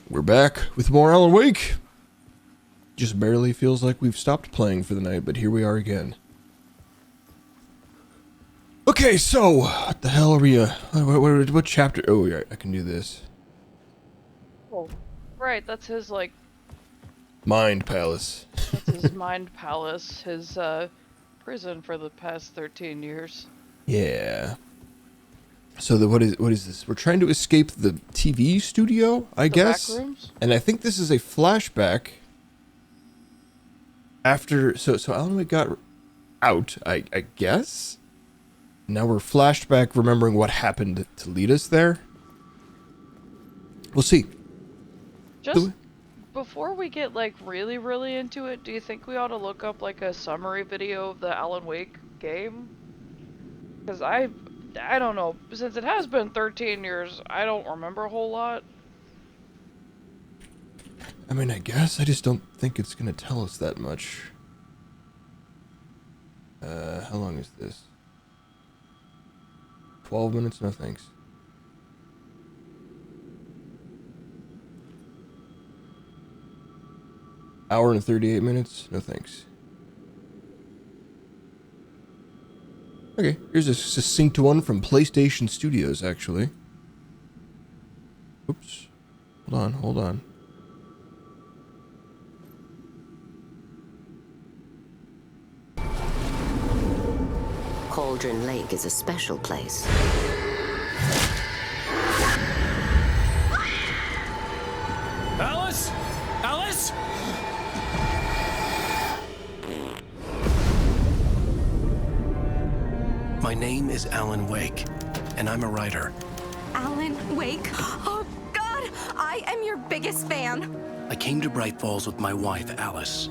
We're back with more Alan Wake. Just barely feels like we've stopped playing for the night, but here we are again. Okay, so what the hell are we? What chapter? Oh, yeah, I can do this. Oh, right. That's his Mind Palace. That's his mind palace. His prison for the past 13 years. Yeah. So what is this? We're trying to escape the TV studio, I guess. Back rooms? And I think this is a flashback. After so Alan Wake got out, I guess. Now we're flashback remembering what happened to lead us there. We'll see. Just before we get really into it, do you think we ought to look up a summary video of the Alan Wake game? Because I don't know, since it has been 13 years, I don't remember a whole lot. I mean, I guess I just don't think it's gonna tell us that much. How long is this? 12 minutes? No thanks. Hour and 38 minutes? No thanks. Okay, here's a succinct one from PlayStation Studios, actually. Oops. Hold on. Cauldron Lake is a special place. Alice? Alice? My name is Alan Wake, and I'm a writer. Alan Wake? Oh, God! I am your biggest fan. I came to Bright Falls with my wife, Alice.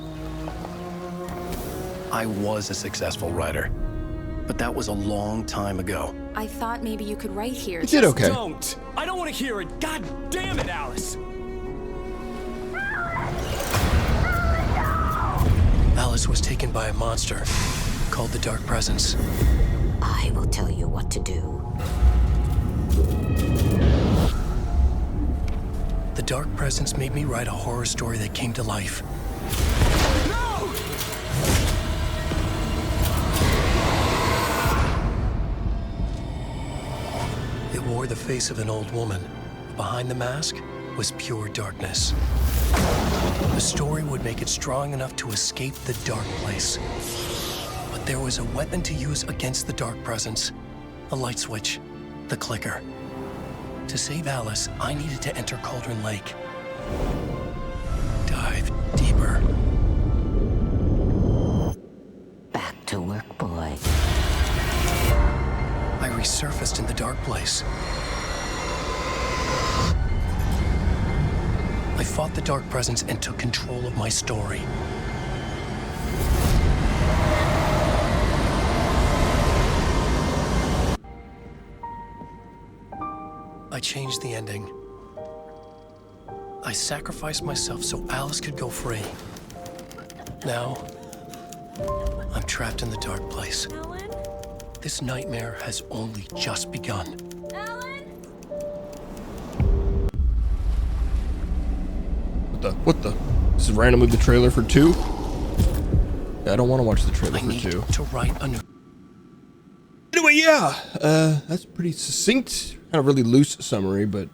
I was a successful writer, but that was a long time ago. I thought maybe you could write here. You did okay. Don't! I don't want to hear it! God damn it, Alice! Alice was taken by a monster called the Dark Presence. I will tell you what to do. The Dark Presence made me write a horror story that came to life. No! It wore the face of an old woman. Behind the mask was pure darkness. The story would make it strong enough to escape the dark place. But there was a weapon to use against the Dark Presence. A light switch. The clicker. To save Alice, I needed to enter Cauldron Lake. Dive deeper. Back to work, boy. I resurfaced in the dark place. I fought the Dark Presence and took control of my story. I changed the ending. I sacrificed myself so Alice could go free. Now, I'm trapped in the dark place. Alan? This nightmare has only just begun. Alan? What the? This is randomly the trailer for 2? Yeah, I don't want to watch the trailer I for need 2. to write a new... Anyway, yeah, that's pretty succinct, kind of really loose summary, but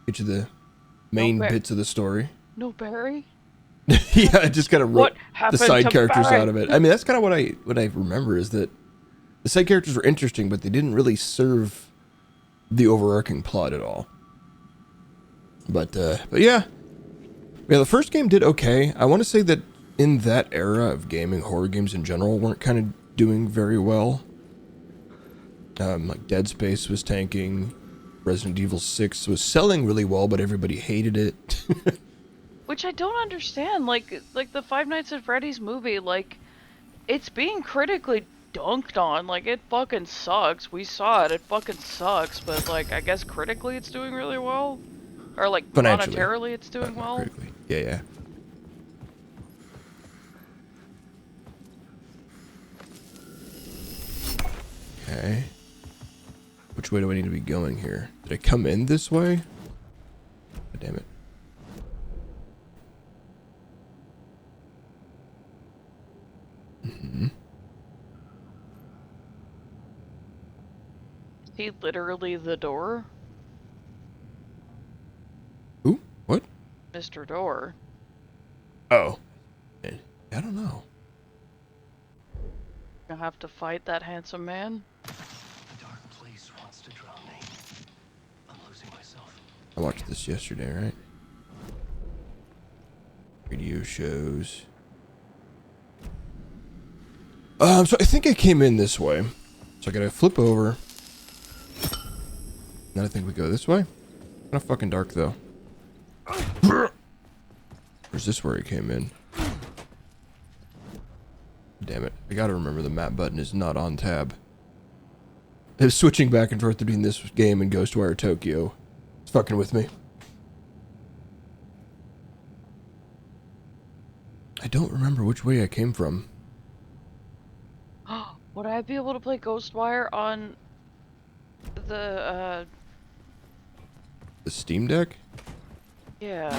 get you the main bits of the story. No Barry? Yeah, I just kind of wrote What the happened side to characters Barry? out of it. I mean, that's kind of what I remember is that the side characters were interesting, but they didn't really serve the overarching plot at all. But yeah, the first game did okay. I want to say that in that era of gaming, horror games in general weren't kind of doing very well. Like Dead Space was tanking, Resident Evil 6 was selling really well, but everybody hated it. Which I don't understand. Like the Five Nights at Freddy's movie, it's being critically dunked on. It fucking sucks. We saw it. It fucking sucks. But I guess critically it's doing really well, or Financially. monetarily it's doing well. Critically. Yeah. Okay. Which way do I need to be going here? Did I come in this way? Oh, damn it. He literally the door? Who? What? Mr. Door. Oh. I don't know. You'll have to fight that handsome man? The dark place wants to drown me. I'm losing myself. I watched this yesterday, right? Radio shows. So I think I came in this way. So I gotta flip over. Then I think we go this way. Kind of fucking dark though. Or is this where I came in? Damn it. I gotta remember the map button is not on tab. It's switching back and forth between this game and Ghostwire Tokyo. It's fucking with me. I don't remember which way I came from. Would I be able to play Ghostwire on the, The Steam Deck? yeah.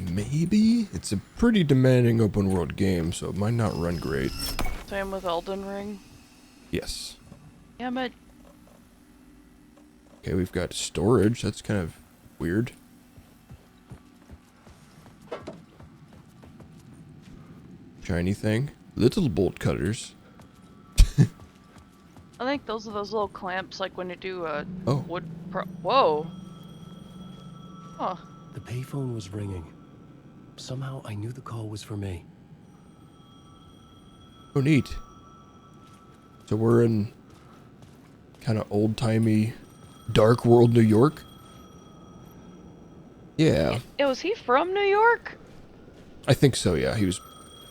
Maybe? It's a pretty demanding open world game, so it might not run great. Same with Elden Ring. Yes. Damn it. Okay, we've got storage. That's kind of weird. Shiny thing. Little bolt cutters. I think those are those little clamps, like when you do a Oh. wood Whoa. Huh. The payphone was ringing. Somehow I knew the call was for me. Oh, neat. So we're in kind of old-timey dark world New York? Yeah. Was he from New York? I think so, yeah. He was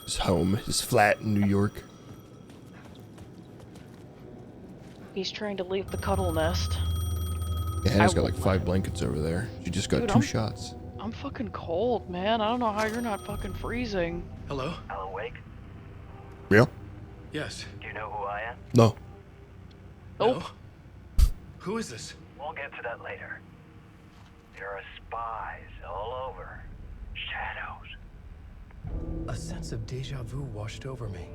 his home, his flat in New York. He's trying to leave the cuddle nest. Yeah, Hannah's got like 5 blankets over there. She just got Dude, 2 shots. I'm fucking cold, man. I don't know how you're not fucking freezing. Hello? Alan Wake, Yeah? Yes. do you know who I am? No. Nope. No? Who is this? We'll get to that later. There are spies all over. Shadows. A sense of deja vu washed over me.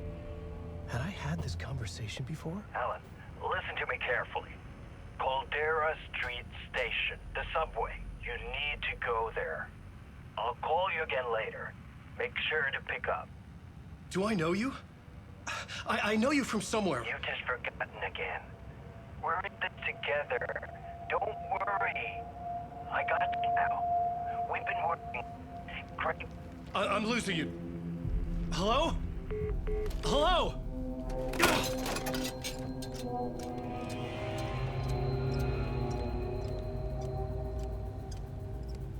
Had I had this conversation before? Alan, listen to me carefully. Caldera Street Station, the subway. You need to go there. I'll call you again later. Make sure to pick up. Do I know you? I know you from somewhere. You've just forgotten again. We're in this together. Don't worry. I got you now. We've been working. Great. I'm losing you. Hello? Hello?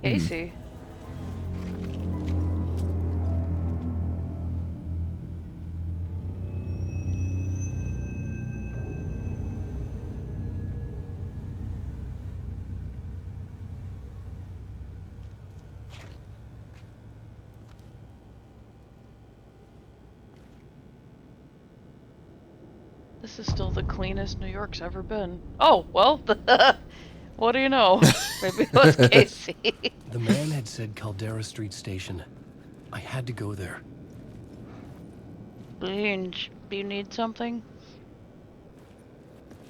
Casey. This is still the cleanest New York's ever been. Oh, well, what do you know? Maybe it was Casey. The man had said Caldera Street Station. I had to go there. Do you need something?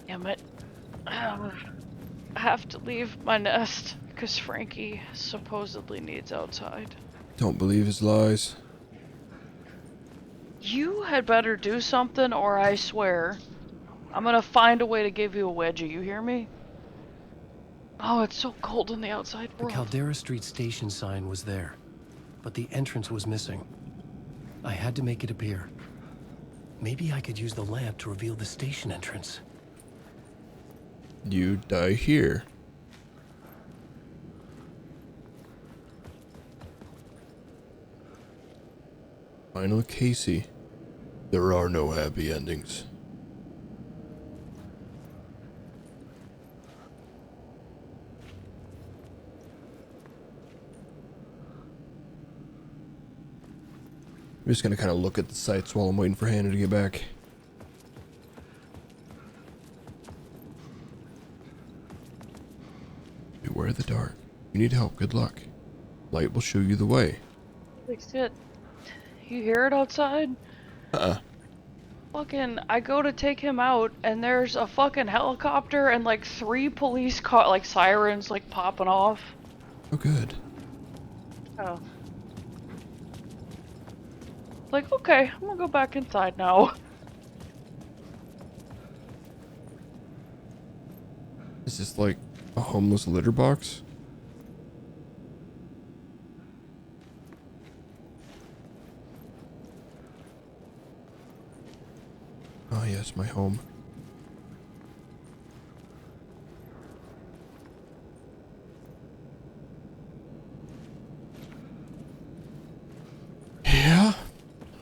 Damn it. I have to leave my nest because Frankie supposedly needs outside. Don't believe his lies. You had better do something or I swear I'm gonna find a way to give you a wedgie, you hear me? Oh, it's so cold in the outside The world. Caldera Street Station sign was there, but the entrance was missing. I had to make it appear. Maybe I could use the lamp to reveal the station entrance. You die here. Final Casey. There are no happy endings. I'm just gonna kind of look at the sights while I'm waiting for Hannah to get back. Beware the dark. You need help. Good luck. Light will show you the way. Holy shit. You hear it outside? Uh-uh. Fucking, I go to take him out, and there's a fucking helicopter and like 3 police car, like sirens, like popping off. Oh, good. Oh. Like, okay, I'm gonna go back inside now. Is this like a homeless litter box? Oh yes, my home. Yeah.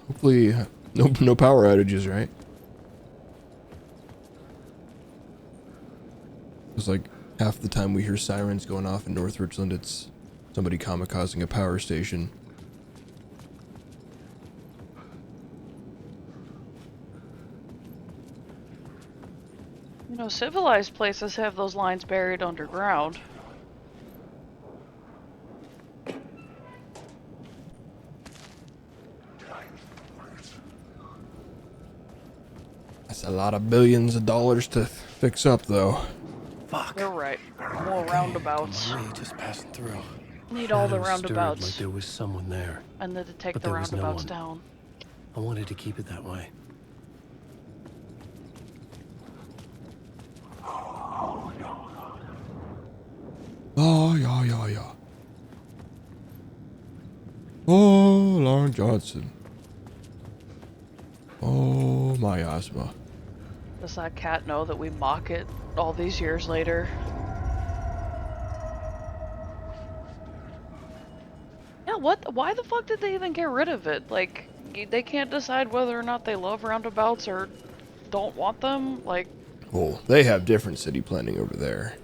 Hopefully, no power outages, right? It's like half the time we hear sirens going off in North Richland, it's somebody kamikazing a power station. You know, civilized places have those lines buried underground. That's a lot of billions of dollars to fix up, though. Fuck. You're right. More roundabouts. Really just passing through. Need all the It was stirred roundabouts. Like there was someone there. And then to take But the there was no roundabouts one. down. I wanted to keep it that way. Oh, yeah. Oh, Lauren Johnson. Oh, my asthma. Does that cat know that we mock it all these years later? Yeah, what? Why the fuck did they even get rid of it? Like, they can't decide whether or not they love roundabouts or don't want them? Like, Well, they have different city planning over there.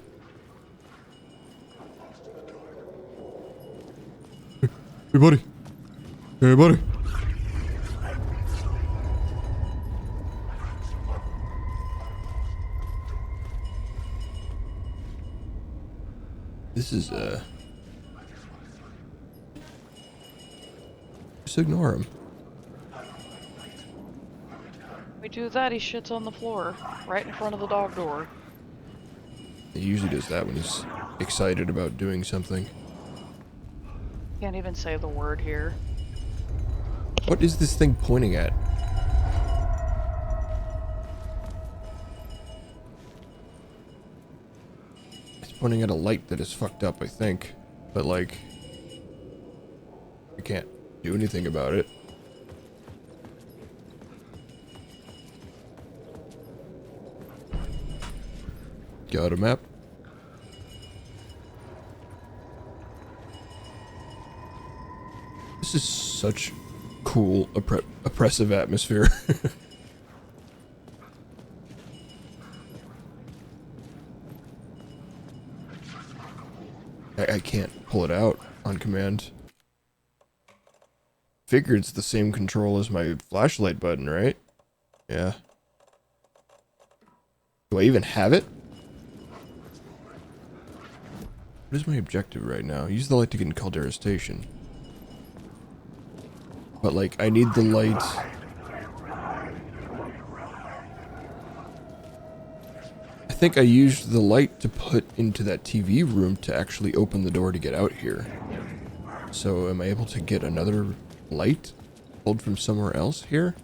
Hey, buddy. Hey, buddy. This is, just ignore him. we do that, he shits on the floor, right in front of the dog door. He usually does that when he's excited about doing something. Can't even say the word here. What is this thing pointing at? It's pointing at a light that is fucked up, I think. But, like, I can't do anything about it. Got a map. This is such cool, oppressive atmosphere. I can't pull it out on command. Figure it's the same control as my flashlight button, right? Yeah. Do I even have it? What is my objective right now? Use the light to get in Caldera Station. But, like, I need the light. I think I used the light to put into that TV room to actually open the door to get out here. So, am I able to get another light pulled from somewhere else here?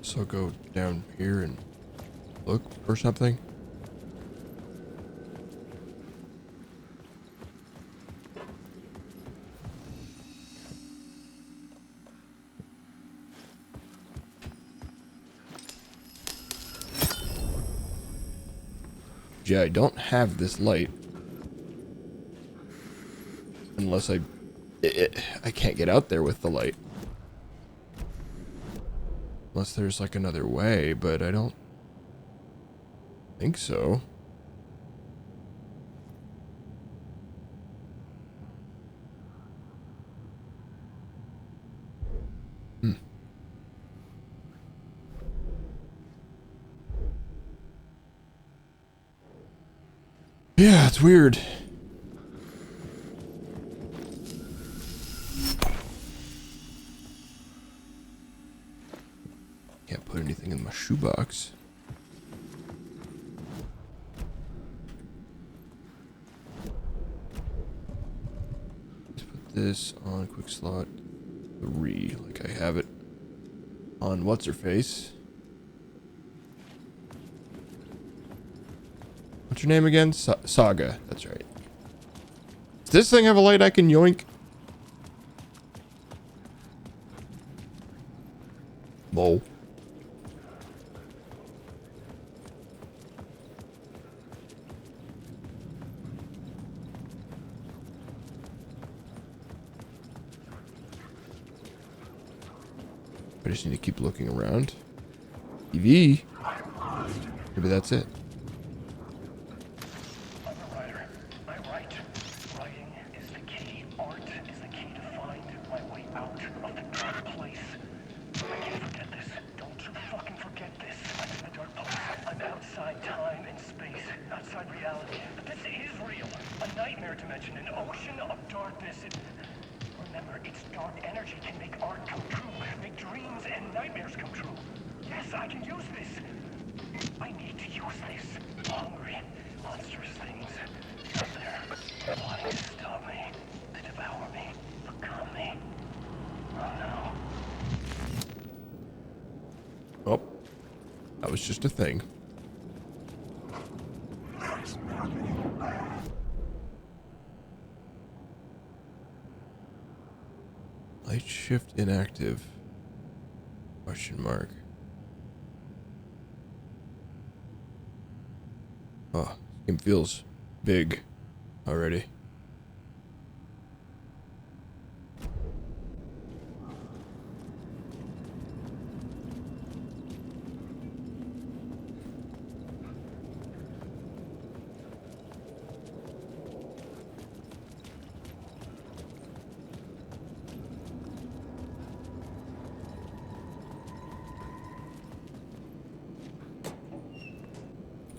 So go down here and look for something. Yeah, I don't have this light. Unless I can't get out there with the light. Unless there's like another way, but I don't think so. Yeah, it's weird. Can't put anything in my shoebox. Let's put this on quick slot 3, like I have it on what's her face. What's your name again? Saga. That's right. Does this thing have a light I can yoink? Lol. I just need to keep looking around. TV. Maybe that's it. Oh, that was just a thing. Light shift inactive. Question mark. Oh, this game feels big already.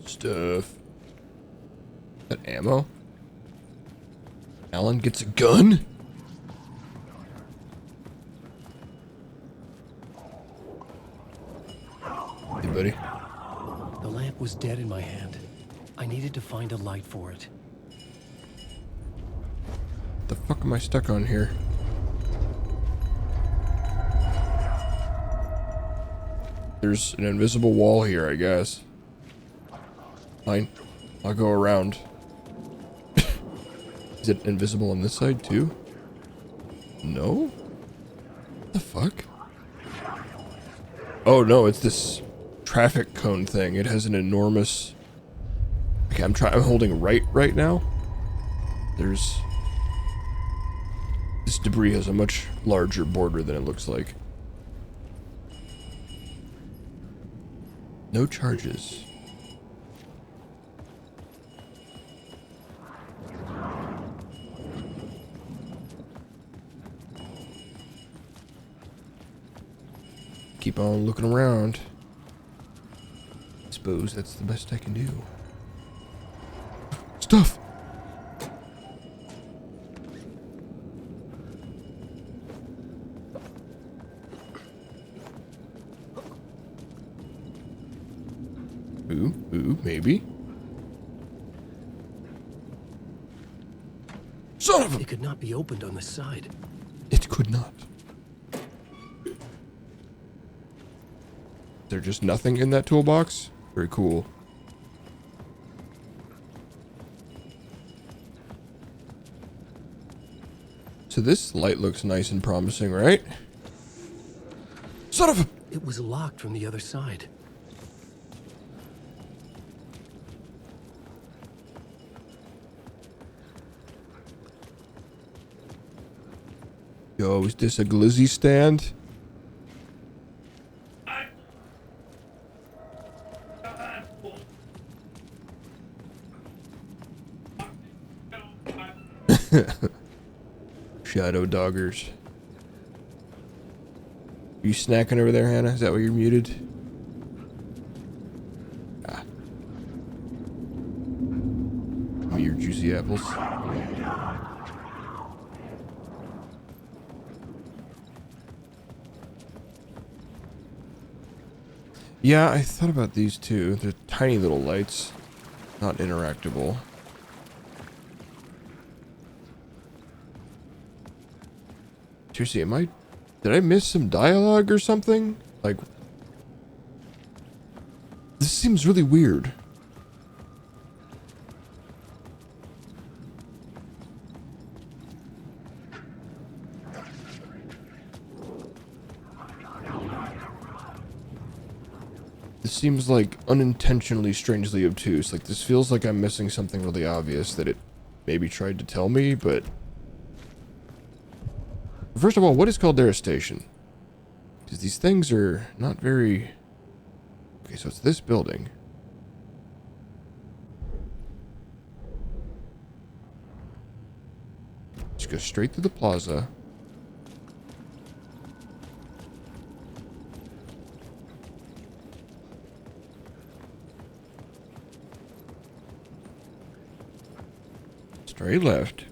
Stuff. That ammo? Alan gets a gun? Hey, buddy. The lamp was dead in my hand. I needed to find a light for it. The fuck am I stuck on here? There's an invisible wall here, I guess. Fine. I'll go around. Is it invisible on this side too? No? What the fuck? Oh no, it's this traffic cone thing. It has an enormous... Okay, I'm holding right now. There's... This debris has a much larger border than it looks like. No charges. Keep on looking around. I suppose that's the best I can do. Stuff! Ooh, maybe. Son of a... It could not be opened on the side. It could not. Is there just nothing in that toolbox? Very cool. So this light looks nice and promising, right? Son of a... It was locked from the other side. Yo, is this a glizzy stand? Shadow doggers. Are you snacking over there, Hannah? Is that why you're muted? Ah. Give me your juicy apples. Yeah, I thought about these too. They're tiny little lights, not interactable. Seriously, did I miss some dialogue or something? Like, this seems really weird. This seems like unintentionally strangely obtuse. Like, this feels like I'm missing something really obvious that it maybe tried to tell me, but... First of all, what is Caldera Station? Because these things are not very... Okay, so it's this building. Just go straight through the plaza. Straight left.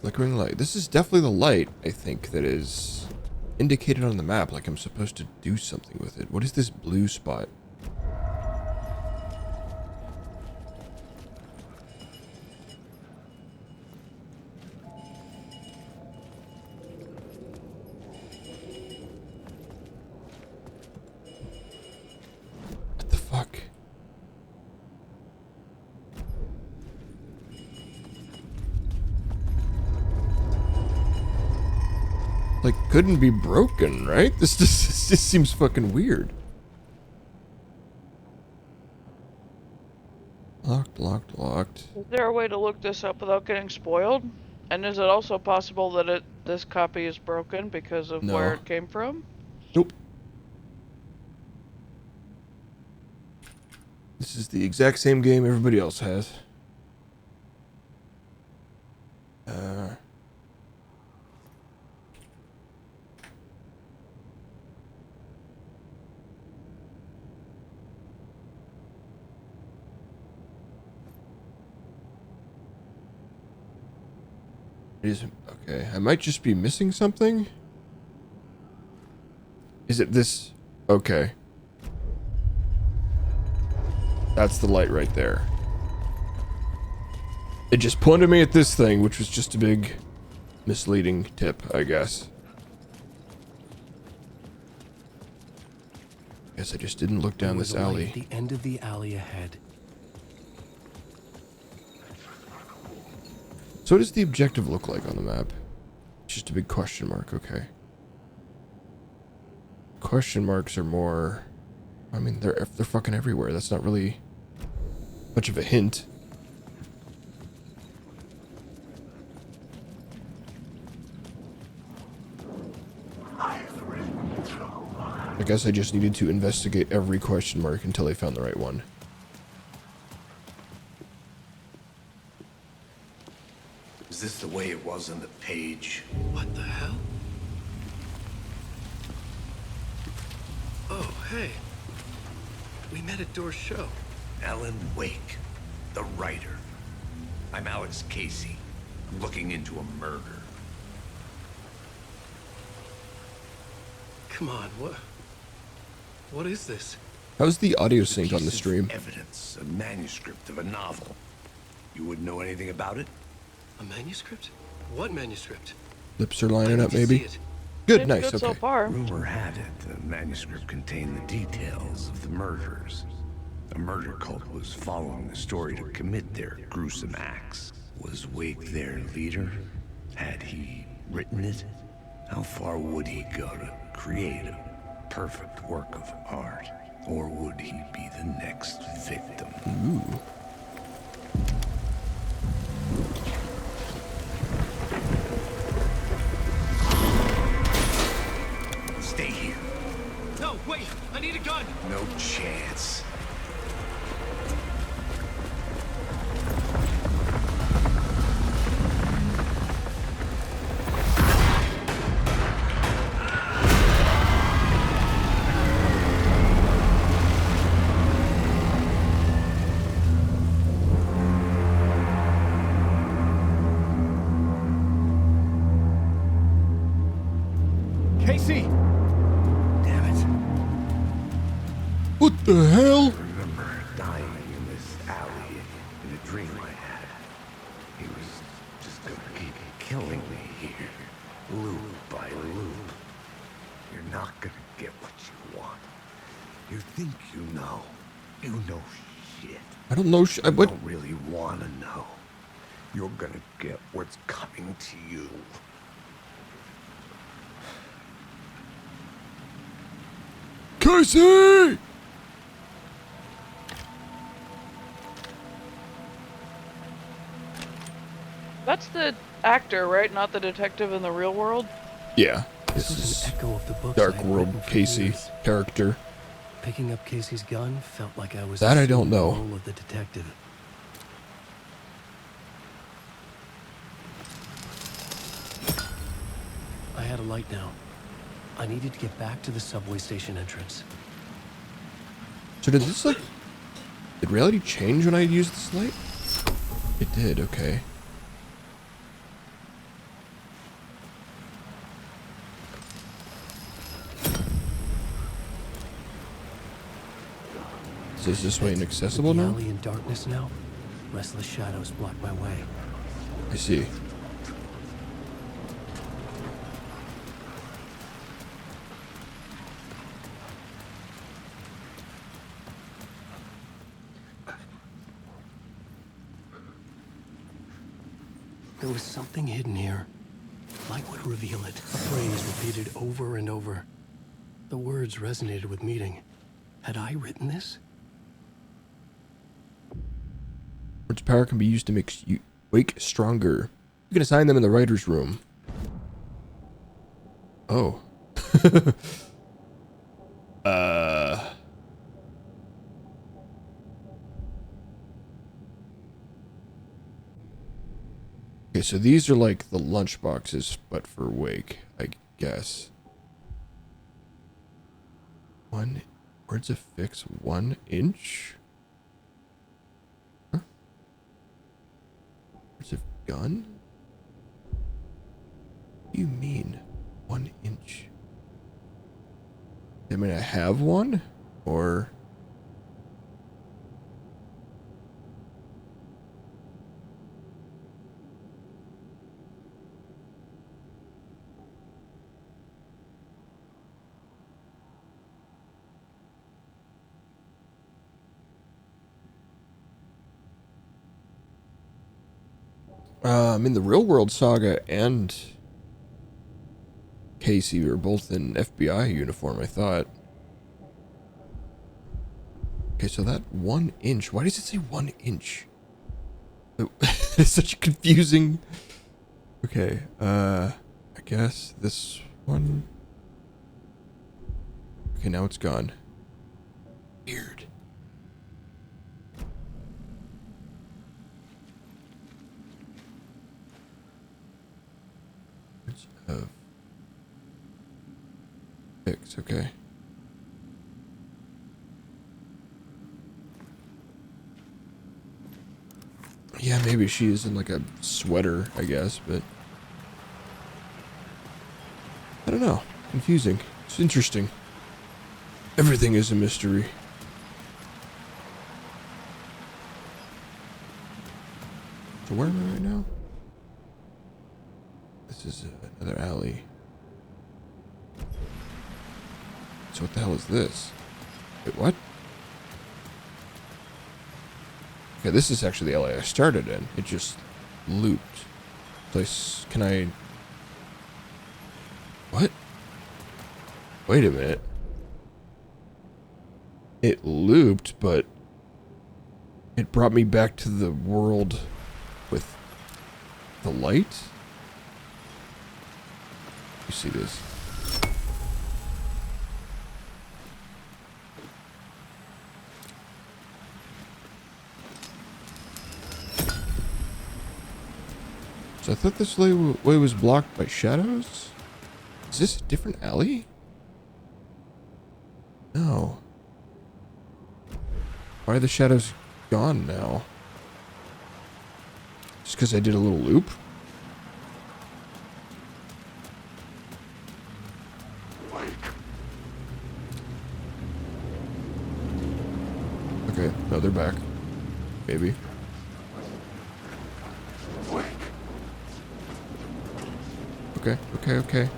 Flickering light. This is definitely the light, I think, that is indicated on the map, like I'm supposed to do something with it. What is this blue spot? What the fuck? Like, couldn't be broken, right? This just seems fucking weird. Locked, locked, locked. Is there a way to look this up without getting spoiled? And is it also possible that this copy is broken because of where it came from? Nope. This is the exact same game everybody else has. It is, okay, I might just be missing something. Is it this? Okay. That's the light right there. It just pointed me at this thing, which was just a big misleading tip, I guess. Guess I just didn't look down this alley. At the end of the alley ahead. So what does the objective look like on the map? It's just a big question mark, okay. Question marks are more... I mean, they're fucking everywhere. That's not really much of a hint. I guess I just needed to investigate every question mark until I found the right one. Is this the way it was on the page? What the hell? Oh, hey. We met at Door's show. Alan Wake, the writer. I'm Alex Casey. I'm looking into a murder. Come on, what is this? How's the audio It's a synced on the piece of stream? Evidence, a manuscript of a novel. You wouldn't know anything about it? A manuscript? What manuscript? Lips are lining I up, need to see maybe? it. Good, Seems nice, good so okay. far. Rumor had it the manuscript contained the details of the murders. A murder cult was following the story to commit their gruesome acts. Was Wake their leader? Had he written it? How far would he go to create a perfect work of art? Or would he be the next victim? Ooh. Stay here. No, wait! I need a gun! No chance. The hell? I remember dying in this alley in a dream I had. He was just gonna keep killing me here, loop by loop. You're not gonna get what you want. You think you know. You know shit. I don't know. You What? don't really want to know. You're gonna get what's coming to you. Casey! That's the actor, right? Not the detective in the real world? Yeah. This This was is an echo of the books Dark I had World written for Casey years. character. Picking up Casey's gun felt like I was That I don't assuming the know. role of the detective. I had a light now. I needed to get back to the subway station entrance. So did this, like... Did reality change when I used this light? It did, okay. So is this way inaccessible With the now? alley in darkness now. Restless shadows block my way. I see. There was something hidden here. Light would reveal it. A phrase repeated over and over. The words resonated with meaning. Had I written this? Words power can be used to make you wake stronger. You can assign them in the writer's room. Oh. Okay, so these are like the lunch boxes, but for Wake, I guess. Words affix 1 inch? Huh? Words of gun? What do you mean? 1 inch? I mean, I have one? Or... I mean, the Real World Saga and Casey were both in FBI uniform, I thought. Okay, so that 1 inch. Why does it say 1 inch? It's such a confusing... Okay, I guess this one... Okay, now it's gone. Weird. Of fix, okay. Yeah, maybe she is in like a sweater, I guess, but I don't know. Confusing. It's interesting. Everything is a mystery. So where am I right now? This is another alley. So what the hell is this? Wait, what? Okay, this is actually the alley I started in. It just looped. Place, can I... What? Wait a minute. It looped, but it brought me back to the world with the light? You see this? So I thought this way was blocked by shadows? Is this a different alley? No. Why are the shadows gone now? Just because I did a little loop? they're back. Maybe. Okay.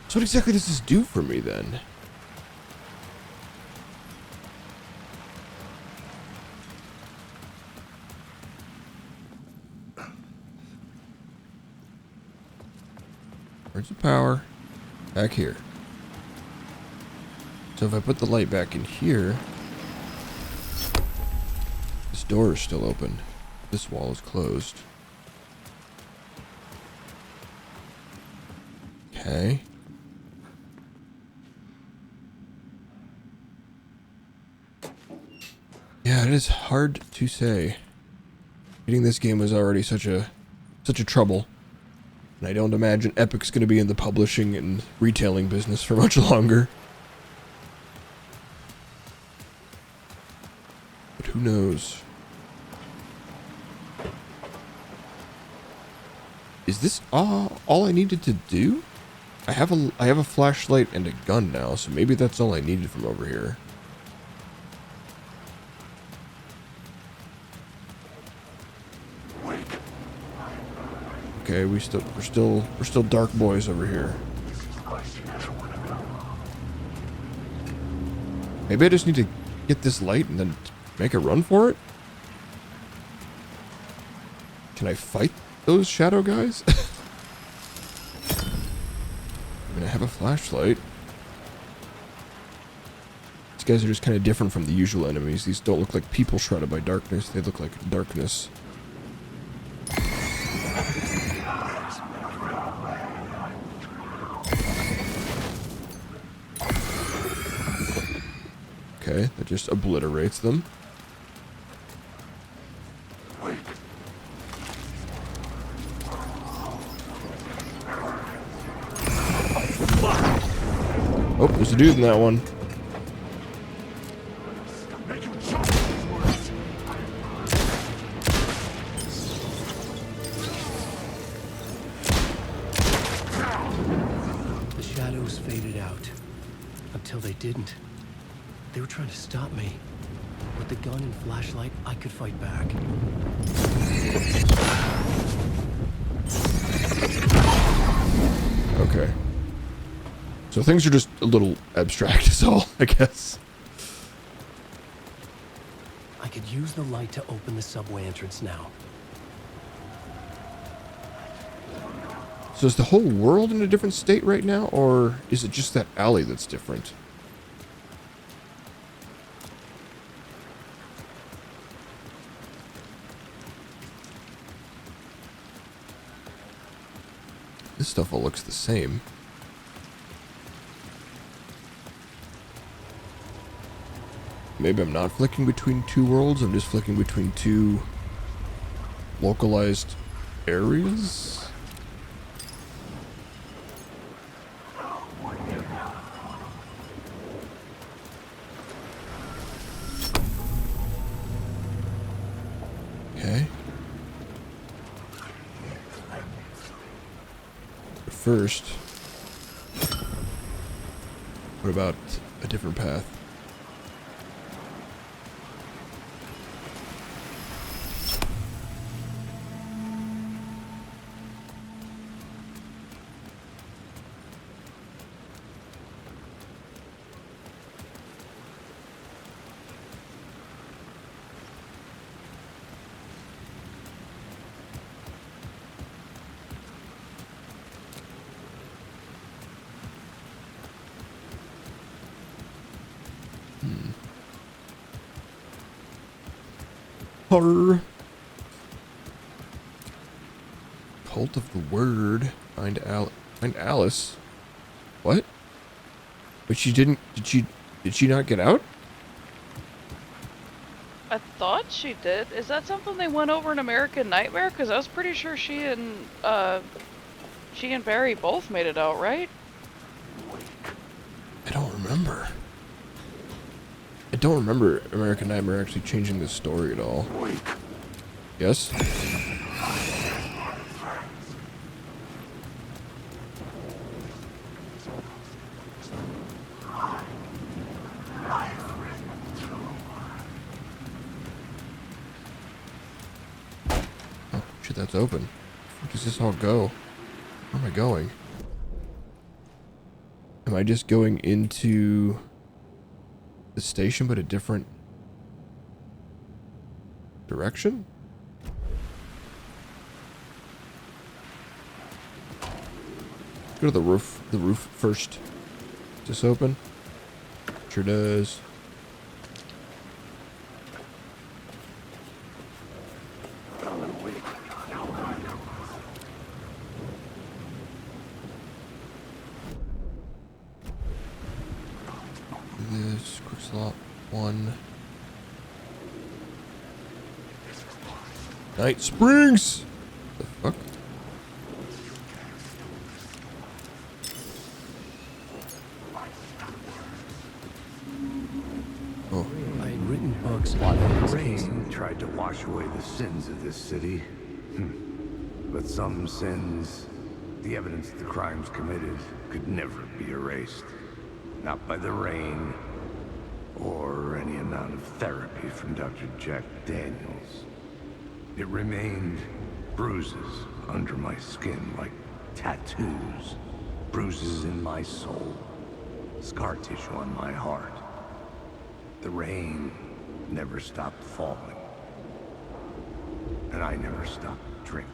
So what exactly does this do for me then? Where's the power? Back here. So if I put the light back in here, this door is still open. This wall is closed. Okay. Yeah, it is hard to say. Getting this game was already such a trouble. And I don't imagine Epic's going to be in the publishing and retailing business for much longer. But who knows? Is this all I needed to do? I have a flashlight and a gun now, so maybe that's all I needed from over here. Okay, we're still dark boys over here. Maybe I just need to get this light and then make a run for it? Can I fight those shadow guys? I mean, I have a flashlight. These guys are just kind of different from the usual enemies. These don't look like people shrouded by darkness. They look like darkness. Okay, that just obliterates them. Oh, there's a dude in that one. The shadows faded out. Until they didn't. They were trying to stop me. With the gun and flashlight, I could fight back. Okay. So things are just a little abstract is all, I guess. I could use the light to open the subway entrance now. So is the whole world in a different state right now, or is it just that alley that's different? This stuff all looks the same. Maybe I'm not flicking between two worlds, I'm just flicking between two localized areas? Okay. But first, what about a different path? Horror. Cult of the Word. Find Alice. What? But she didn't. Did she not get out? I thought she did. Is that something they went over in American Nightmare? Because I was pretty sure she and Barry both made it out, right? I don't remember. I don't remember American Nightmare actually changing the story at all. Yes? shit, that's open. Where does this all go? Where am I going? Am I just going into the station but a different direction? Go to the roof first. Is this open? Sure does. This quick slot 1. Night Springs. The fuck? Oh. I had written books The on rain tried to wash away the sins of this city. But some sins, the evidence of the crimes committed, could never be erased. Not by the rain, or any amount of therapy from Dr. Jack Daniels. It remained bruises under my skin, like tattoos. Bruises in my soul. Scar tissue on my heart. The rain never stopped falling. And I never stopped drinking.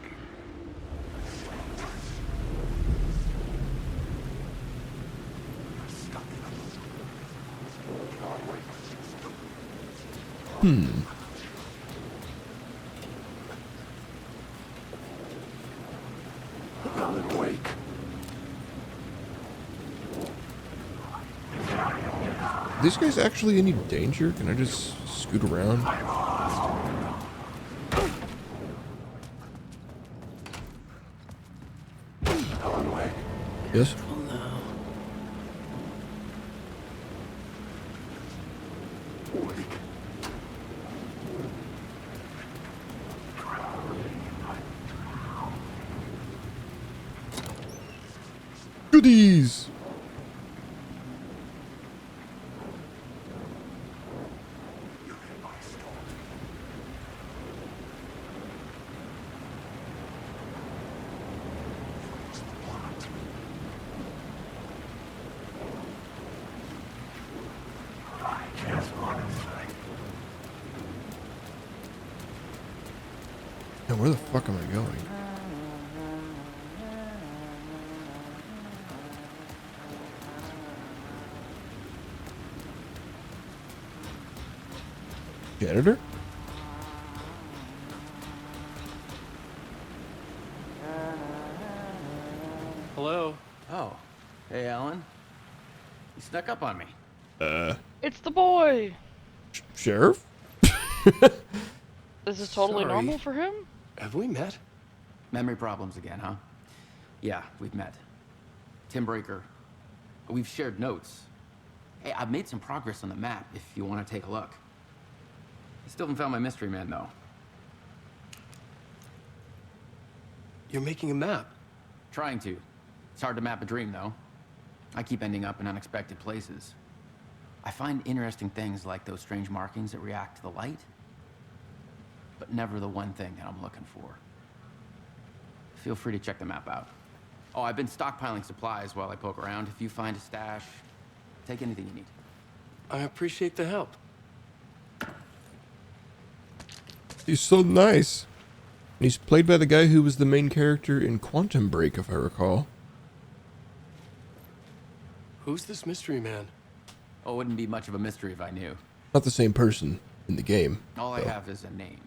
Are these guys actually any danger? Can I just scoot around? Yes? Goodies! Now where the fuck am I going? Janitor? Hello? Oh. Hey, Alan. You snuck up on me. It's the boy. Sheriff? This is totally Sorry. normal for him? Have we met? Memory problems again, huh? Yeah, we've met. Tim Breaker. We've shared notes. Hey, I've made some progress on the map if you want to take a look. I still haven't found my mystery man, though. You're making a map. Trying to. It's hard to map a dream, though. I keep ending up in unexpected places. I find interesting things like those strange markings that react to the light, but never the one thing that I'm looking for. Feel free to check the map out. Oh, I've been stockpiling supplies while I poke around. If you find a stash, take anything you need. I appreciate the help. He's so nice. And he's played by the guy who was the main character in Quantum Break, if I recall. Who's this mystery man? Oh, it wouldn't be much of a mystery if I knew. Not the same person in the game. All I have is a name.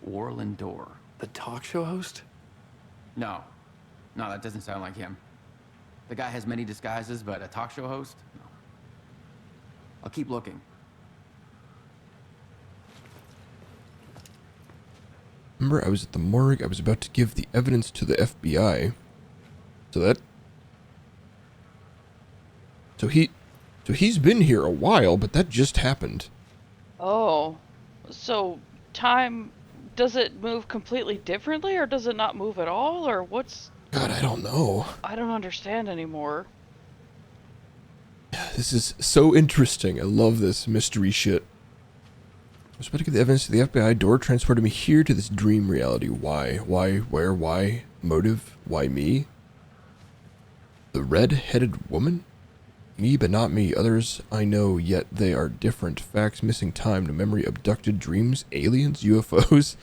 Warland Dorr. The talk show host? No. No, that doesn't sound like him. The guy has many disguises, but a talk show host? No. I'll keep looking. Remember, I was at the morgue. I was about to give the evidence to the FBI. So he's been here a while, but that just happened. Oh. So, time, does it move completely differently, or does it not move at all, or what's... God, I don't know. I don't understand anymore. This is so interesting. I love this mystery shit. was about to give the evidence to the FBI. Door transported me here to this dream reality. Why? Why? Where? Why? Motive? Why me? The red-headed woman? Me, but not me. Others I know, yet they are different. Facts, missing time, no memory, abducted dreams, aliens, UFOs.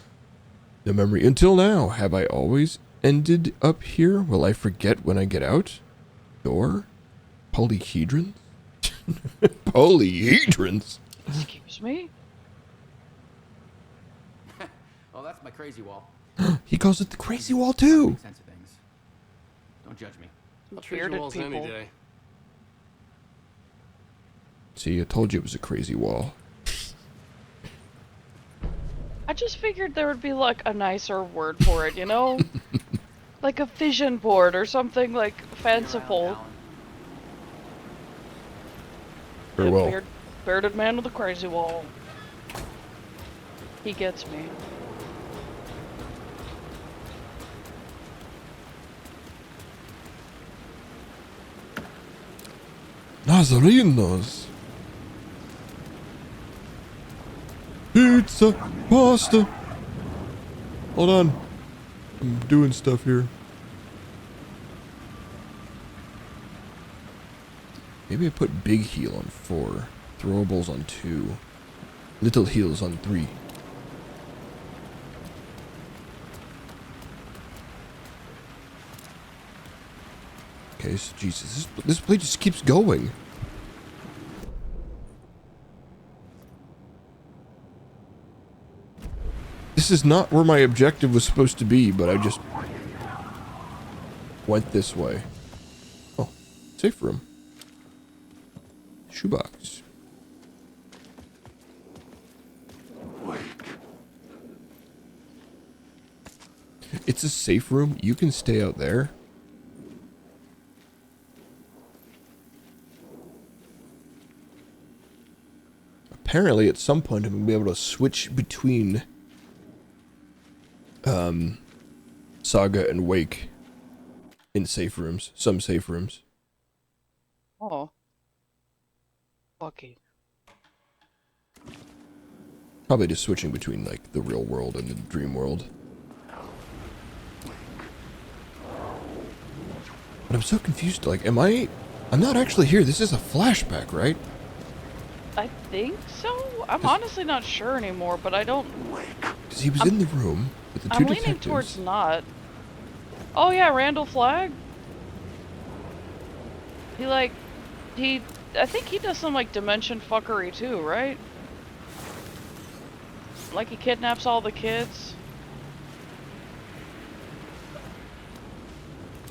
No memory until now. Have I always ended up here? Will I forget when I get out? Door? Polyhedrons? Polyhedrons? Excuse me? Oh, that's my crazy wall. He calls it the crazy wall too. Make sense of things. Don't judge me. Bearded people. See, I told you it was a crazy wall. I just figured there would be like a nicer word for it, you know? Like a vision board or something like fanciful. Very well. Bearded man with a crazy wall. He gets me. Nazarenos. Pizza, pasta. Hold on. I'm doing stuff here. Maybe I put big heel on 4, throwables on 2, little heels on 3. Okay, so Jesus, this play just keeps going. This is not where my objective was supposed to be, but I just went this way. Oh, safe room. Shoebox. It's a safe room. You can stay out there. Apparently, at some point, I'm going to be able to switch between Saga and Wake in safe rooms. Some safe rooms. Oh. Lucky. Probably just switching between, like, the real world and the dream world. But I'm so confused, like, I'm not actually here. This is a flashback, right? I think so? I'm honestly not sure anymore, but I don't... Because he was in the room with the two I'm detectives. leaning towards not. Oh yeah, Randall Flagg? I think he does some, like, dimension fuckery too, right? Like he kidnaps all the kids?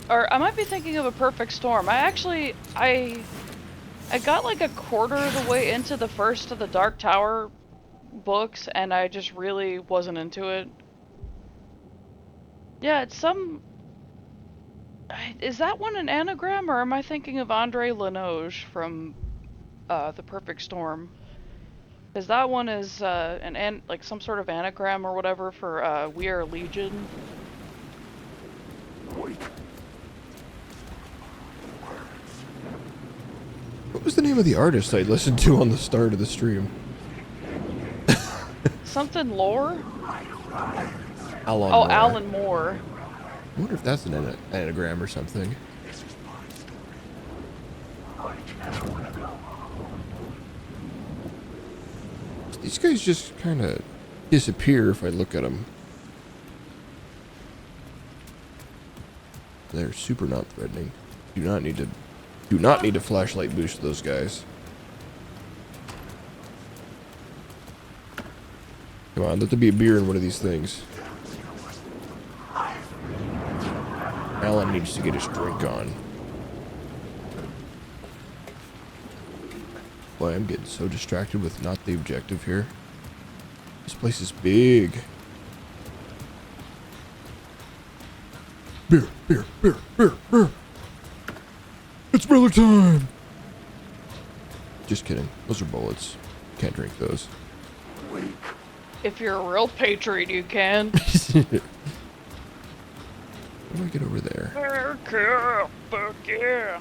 Or I might be thinking of A Perfect Storm. I got like a quarter of the way into the first of the Dark Tower books, and I just really wasn't into it. Yeah, it's some... Is that one an anagram, or am I thinking of Andre Lenoge from The Perfect Storm? Because that one is like some sort of anagram or whatever for We Are Legion. What was the name of the artist I listened to on the start of the stream? Something Lore? Alan Oh, Moore. Alan Moore. I wonder if that's an anagram or something. These guys just kind of disappear if I look at them. They're super not threatening. Do not need to flashlight boost those guys. Come on, let there be a beer in one of these things. Alan needs to get his drink on. Boy, I'm getting so distracted with not the objective here. This place is big. Beer, beer, beer, beer, beer. It's Miller time! Just kidding. Those are bullets. Can't drink those. If you're a real patriot, you can. How do I get over there? Fuck yeah! Fuck yeah!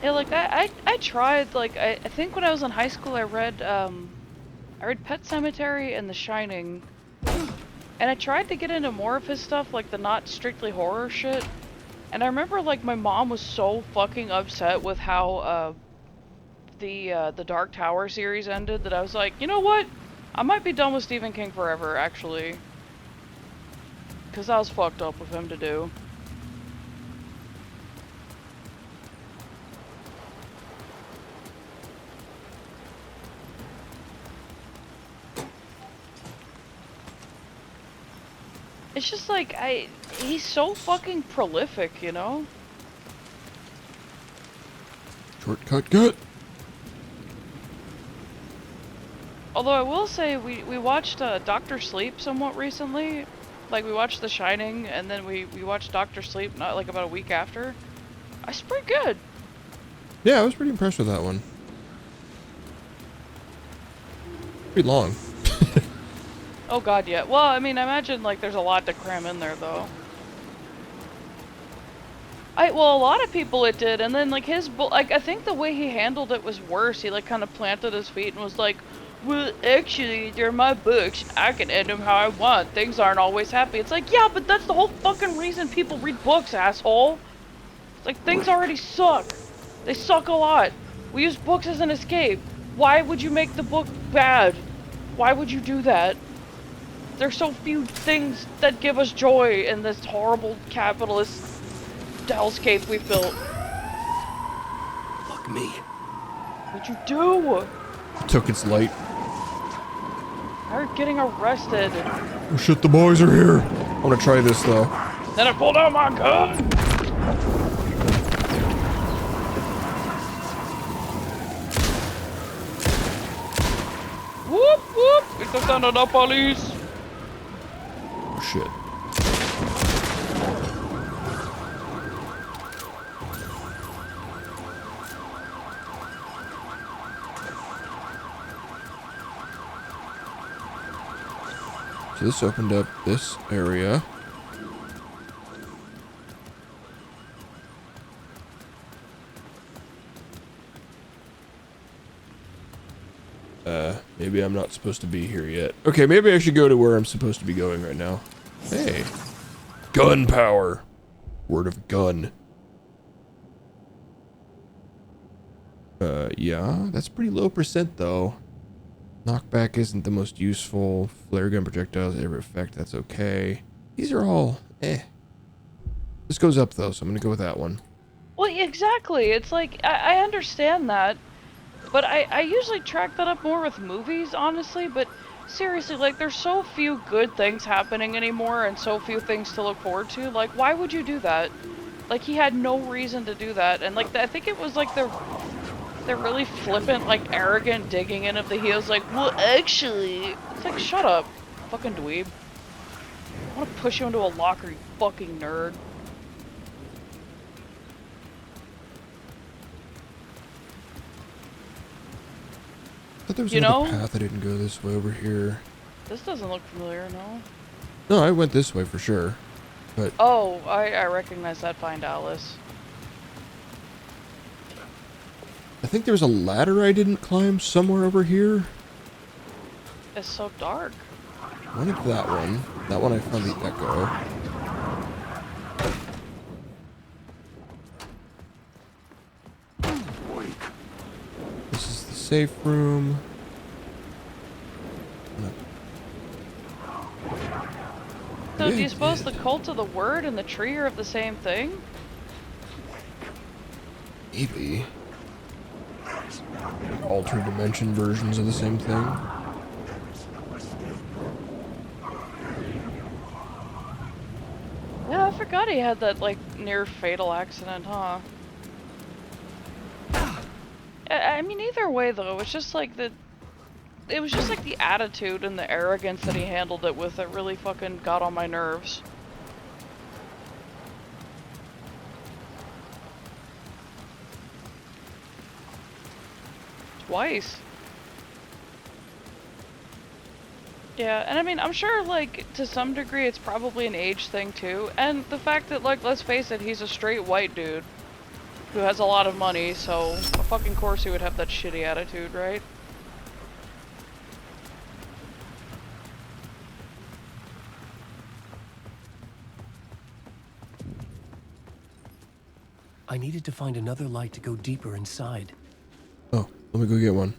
Yeah, like I tried, like I think when I was in high school I read Pet Sematary and The Shining. And I tried to get into more of his stuff, like the not strictly horror shit. And I remember like my mom was so fucking upset with how the Dark Tower series ended that I was like, you know what? I might be done with Stephen King forever, actually. Cause that was fucked up of him to do. It's just like, he's so fucking prolific, you know? Shortcut gut. Although I will say, we watched Doctor Sleep somewhat recently. Like, we watched The Shining, and then we watched Doctor Sleep, not like about a week after. It's pretty good. Yeah, I was pretty impressed with that one. Pretty long. Oh god, yeah. Well, I mean, I imagine, like, there's a lot to cram in there, though. Well, a lot of people it did, and then, like, I think the way he handled it was worse. He, like, kind of planted his feet and was like, well, actually, they're my books. I can end them how I want. Things aren't always happy. It's like, yeah, but that's the whole fucking reason people read books, asshole. It's like, things already suck. They suck a lot. We use books as an escape. Why would you make the book bad? Why would you do that? There's so few things that give us joy in this horrible capitalist hellscape we built. Fuck me. What'd you do? Took its light. You're getting arrested. Oh shit, the boys are here. I want to try this though. Then I pulled out my gun. Whoop whoop! It's the sound of the police. Oh shit. So this opened up this area. Maybe I'm not supposed to be here yet. Okay, maybe I should go to where I'm supposed to be going right now. Hey. Gun power. Word of gun. Yeah, that's pretty low percent though. Knockback isn't the most useful. Flare gun projectiles, every effect, that's okay. These are all, This goes up though, so I'm gonna go with that one. Well, exactly. It's like, I understand that. But I usually track that up more with movies, honestly, but seriously, like, there's so few good things happening anymore and so few things to look forward to. Like, why would you do that? Like, he had no reason to do that, and, like, I think it was, like, they're really flippant, like, arrogant digging in of the heels, like, well, actually... It's like, shut up, fucking dweeb. I want to push you into a locker, you fucking nerd. I thought there was another path. I didn't go this way over here. This doesn't look familiar, no? No, I went this way for sure. But oh, I recognize that Find Alice. I think there's a ladder I didn't climb somewhere over here. It's so dark. I wanted that one. That one I found the echo. This is the safe room. So do you suppose the Cult of the Word and the tree are of the same thing? Maybe. Altered dimension versions of the same thing. Yeah, I forgot he had that, like, near fatal accident, huh? I mean, either way, though, it's just like it was just like the attitude and the arrogance that he handled it with that really fucking got on my nerves. Twice. Yeah, and I mean, I'm sure, like, to some degree it's probably an age thing, too. And the fact that, like, let's face it, he's a straight white dude. who has a lot of money, so of fucking course he would have that shitty attitude, right? I needed to find another light to go deeper inside. Oh, let me go get one.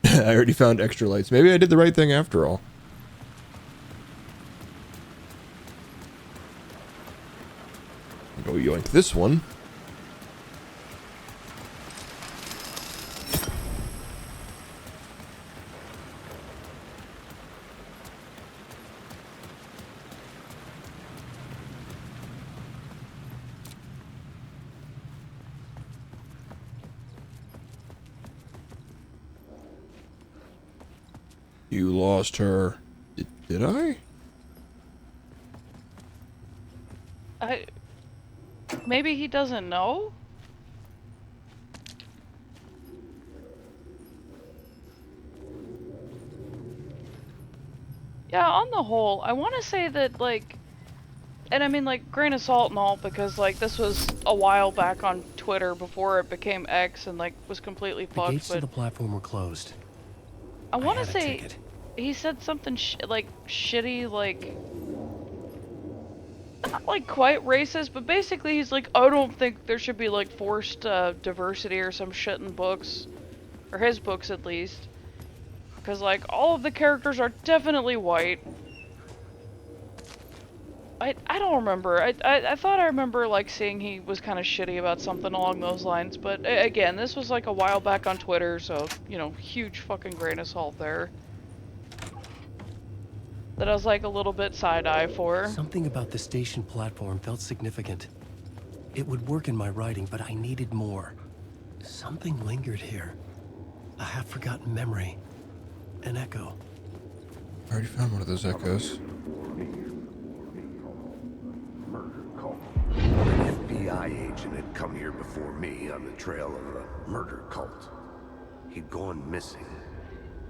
I already found extra lights. Maybe I did the right thing after all. Go yoink this one. You lost her. Did I? Maybe he doesn't know? Yeah, on the whole, I want to say that, like, and I mean, like, grain of salt and all, because, like, this was a while back on Twitter before it became X and, like, was completely fucked, The gates but to the platform were closed. I want to had a say ticket. he said something like shitty, like not like quite racist, but basically he's like, I don't think there should be like forced diversity or some shit in books, or his books at least, because like all of the characters are definitely white. I don't remember. I thought I remember like seeing he was kind of shitty about something along those lines, but again, this was like a while back on Twitter, so you know, huge fucking grain of salt there. That I was like a little bit side-eye for. Something about the station platform felt significant. It would work in my writing, but I needed more. Something lingered here. A half-forgotten memory. An echo. I already found one of those echoes. An FBI agent had come here before me on the trail of a murder cult. He'd gone missing,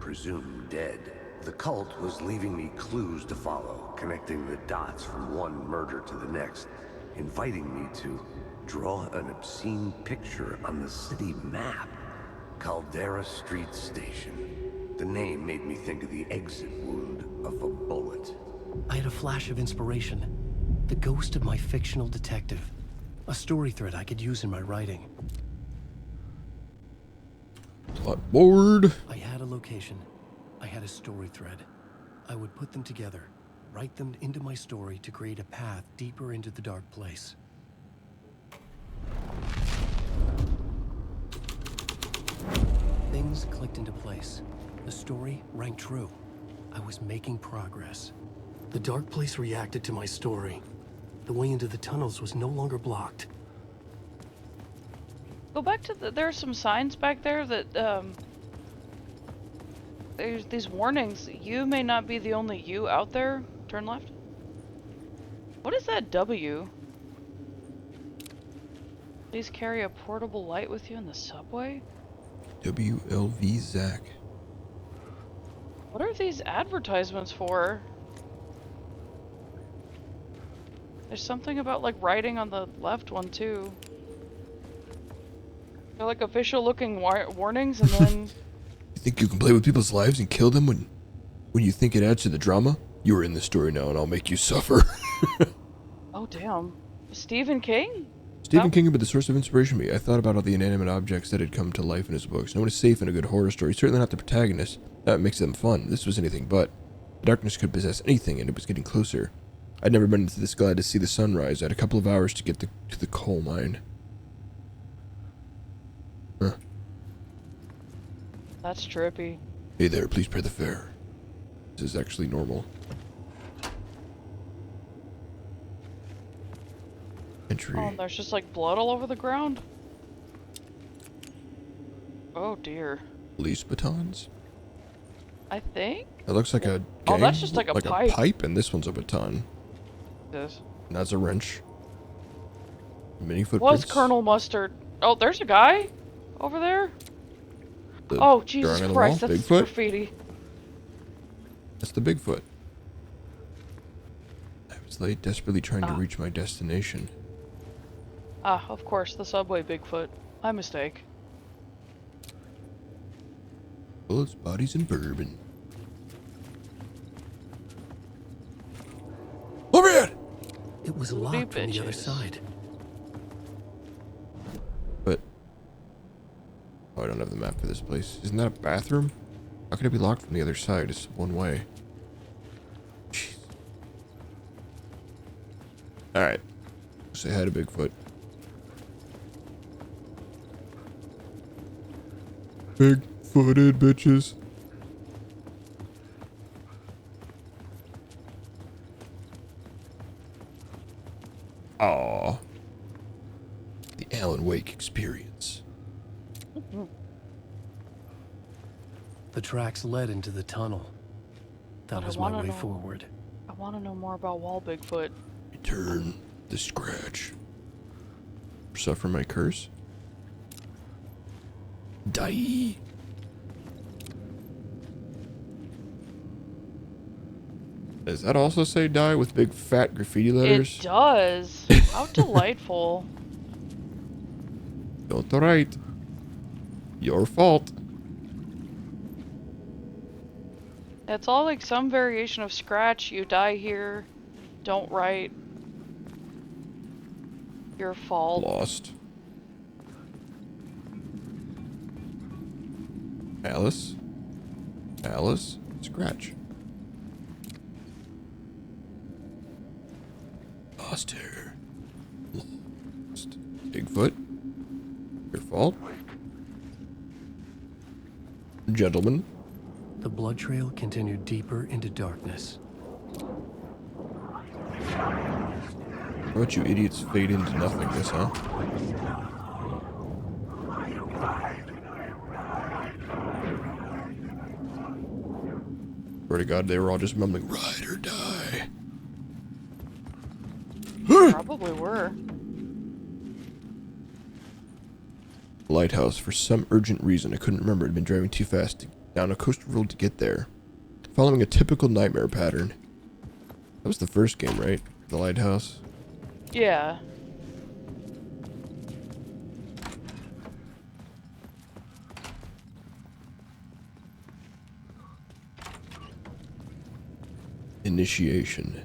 presumed dead. The cult was leaving me clues to follow, connecting the dots from one murder to the next, inviting me to draw an obscene picture on the city map. Caldera Street Station. The name made me think of the exit wound of a bullet. I had a flash of inspiration. The ghost of my fictional detective. A story thread I could use in my writing. Plot board. I had a location. I had a story thread. I would put them together, write them into my story to create a path deeper into the dark place. Things clicked into place. The story rang true. I was making progress. The dark place reacted to my story. The way into the tunnels was no longer blocked. Go back to there are some signs back there that there's these warnings. You may not be the only you out there. Turn left. What is that W? Please carry a portable light with you in the subway? WLV Zach. What are these advertisements for? There's something about like writing on the left one too. They're like official looking warnings and then... You think you can play with people's lives and kill them when you think it adds to the drama? You are in the story now and I'll make you suffer. Oh damn. Stephen King? Stephen King had been the source of inspiration for me. I thought about all the inanimate objects that had come to life in his books. No one is safe in a good horror story, certainly not the protagonist. That makes them fun. This was anything but. The darkness could possess anything and it was getting closer. I'd never been this glad to see the sunrise. I had a couple of hours to get to the coal mine. Huh. That's trippy. Hey there, please pay the fare. This is actually normal. Entry. Oh, and there's just like blood all over the ground? Oh dear. Police batons? I think? It looks like a Oh, that's just like a pipe. a pipe, and this one's a baton. This. And that's a wrench. Mini Was footprints. Colonel Mustard? Oh, there's a guy over there. The Oh Jesus drawing on the Christ, wall, that's Bigfoot. graffiti. That's the Bigfoot. I was late, desperately trying to reach my destination. Ah, of course, the subway Bigfoot. My mistake. Bullets, bodies, and bourbon. Over here! It was Booty locked from the other bitches. side. But... Oh, I don't have the map for this place. Isn't that a bathroom? How could it be locked from the other side? It's one way. Jeez. Alright. Say hi to Bigfoot. Big-footed bitches. Aww. The Alan Wake experience. The tracks led into the tunnel. That But I was my wanna way know- forward. I want to know more about Wall Bigfoot. Return the scratch. Suffer my curse. Die. Does that also say die with big fat graffiti letters? It does. How delightful. Don't write. Your fault. It's all like some variation of scratch. You die here. Don't write. Your fault. Lost. Alice. Alice. Scratch. Lost her. Lost. Bigfoot. Your fault. Gentlemen. The blood trail continued deeper into darkness. How about you idiots fade into nothingness, huh? Swear to God, they were all just mumbling, ride or die. Probably were. Lighthouse. For some urgent reason, I couldn't remember. I'd been driving too fast down a coastal road to get there. Following a typical nightmare pattern. That was the first game, right? The Lighthouse. Yeah. Initiation.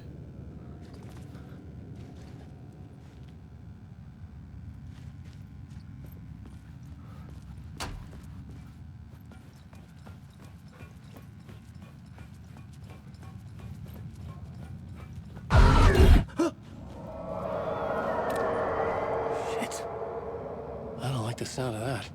Shit. I don't like the sound of that.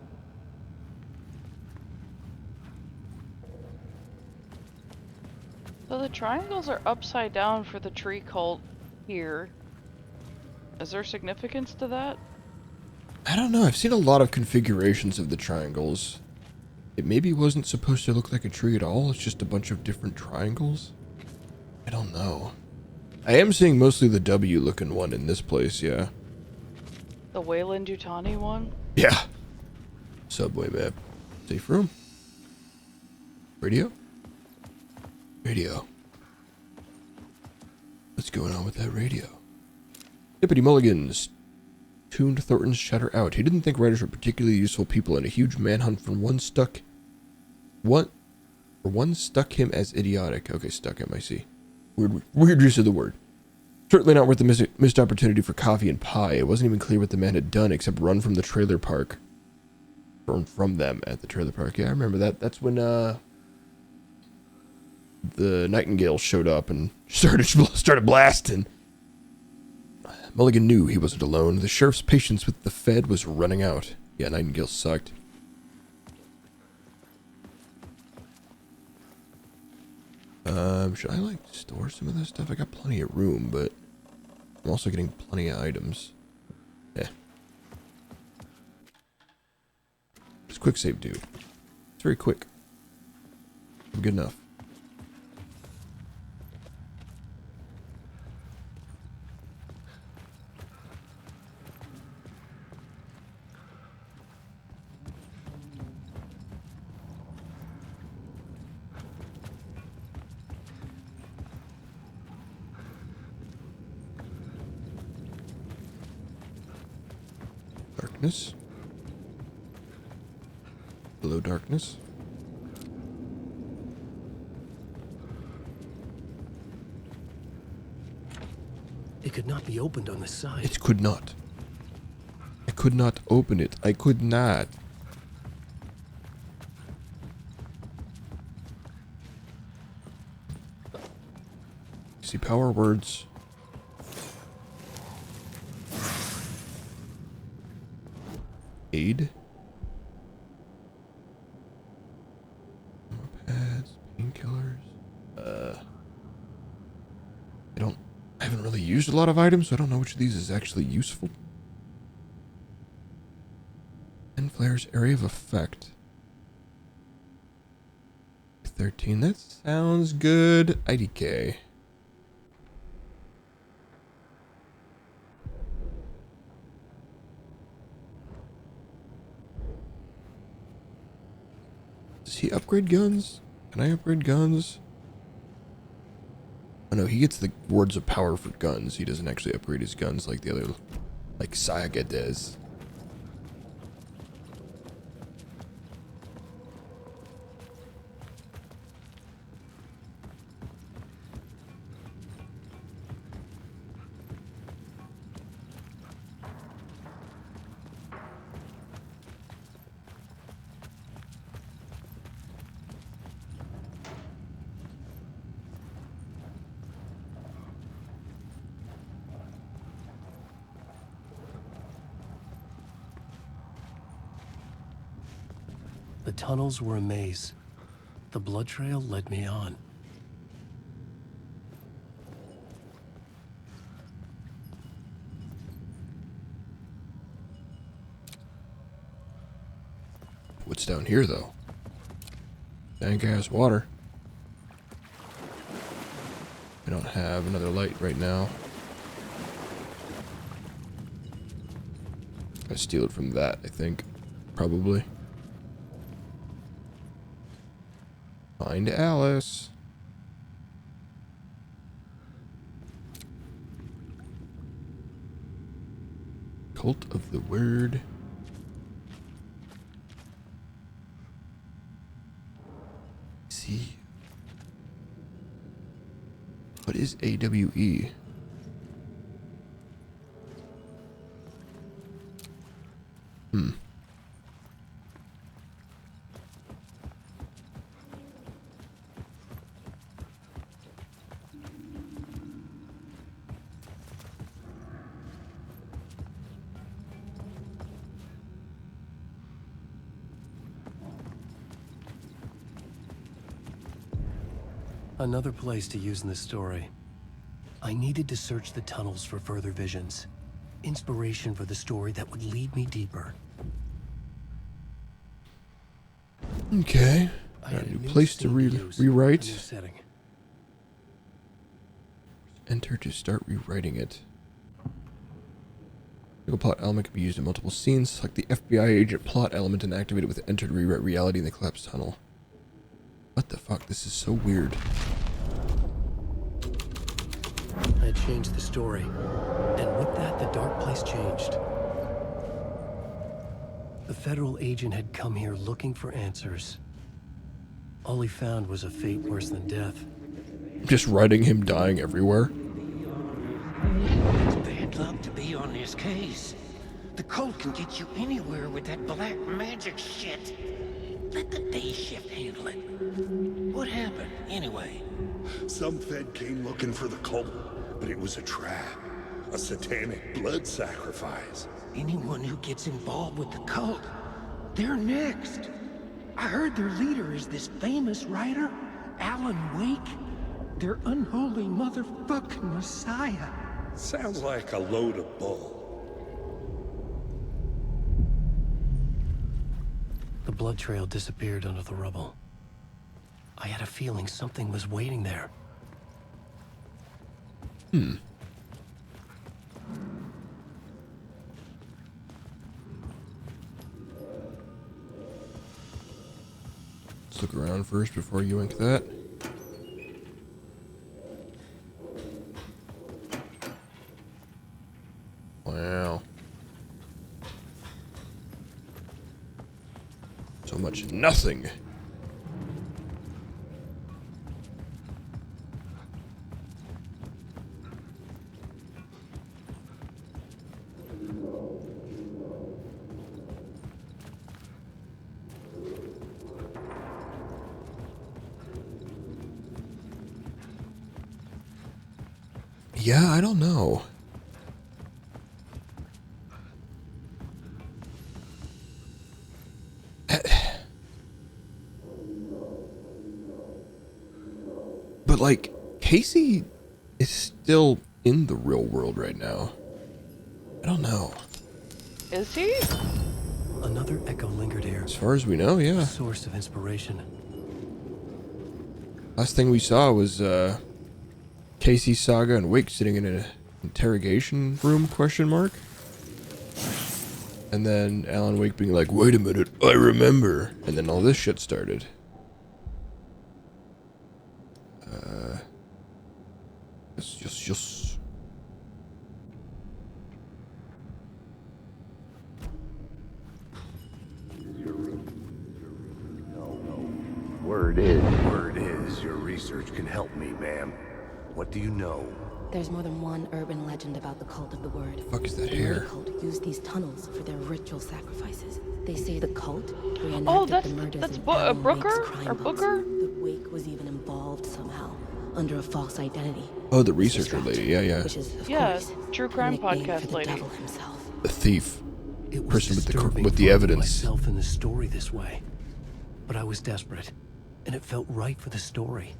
So the triangles are upside down for the tree cult here. Is there significance to that? I don't know. I've seen a lot of configurations of the triangles. It maybe wasn't supposed to look like a tree at all. It's just a bunch of different triangles. I don't know. I am seeing mostly the W looking one in this place, yeah. The Wayland Yutani one? Yeah. Subway map. Safe room. Radio? Radio. What's going on with that radio? Hippity Mulligans tuned Thornton's chatter out. He didn't think writers were particularly useful people, and a huge manhunt for one stuck him as idiotic. Okay, stuck him, I see. Weird use of the word. Certainly not worth the missed opportunity for coffee and pie. It wasn't even clear what the man had done except run from the trailer park. Run from them at the trailer park. Yeah, I remember that. That's when the Nightingale showed up and started blasting. Mulligan knew he wasn't alone. The sheriff's patience with the Fed was running out. Yeah, Nightingale sucked. Should I, like, store some of this stuff? I got plenty of room, but I'm also getting plenty of items. Yeah. Just quick save, dude. It's very quick. Good enough. darkness. Hello, darkness. It could not be opened on the side. It could not. I could not open it. I could not. See power words. Aid. Pads, painkillers. I haven't really used a lot of items, so I don't know which of these is actually useful. And flares area of effect. 13. That sounds good. IDK. Does he upgrade guns? Can I upgrade guns? Oh no, he gets the words of power for guns. He doesn't actually upgrade his guns like the other, like Saga does. The tunnels were a maze. The blood trail led me on. What's down here, though? Dank ass water. I don't have another light right now. I steal it from that, I think. Probably. Find Alice. Cult of the Word. See. What is AWE? Another place to use in this story. I needed to search the tunnels for further visions. Inspiration for the story that would lead me deeper. Okay. I Got had a new place to scene use, rewrite. a new setting. Enter to start rewriting it. Single plot element can be used in multiple scenes. Select the FBI agent plot element and activate it with enter to rewrite reality in the collapsed tunnel. What the fuck? This is so weird. I had changed the story. And with that, the dark place changed. The federal agent had come here looking for answers. All he found was a fate worse than death. Just writing him dying everywhere. It's bad luck to be on this case. The cult can get you anywhere with that black magic shit. Let the day shift handle it. What happened, anyway? Some Fed came looking for the cult, but it was a trap. A satanic blood sacrifice. Anyone who gets involved with the cult, they're next. I heard their leader is this famous writer, Alan Wake. Their unholy motherfucking messiah. Sounds like a load of bull. The blood trail disappeared under the rubble. I had a feeling something was waiting there. Let's look around first before you ink that. Wow. much nothing. Yeah, I don't know. But like, Casey is still in the real world right now. I don't know. Is he? Another echo lingered here. As far as we know, yeah. A source of inspiration. Last thing we saw was Casey, Saga, and Wake sitting in an interrogation room, question mark. And then Alan Wake being like, wait a minute, I remember. And then all this shit started. Yes. Word is, your research can help me, ma'am. What do you know? There's more than one urban legend about the Cult of the Word. Fuck is that The hair? Murder Cult used these tunnels for their ritual sacrifices. They say the cult reenacted Oh, the that's murders in Brooker Alan Wake's crime or books. Booker. The Wake was even involved somehow, under a false identity. Oh, the researcher lady, yeah. Which is, of Yeah, course, true crime a nickname podcast for the lady. devil himself. The thief. It was Person disturbing with the finding evidence. myself in the story this way, but I was desperate, and it felt right for the story.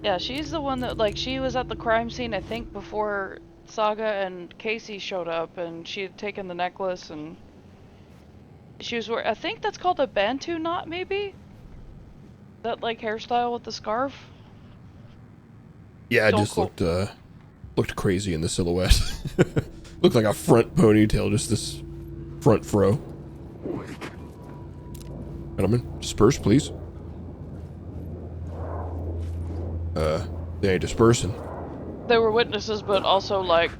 Yeah, she's the one that, like, she was at the crime scene, I think, before Saga and Casey showed up, and she had taken the necklace, and she was wearing, I think that's called a Bantu knot, maybe? That, like, hairstyle with the scarf? Yeah, it just looked crazy in the silhouette. Looked like a front ponytail, just this front fro. Gentlemen, disperse, please. They ain't dispersing. They were witnesses, but also, like,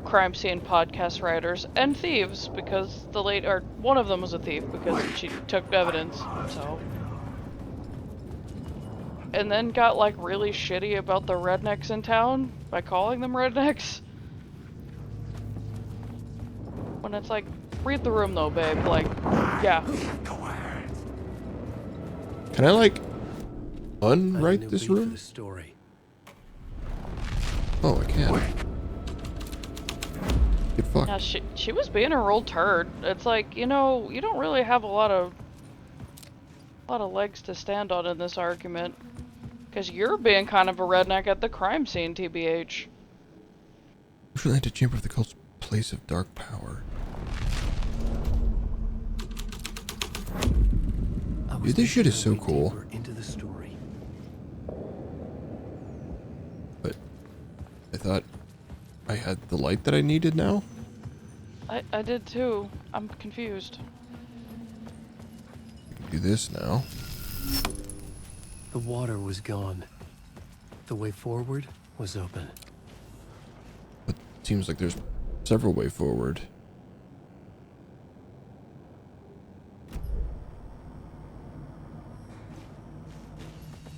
crime scene podcast writers and thieves, because one of them was a thief because she took evidence, so. And then got, like, really shitty about the rednecks in town by calling them rednecks. When it's like, read the room though, babe, like, yeah. Can I, like, unwrite this room? Story. Oh, I can. Get fucked. Yeah, she was being a real turd. It's like, you know, you don't really have a lot of legs to stand on in this argument. Because you're being kind of a redneck at the crime scene, TBH. Relate to Chamber of the Cult's place of dark power. Dude, this shit is so cool. Into the story. But I thought I had the light that I needed now? I did too. I'm confused. I can do this now. The water was gone. The way forward was open. But it seems like there's several way forward.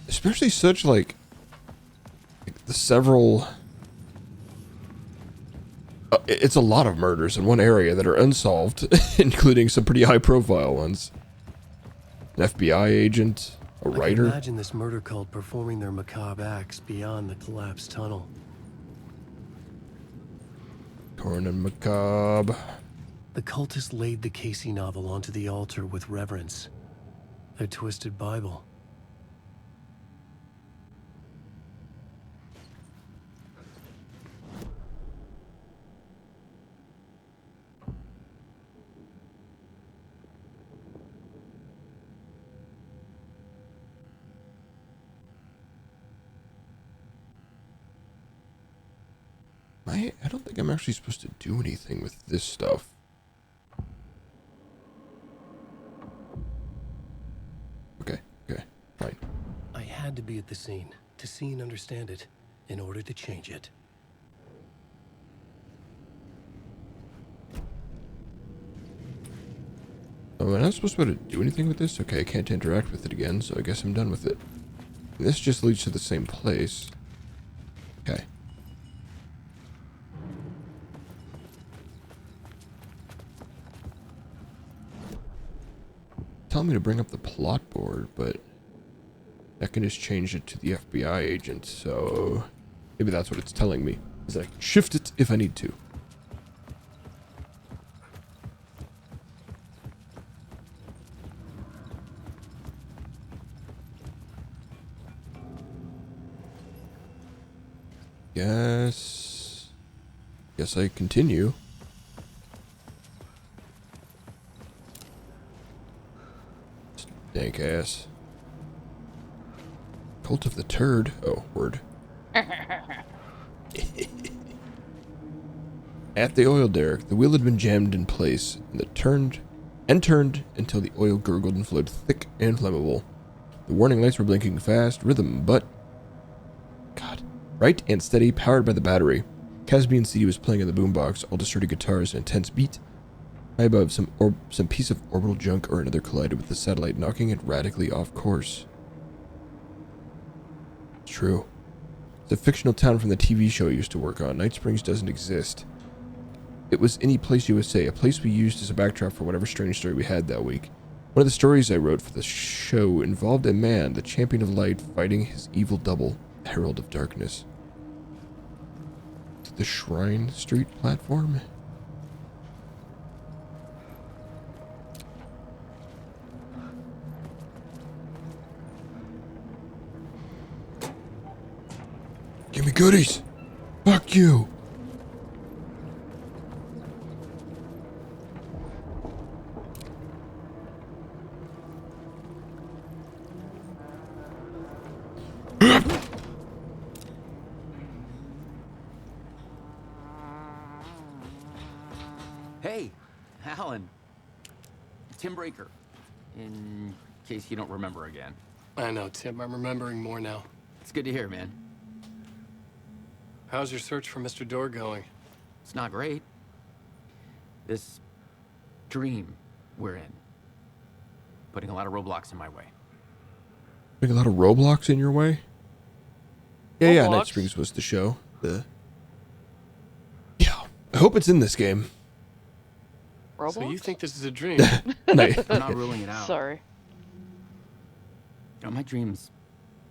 Especially such like the several it's a lot of murders in one area that are unsolved, including some pretty high profile ones. An FBI agent, a I writer. can imagine this murder cult performing their macabre acts beyond the collapsed tunnel. Torn and macabre. The cultists laid the Casey novel onto the altar with reverence. Their twisted Bible. I don't think I'm actually supposed to do anything with this stuff. Okay, fine. I had to be at the scene, to see and understand it, in order to change it. Oh, am I not supposed to be able to do anything with this? Okay, I can't interact with it again, so I guess I'm done with it. This just leads to the same place. Okay. Tell me to bring up the plot board, but I can just change it to the FBI agent, so maybe that's what it's telling me, is I can shift it if I need to. Guess I continue. Dank ass. Cult of the Turd. Oh, word. At the oil derrick, the wheel had been jammed in place, and it turned until the oil gurgled and flowed thick and flammable. The warning lights were blinking fast, rhythm, but... God. Right and steady, powered by the battery. Caspian CD was playing in the boombox, all distorted guitars, an intense beat. High above, some piece of orbital junk or another collided with the satellite, knocking it radically off course. It's true. It's a fictional town from the TV show I used to work on. Night Springs doesn't exist. It was Any Place USA, a place we used as a backdrop for whatever strange story we had that week. One of the stories I wrote for the show involved a man, the champion of light, fighting his evil double, the Herald of Darkness. The Shrine Street platform? Give me goodies! Fuck you! Hey, Alan. Tim Breaker. In case you don't remember again. I know, Tim. I'm remembering more now. It's good to hear, man. How's your search for Mr. Door going? It's not great. This dream we're in, putting a lot of roadblocks in my way. Putting a lot of Roblox in your way? Yeah, Roblox? Night Springs was the show. Yeah, I hope it's in this game. Roblox? So you think this is a dream? I'm not ruling it out. Sorry. You know, my dreams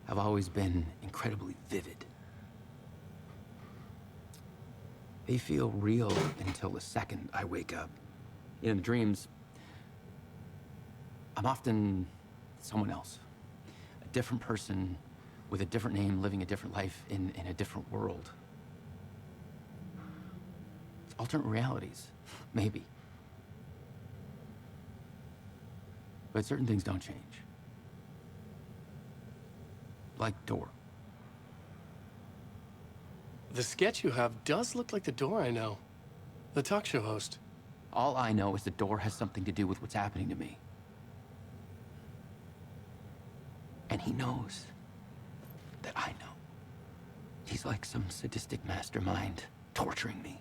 have always been incredibly vivid. They feel real until the second I wake up. In the dreams, I'm often someone else. A different person with a different name, living a different life in a different world. It's alternate realities, maybe. But certain things don't change. Like Door. The sketch you have does look like the Door I know. The talk show host. All I know is the Door has something to do with what's happening to me. And he knows that I know. He's like some sadistic mastermind torturing me.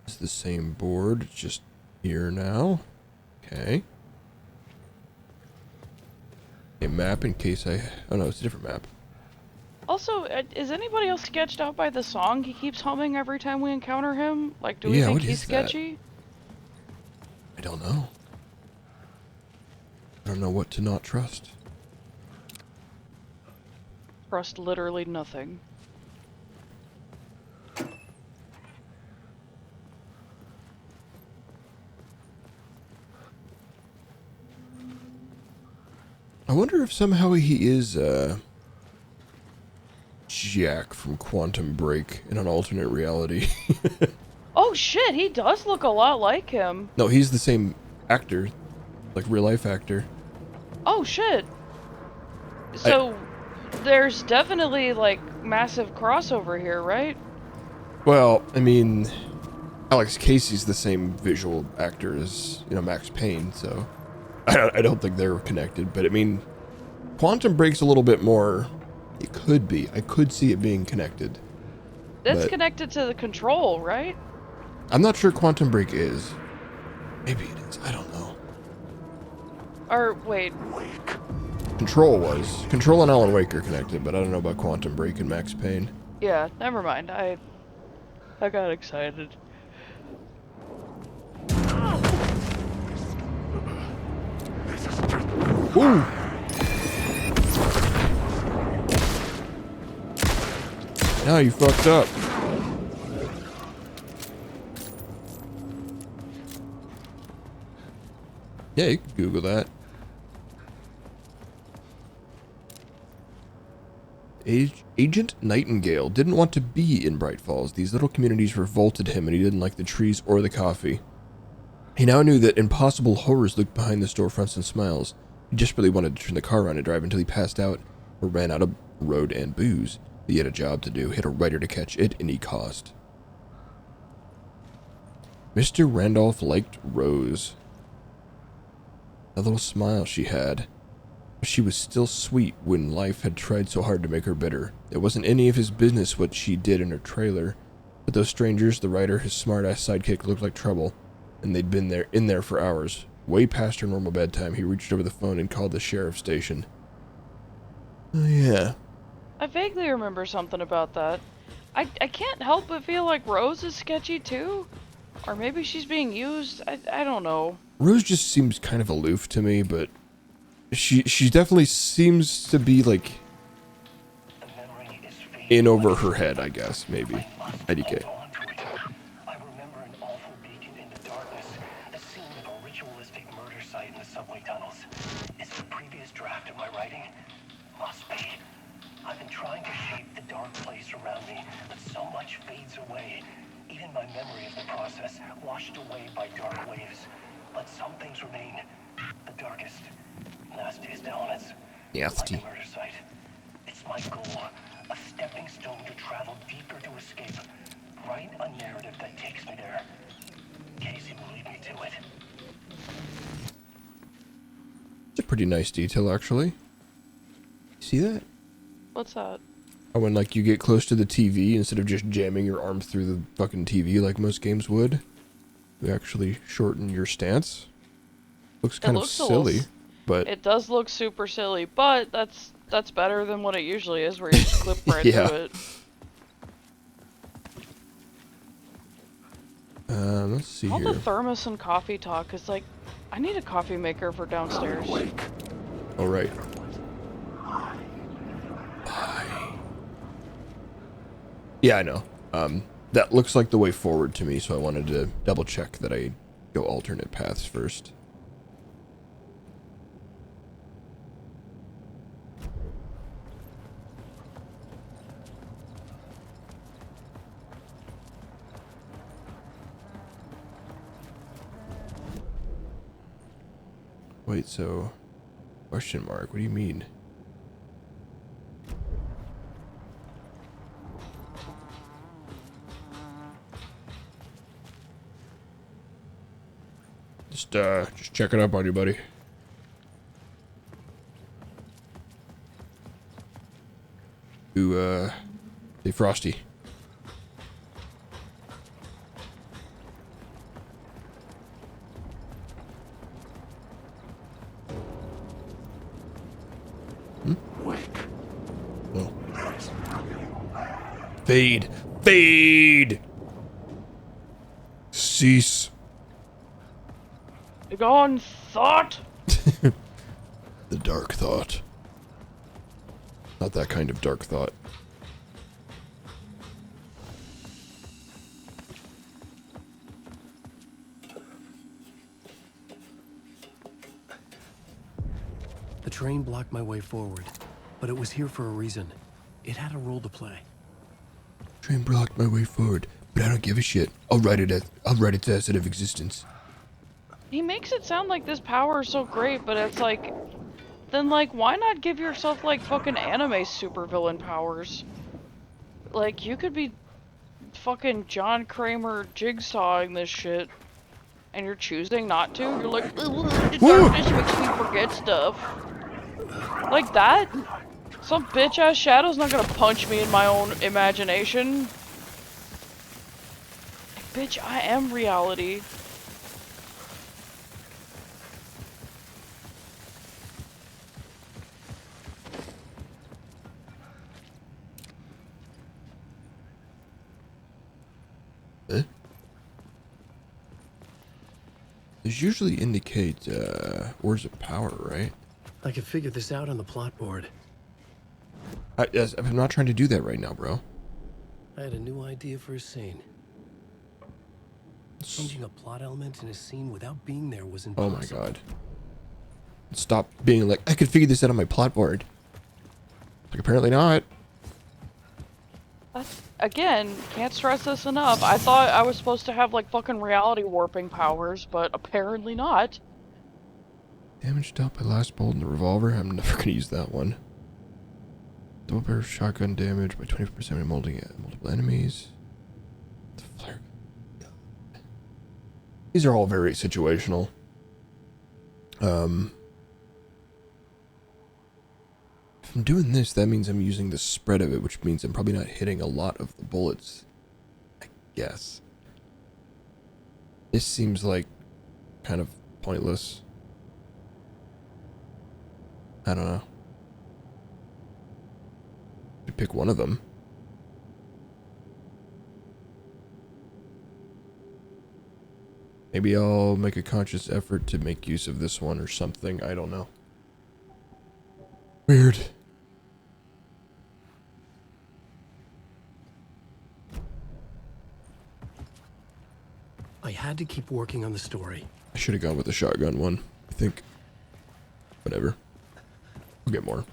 It's the same board, it's just here now. Okay. A map in case I... Oh no, it's a different map. Also, is anybody else sketched out by the song he keeps humming every time we encounter him? Like, do we think he's sketchy? I don't know. I don't know what to not trust. Trust literally nothing. I wonder if somehow he is, Jack from Quantum Break in an alternate reality. Oh shit, he does look a lot like him. No, he's the same actor. Like, real-life actor. Oh shit. So, there's definitely, like, massive crossover here, right? Well, I mean, Alex Casey's the same visual actor as, you know, Max Payne, so... I don't think they're connected, but I mean, Quantum Break's a little bit more It could be. I could see it being connected. That's but connected to the control, right? I'm not sure Quantum Break is. Maybe it is. I don't know. Or, wait. Control was. Control and Alan Wake are connected, but I don't know about Quantum Break and Max Payne. Yeah, never mind. I got excited. Ooh! Now you fucked up. Yeah, you can Google that. Agent Nightingale didn't want to be in Bright Falls. These little communities revolted him, and he didn't like the trees or the coffee. He now knew that impossible horrors lurked behind the storefronts and smiles. He desperately wanted to turn the car around and drive until he passed out or ran out of road and booze. He had a job to do. He had a writer to catch at any cost. Mr. Randolph liked Rose. A little smile she had. She was still sweet when life had tried so hard to make her bitter. It wasn't any of his business what she did in her trailer, but those strangers, the writer, his smart-ass sidekick, looked like trouble, and they'd been in there for hours. Way past her normal bedtime, he reached over the phone and called the sheriff's station. Oh, yeah. I vaguely remember something about that. I can't help but feel like Rose is sketchy too. Or maybe she's being used. I don't know. Rose just seems kind of aloof to me, but she definitely seems to be like in over her head, I guess, maybe. IDK. I remember an awful beacon in the darkness, the scene of a ritualistic murder site in the subway tunnels. Is it a previous draft of my writing? Must be. I've been trying to shape the dark place around me, but so much fades away. Even my memory of the process, washed away by dark waves. But some things remain. The darkest, nastiest elements. Nasty. Like the murder site. It's my goal. A stepping stone to travel deeper to escape. Write a narrative that takes me there. Casey will lead me to it. It's a pretty nice detail, actually. See that? What's that? Oh, when, like, you get close to the TV, instead of just jamming your arm through the fucking TV like most games would, you actually shorten your stance. Looks kind of silly, but... It does look super silly, but that's better than what it usually is, where you just clip right yeah. through it. Let's see All here. the thermos and coffee talk is like, I need a coffee maker for downstairs. All right. Yeah, I know. That looks like the way forward to me, so I wanted to double check that I go alternate paths first. Wait, so... Question mark, what do you mean? Just checking up on you, buddy. Ooh, hey, Frosty. Oh. Fade! Fade! Cease. Gone thought? The dark thought. Not that kind of dark thought. The train blocked my way forward, but it was here for a reason. It had a role to play. Train blocked my way forward, but I don't give a shit. I'll write it as out of existence. He makes it sound like this power is so great, but it's like, then like, why not give yourself like fucking anime supervillain powers? Like, you could be fucking John Kramer jigsawing this shit, and you're choosing not to? You're like, the darkness makes me forget stuff. Like that? Some bitch-ass Shadow's not gonna punch me in my own imagination. Bitch, I am reality. These usually indicate ores of power, right? I could figure this out on the plot board. Yes, I'm not trying to do that right now, bro. I had a new idea for a scene. Changing a plot element in a scene without being there was impossible. Oh my god. Stop being like, I could figure this out on my plot board. Like, apparently not. Again, can't stress this enough. I thought I was supposed to have like fucking reality warping powers, but apparently not. Damage dealt by last bolt in the revolver. I'm never gonna use that one. Double barrel shotgun damage by 20% when molding multiple enemies. The flare. These are all very situational. If I'm doing this, that means I'm using the spread of it, which means I'm probably not hitting a lot of the bullets. I guess. This seems like kind of pointless. I don't know. To pick one of them. Maybe I'll make a conscious effort to make use of this one or something. I don't know. Weird. I had to keep working on the story. I should have gone with the shotgun one, I think. Whatever. We'll get more.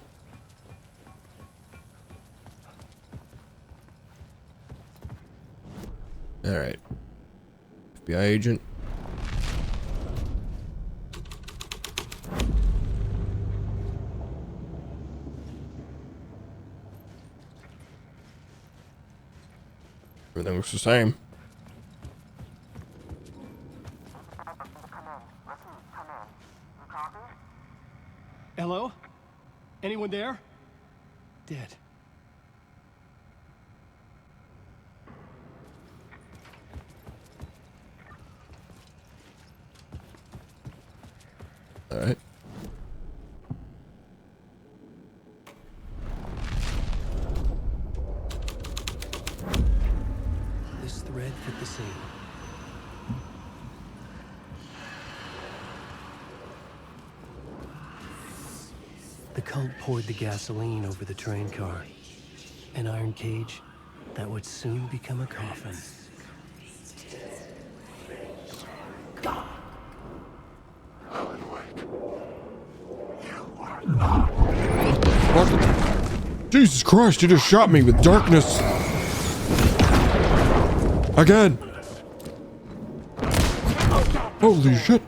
Alright. FBI agent. Everything looks the same. Hello? Anyone there? Dead. All right. This thread fit the scene. The cult poured the gasoline over the train car. An iron cage that would soon become a coffin. What? Jesus Christ, you just shot me with darkness. Again. Holy shit.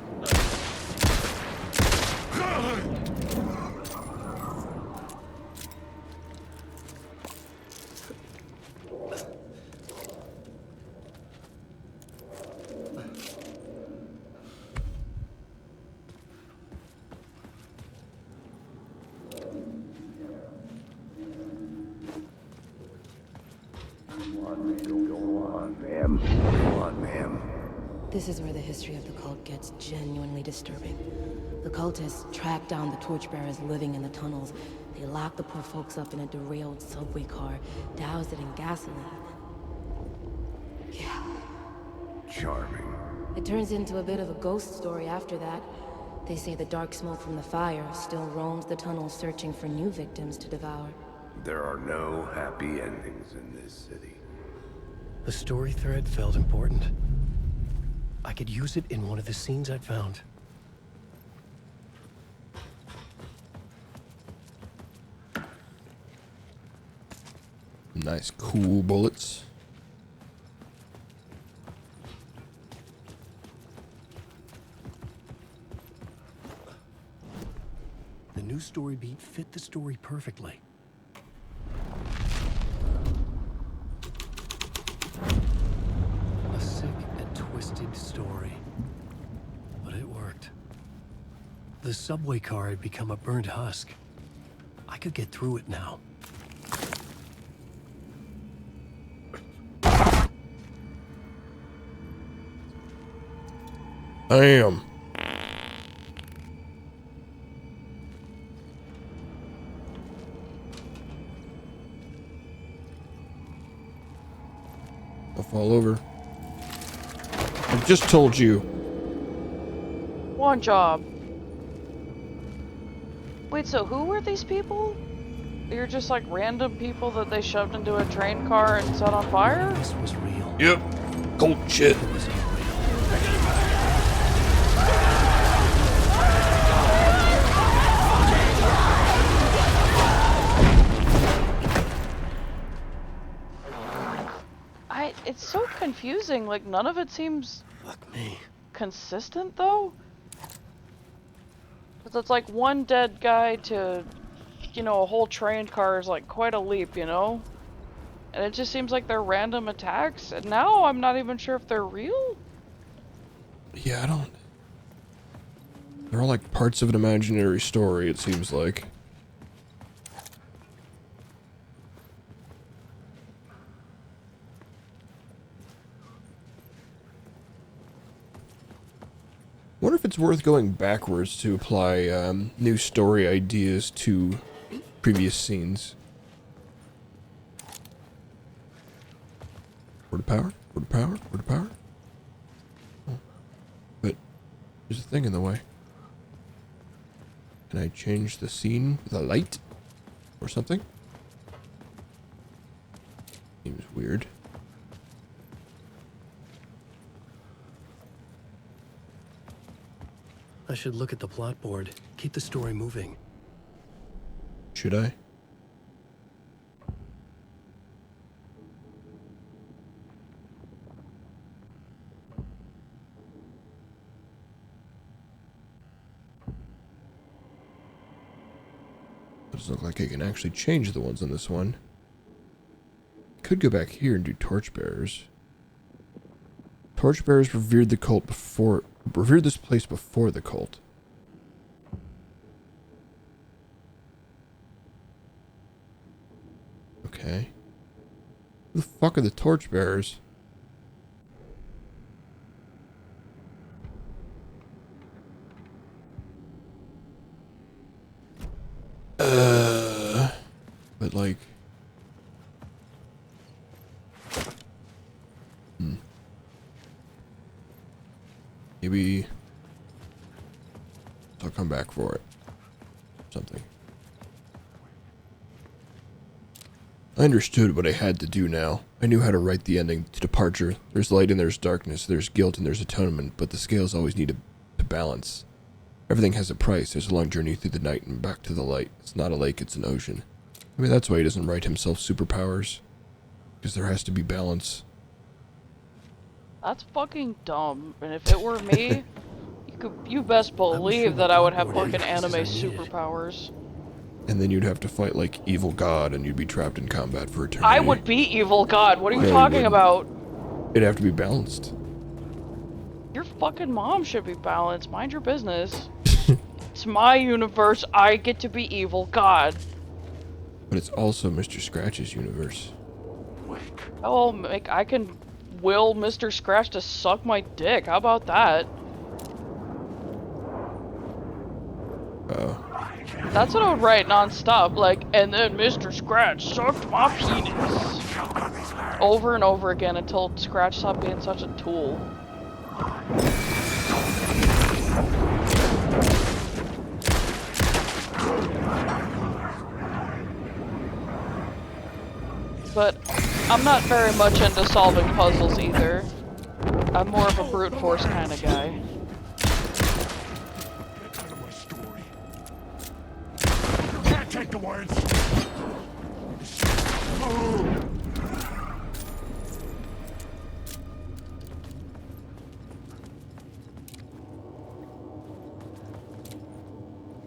This is where the history of the cult gets genuinely disturbing. The cultists track down the torchbearers living in the tunnels. They lock the poor folks up in a derailed subway car, douse it in gasoline. Yeah. Charming. It turns into a bit of a ghost story after that. They say the dark smoke from the fire still roams the tunnels searching for new victims to devour. There are no happy endings in this city. The story thread felt important. I could use it in one of the scenes I'd found. Nice, cool bullets. The new story beat fit the story perfectly. A sick and twisted story. But it worked. The subway car had become a burnt husk. I could get through it now. Damn. I'll fall over. I just told you. One job. Wait, so who were these people? You're just like random people that they shoved into a train car and set on fire? This was real. Yep. Cold shit. It was unreal. It's so confusing, like none of it seems Fuck me. consistent though. Cause it's like one dead guy to, you know, a whole train car is like quite a leap, you know? And it just seems like they're random attacks, and now I'm not even sure if they're real. Yeah, I don't... They're all like parts of an imaginary story, it seems like. Wonder if it's worth going backwards to apply new story ideas to previous scenes. Word of power? Word of power? Word of power? Oh. But there's a thing in the way. Can I change the scene with a light? Or something? Seems weird. I should look at the plot board. Keep the story moving. Should I? Doesn't look like I can actually change the ones on this one. Could go back here and do torchbearers. Torchbearers revered this place before the cult. Okay. Who the fuck are the torchbearers? But like... Maybe... I'll come back for it. Something. I understood what I had to do now. I knew how to write the ending to Departure. There's light and there's darkness. There's guilt and there's atonement. But the scales always need to balance. Everything has a price. There's a long journey through the night and back to the light. It's not a lake, it's an ocean. Maybe that's why he doesn't write himself superpowers. Because there has to be balance. That's fucking dumb. And if it were me, you best believe that I would have fucking anime superpowers. And then you'd have to fight like Evil God and you'd be trapped in combat for eternity. I would be Evil God. What are you talking about? It'd have to be balanced. Your fucking mom should be balanced. Mind your business. It's my universe. I get to be Evil God. But it's also Mr. Scratch's universe. Oh, I can will Mr. Scratch to suck my dick. How about that? Oh. That's what I would write non-stop, like, and then Mr. Scratch sucked my penis. Over and over again until Scratch stopped being such a tool. But I'm not very much into solving puzzles either. I'm more of a brute force kind of guy. Can't take the words.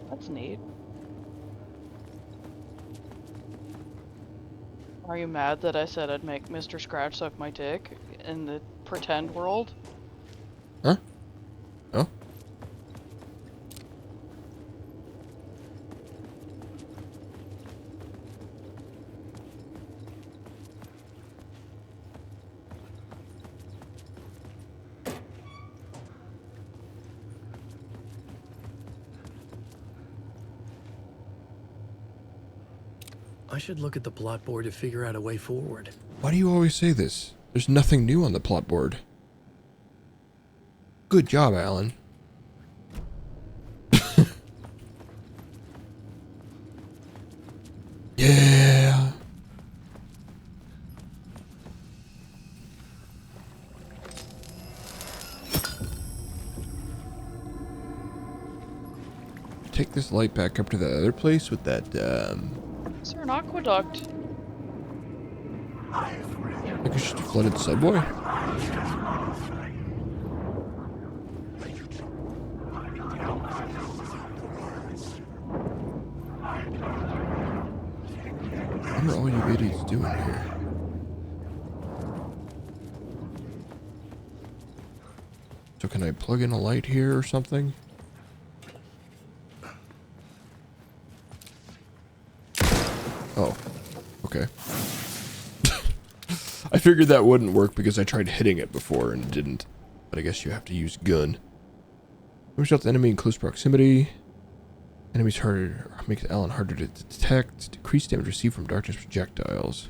That's neat. Are you mad that I said I'd make Mr. Scratch suck my dick in the pretend world? Huh? Oh? I should look at the plot board to figure out a way forward. Why do you always say this? There's nothing new on the plot board. Good job, Alan. Yeah. Take this light back up to that other place with that, Is there an aqueduct? like it's just a flooded subway? What are all you idiots doing here? So can I plug in a light here or something? Oh, okay. I figured that wouldn't work because I tried hitting it before and it didn't. But I guess you have to use gun. Push out the enemy in close proximity. Enemies harder, makes Alan harder to detect. Decreased damage received from darkness projectiles.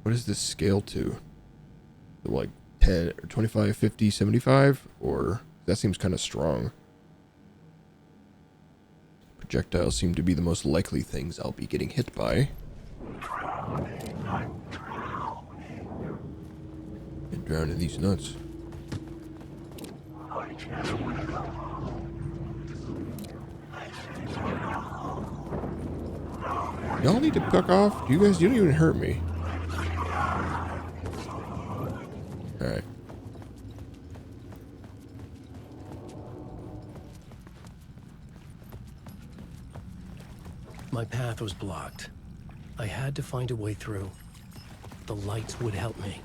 What is this scale to? Like 10 or 25, 50, 75? Or that seems kind of strong. Projectiles seem to be the most likely things I'll be getting hit by. And drown in these nuts. Y'all need to fuck off. You guys, you don't even hurt me. Alright. My path was blocked. I had to find a way through. The lights would help me.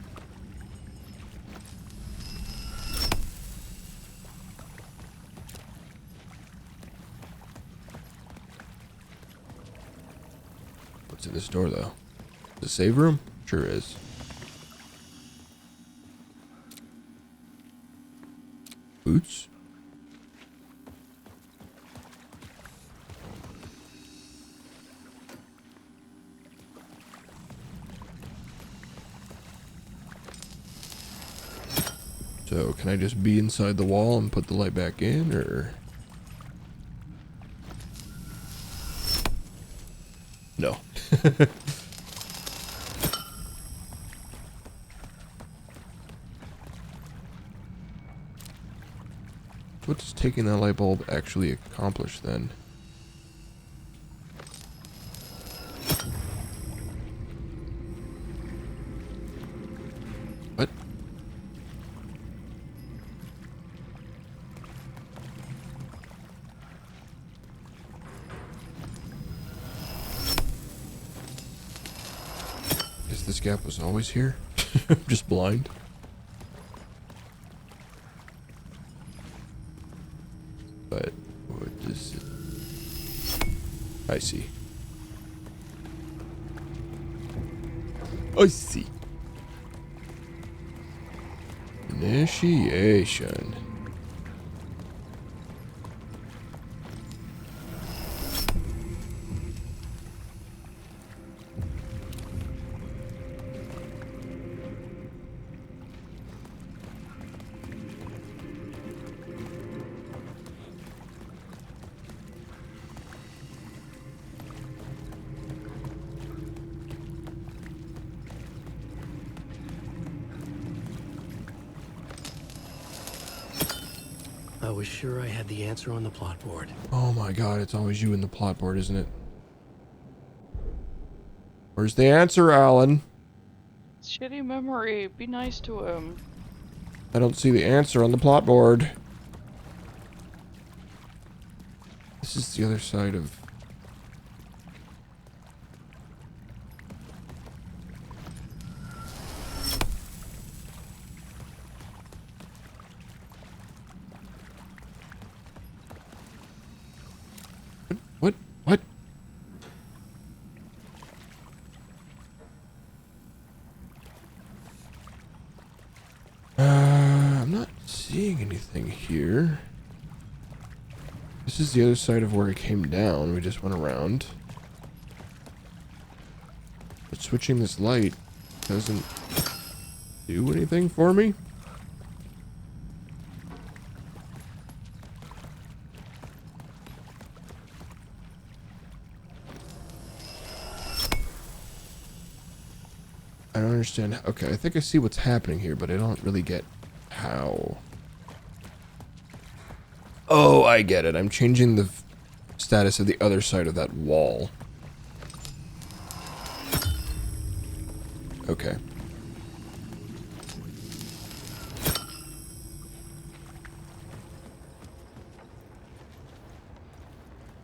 What's in this door, though? The save room? Sure is. Boots? So, can I just be inside the wall and put the light back in, or? No. What does taking that light bulb actually accomplish then? What? Guess this gap was always here? I'm just blind. But what does it? I see. I see. Initiation. I was sure I had the answer on the plot board. Oh my god, it's always you in the plot board, isn't it? Where's the answer, Alan? Shitty memory. Be nice to him. I don't see the answer on the plot board. This is the other side of... What? What? I'm not seeing anything here. This is the other side of where it came down. We just went around. But switching this light doesn't do anything for me. I don't understand. Okay, I think I see what's happening here, but I don't really get how. Oh, I get it. I'm changing the status of the other side of that wall. Okay.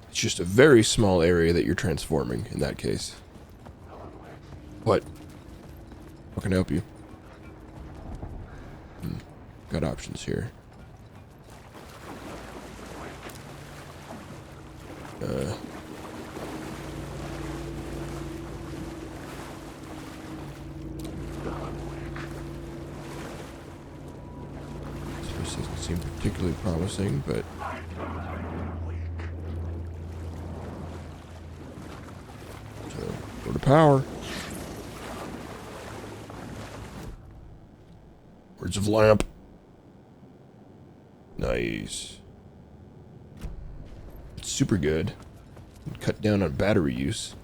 It's just a very small area that you're transforming in that case. What? How can I help you? Got options here. This doesn't seem particularly promising, but so go to power. Words of lamp. Nice. It's super good. Cut down on battery use.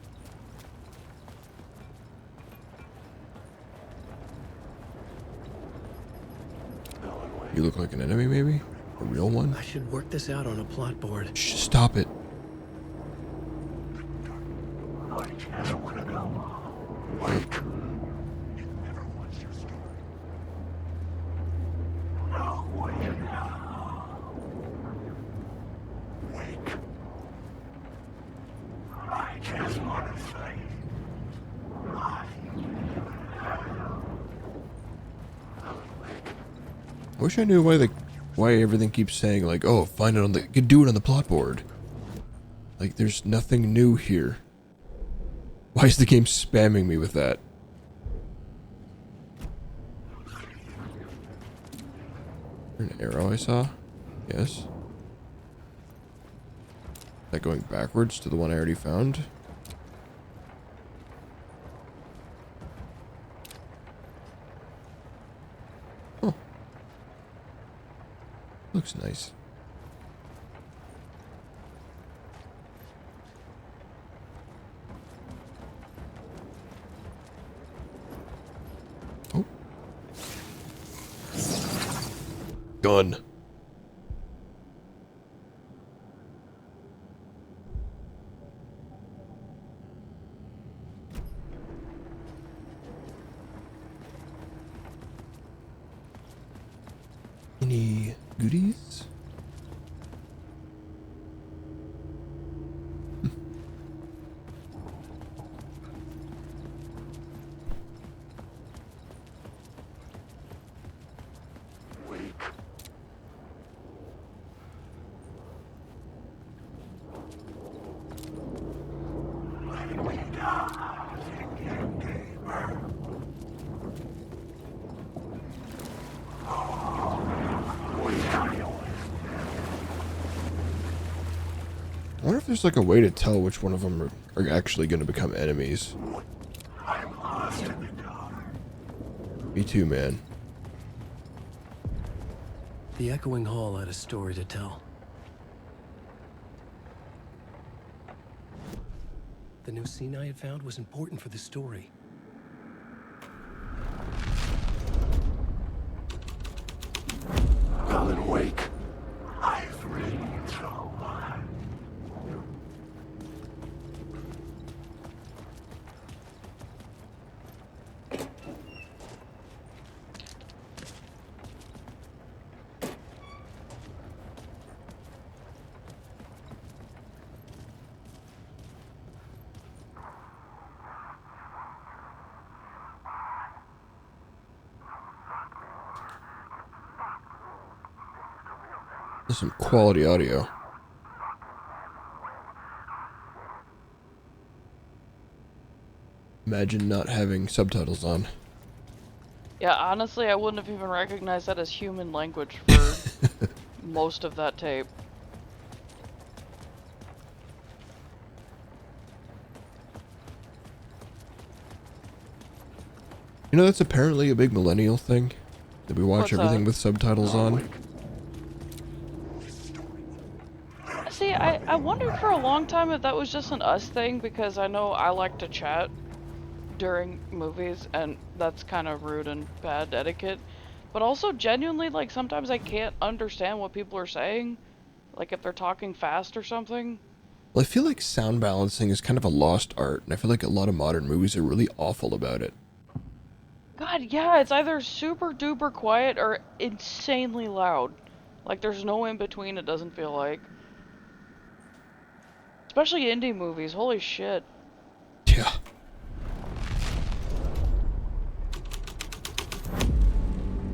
You look like an enemy, maybe? A real one? I should work this out on a plot board. Shh, stop it. I wish I knew why everything keeps saying like, oh, find it on the, you can do it on the plot board. Like, there's nothing new here. Why is the game spamming me with that? An arrow I saw? Yes. Is that going backwards to the one I already found? Oh. Looks nice. Oh. Gun. Any goodies? I wonder if there's like a way to tell which one of them are actually going to become enemies. Me too, man. The Echoing Hall had a story to tell. The new scene I had found was important for the story. Alan Wake, I've ridden so much. There's some quality audio. Imagine not having subtitles on. Yeah, honestly, I wouldn't have even recognized that as human language for most of that tape. You know, that's apparently a big millennial thing, that we watch What's everything that? with subtitles on. See, I wondered for a long time if that was just an us thing, because I know I like to chat during movies, and that's kind of rude and bad etiquette. But also, genuinely, like, sometimes I can't understand what people are saying. Like, if they're talking fast or something. Well, I feel like sound balancing is kind of a lost art, and I feel like a lot of modern movies are really awful about it. God, yeah, it's either super duper quiet or insanely loud. Like, there's no in between, it doesn't feel like. Especially indie movies, holy shit. Yeah.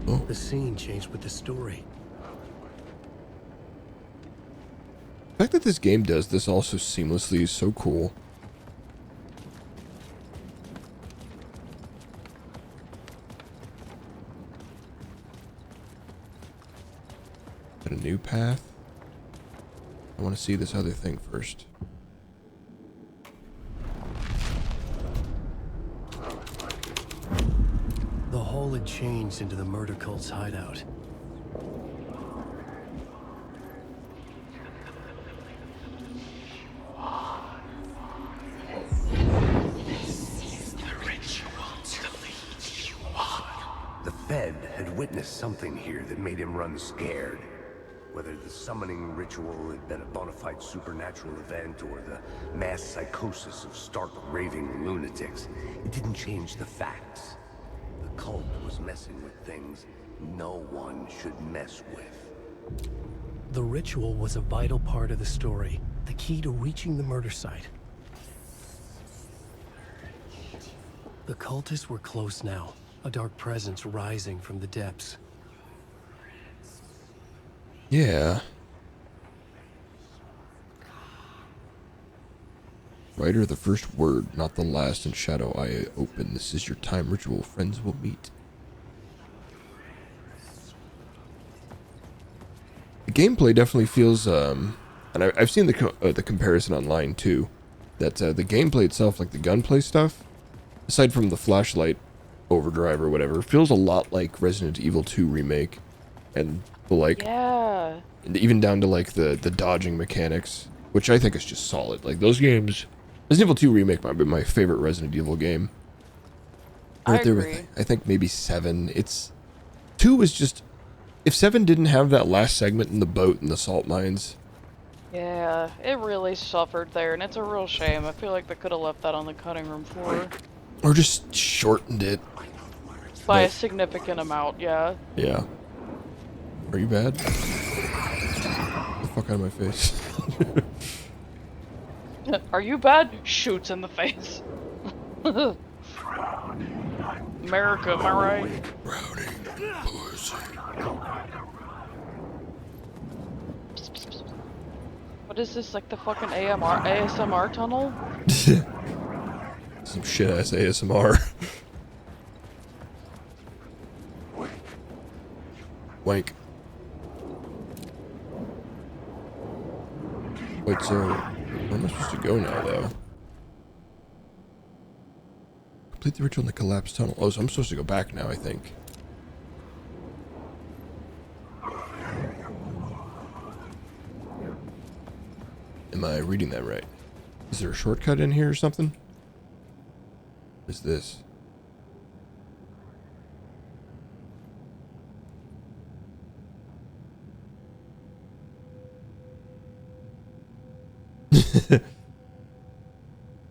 Oh. The scene changed with the story. The fact that this game does this all so seamlessly is so cool. Is that a new path? I want to see this other thing first. The hole had changed into the murder cult's hideout. The Fed had witnessed something here that made him run scared. Whether the summoning ritual had been a bona fide supernatural event or the mass psychosis of stark raving lunatics, it didn't change the facts. The cult was messing with things no one should mess with. The ritual was a vital part of the story, the key to reaching the murder site. The cultists were close now, a dark presence rising from the depths. Yeah. Writer, the first word, not the last, and shadow eye open. This is your time ritual. Friends will meet. The gameplay definitely feels, and I've seen the comparison online too, that the gameplay itself, like the gunplay stuff, aside from the flashlight overdrive or whatever, feels a lot like Resident Evil 2 remake, and the like, yeah, and even down to like the dodging mechanics, which I think is just solid. Like those games, Resident Evil 2 remake might be my favorite Resident Evil game. Right there with, I think maybe 7. 2 is just, if 7 didn't have that last segment in the boat and the salt mines. Yeah, it really suffered there, and it's a real shame. I feel like they could have left that on the cutting room floor. Or just shortened it. By a significant amount, yeah. Yeah. Are you bad? Get the fuck out of my face. Are you bad? Shoots in the face. America, am I right? What is this, like the fucking ASMR tunnel? Some shit ass ASMR. Wank. Wait, so where am I supposed to go now, though? Complete the ritual in the collapsed tunnel. Oh, so I'm supposed to go back now, I think. Am I reading that right? Is there a shortcut in here or something? What is this?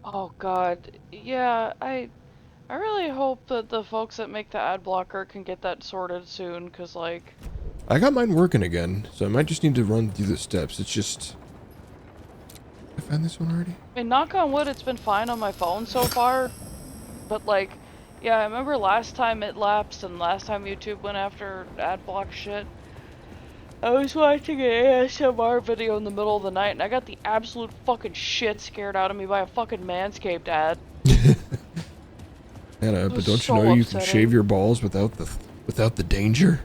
Oh god, yeah, I really hope that the folks that make the ad blocker can get that sorted soon, cause like... I got mine working again, so I might just need to run through the steps. It's just... Did I find this one already? I mean, knock on wood, it's been fine on my phone so far, but like, yeah, I remember last time it lapsed and last time YouTube went after ad block shit. I was watching an ASMR video in the middle of the night and I got the absolute fucking shit scared out of me by a fucking Manscaped ad. Anna, but don't so you know you can upsetting. shave your balls without the danger?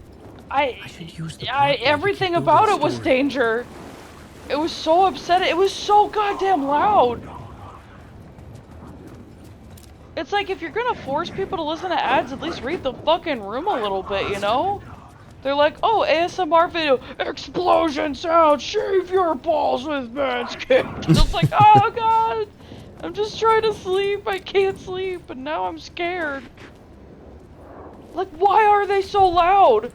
Everything about it was danger. It was so upsetting. It was so goddamn loud. It's like, if you're gonna force people to listen to ads, at least read the fucking room a little bit, you know? They're like, oh, ASMR video, explosion sound, shave your balls with Manscaped. It's like, oh god, I'm just trying to sleep, I can't sleep, and now I'm scared. Like, why are they so loud?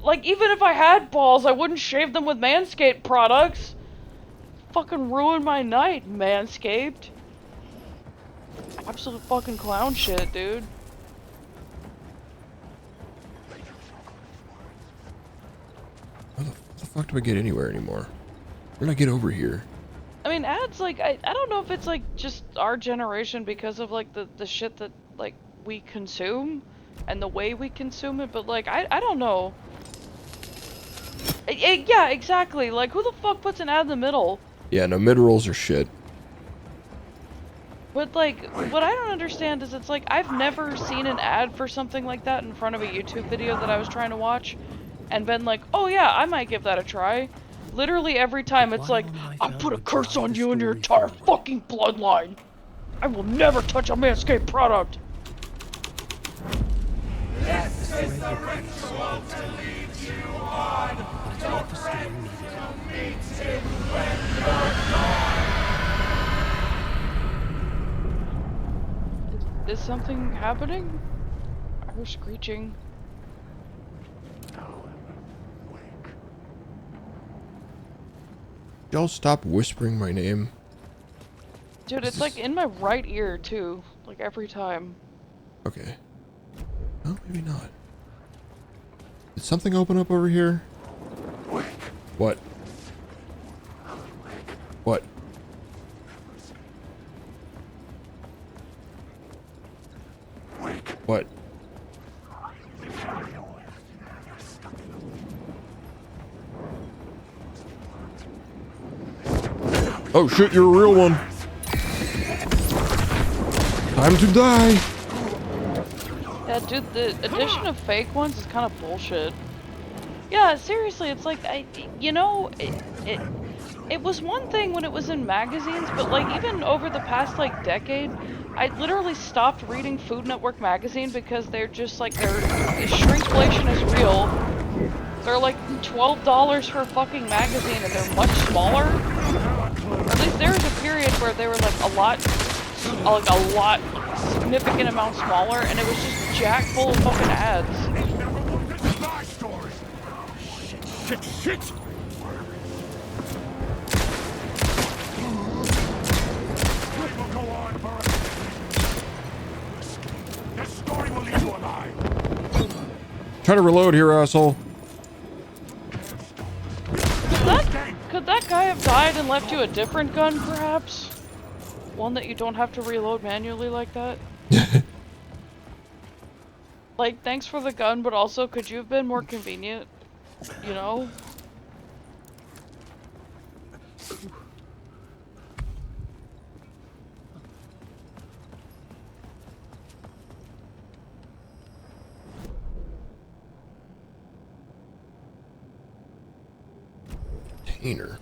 Like, even if I had balls, I wouldn't shave them with Manscaped products. Fucking ruin my night, Manscaped. Absolute fucking clown shit, dude. How the fuck do I get anywhere anymore? Where did I get over here? I mean, ads, like, I don't know if it's, like, just our generation because of, like, the shit that, like, we consume and the way we consume it, but, like, I don't know. Yeah, exactly. Like, who the fuck puts an ad in the middle? Yeah, no, mid-rolls are shit. But, like, what I don't understand is it's like, I've never seen an ad for something like that in front of a YouTube video that I was trying to watch and been like, oh yeah, I might give that a try. Literally every time it's like, I put a curse on you and your entire fucking bloodline. I will never touch a Manscaped product. This is the ritual to lead you on. Don't wait to meet him when you're gone. Is something happening? I hear screeching. Y'all stop whispering my name. Dude, it's like in my right ear too. Like every time. Okay. No, maybe not. Did something open up over here? What? What? What? Oh shit, you're a real one. Time to die. Yeah, dude, the addition of fake ones is kind of bullshit. Yeah, seriously, it's like, it was one thing when it was in magazines, but like even over the past like decade, I literally stopped reading Food Network magazine because they're just like, the shrinkflation is real. They're like $12 for a fucking magazine and they're much smaller. At least there was a period where they were like a lot, significant amount smaller, and it was just jack full of fucking ads. Shit! Try to reload here, asshole. Could that guy have died and left you a different gun, perhaps? One that you don't have to reload manually like that? Like, thanks for the gun, but also could you have been more convenient? You know? Container.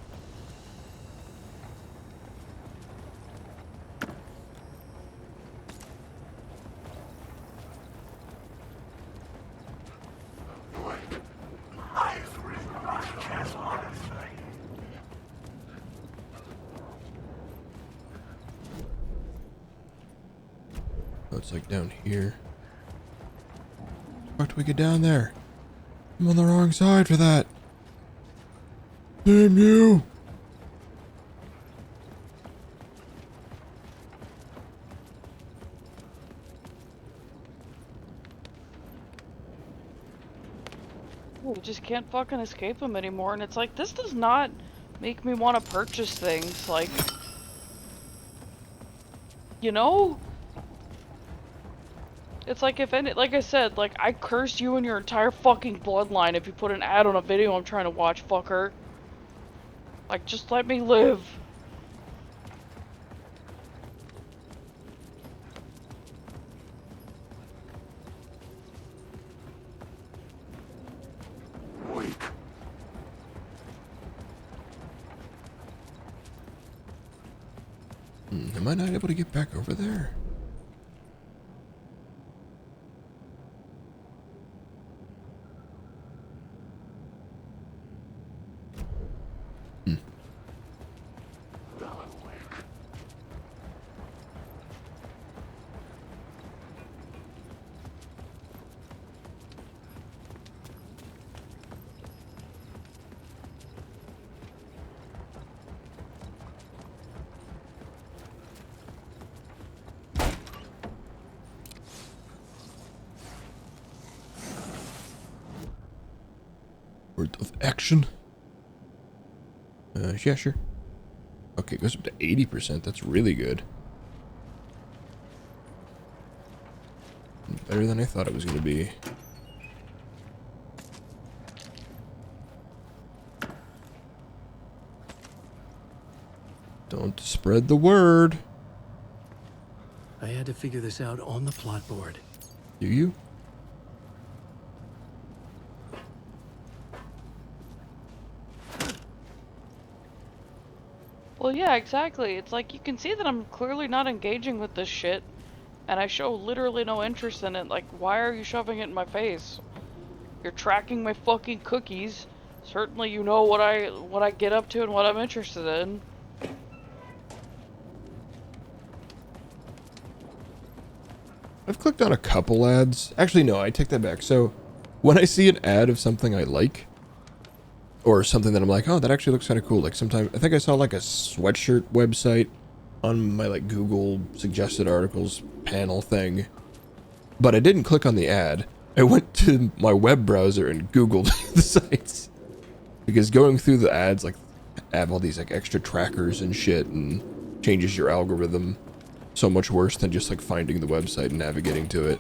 Oh, it's like down here. How do we get down there? I'm on the wrong side for that. Damn you! We just can't fucking escape them anymore, and it's like, this does not make me want to purchase things, like... You know? It's like, if any, like I said, like, I curse you and your entire fucking bloodline if you put an ad on a video I'm trying to watch, fucker. Like, just let me live. Am I not able to get back over there? worth of action. Yeah, sure. Okay, it goes up to 80%. That's really good. Better than I thought it was going to be. Don't spread the word. I had to figure this out on the plot board. Do you? Well, yeah, exactly. It's like you can see that I'm clearly not engaging with this shit, and I show literally no interest in it. Like, why are you shoving it in my face? You're tracking my fucking cookies. Certainly you know what I get up to and what I'm interested in. I've clicked on a couple ads. Actually, no, I take that back. So, when I see an ad of something I like, or something that I'm like, oh, that actually looks kind of cool. Like sometimes, I think I saw like a sweatshirt website on my like Google suggested articles panel thing, but I didn't click on the ad. I went to my web browser and Googled the sites, because going through the ads like have all these like extra trackers and shit and changes your algorithm so much worse than just like finding the website and navigating to it.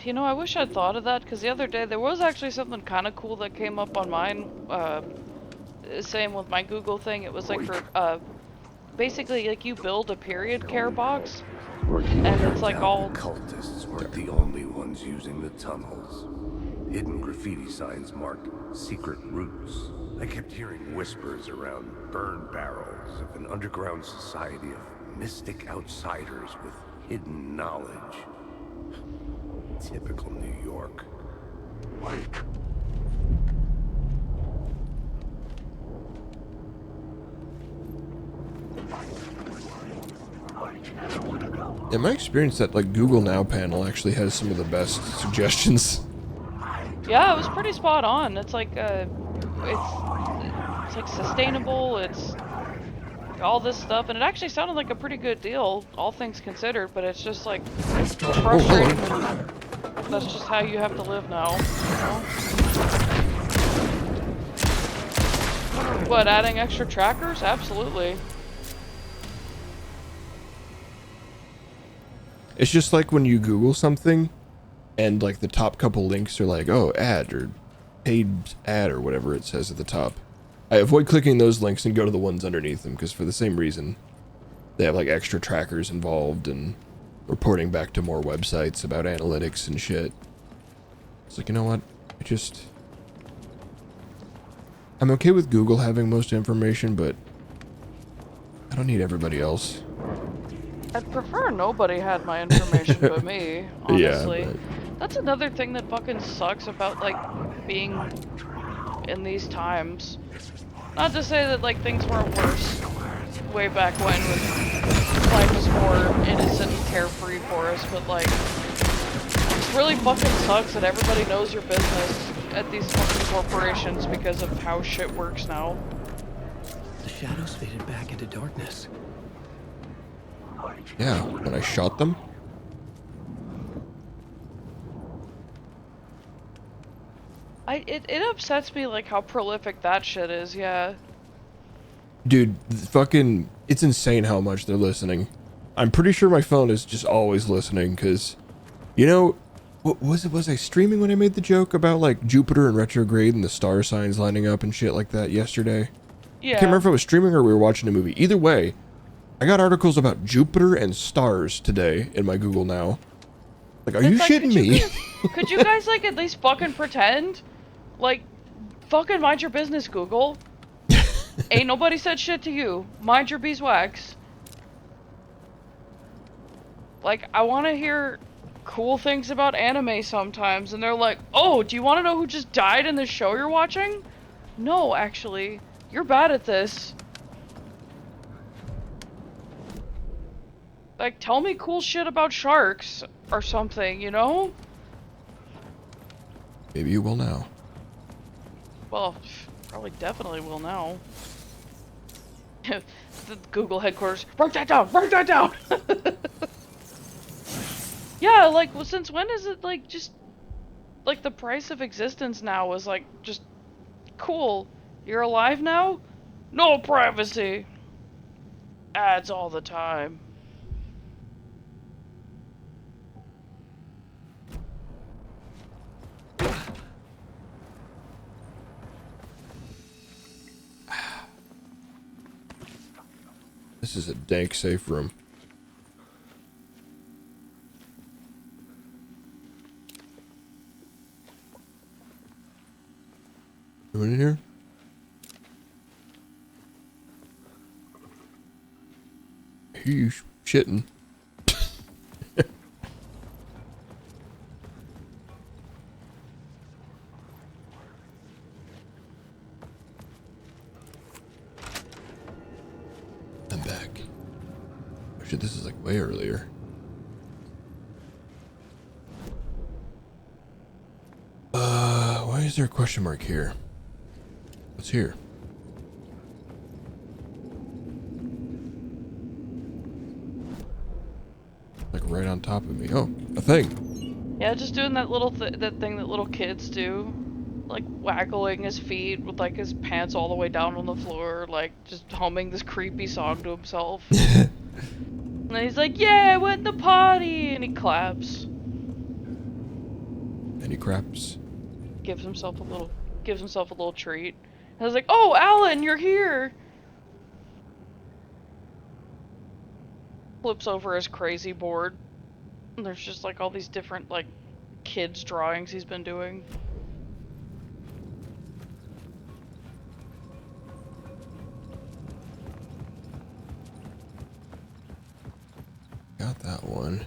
You know, I wish I'd thought of that, because the other day there was actually something kind of cool that came up on mine. Same with my Google thing. It was like for, basically like you build a period care box, and it's like all... Cultists weren't the only ones using the tunnels. Hidden graffiti signs marked secret routes. I kept hearing whispers around burn barrels of an underground society of mystic outsiders with hidden knowledge. Typical New York. In my experience, that like Google Now panel actually has some of the best suggestions. Yeah, it was pretty spot on. It's like it's like sustainable. It's all this stuff, and it actually sounded like a pretty good deal, all things considered. But it's just like frustrating. That's just how you have to live now. You know? What, adding extra trackers? Absolutely. It's just like when you Google something and like the top couple links are like, oh, ad or paid ad or whatever it says at the top. I avoid clicking those links and go to the ones underneath them, because for the same reason, they have like extra trackers involved and reporting back to more websites about analytics and shit. It's like, you know what? I'm okay with Google having most information, but I don't need everybody else. I'd prefer nobody had my information but me, honestly. Yeah, That's another thing that fucking sucks about, like, being in these times. Not to say that, like, things weren't worse way back when life was more innocent and carefree for us, but, like, it really fucking sucks that everybody knows your business at these fucking corporations because of how shit works now. The shadows faded back into darkness. Yeah, when I shot them. It upsets me, like, how prolific that shit is, yeah. Dude, fucking, it's insane how much they're listening. I'm pretty sure my phone is just always listening, because, you know, what was I streaming when I made the joke about, like, Jupiter and retrograde and the star signs lining up and shit like that yesterday? Yeah. I can't remember if I was streaming or we were watching a movie. Either way, I got articles about Jupiter and stars today in my Google Now. Like, are you shitting me? Could you guys, like, at least fucking pretend? Like, fucking mind your business, Google. Ain't nobody said shit to you. Mind your beeswax. Like, I want to hear cool things about anime sometimes, and they're like, oh, do you want to know who just died in the show you're watching? No, actually. You're bad at this. Like, tell me cool shit about sharks or something, you know? Maybe you will now. Well, probably definitely will now. The Google headquarters, write that down, write that down! Yeah, like, well, since when is it, like, just like the price of existence now is like just cool. You're alive now? No privacy. Ads all the time. This is a dank safe room. Anyone in here? I hear you shitting. I'm back. Oh shit, this is like way earlier. Why is there a question mark here? What's here? Like right on top of me. Oh, a thing. Yeah, just doing that little that thing that little kids do, like waggling his feet with like his pants all the way down on the floor, like just humming this creepy song to himself. And he's like, "Yeah, I went to the potty," and he claps. And he craps. Gives himself a little treat. And I was like, "Oh, Alan, you're here." Flips over his crazy board. And there's just like all these different like kids drawings he's been doing. Got that one.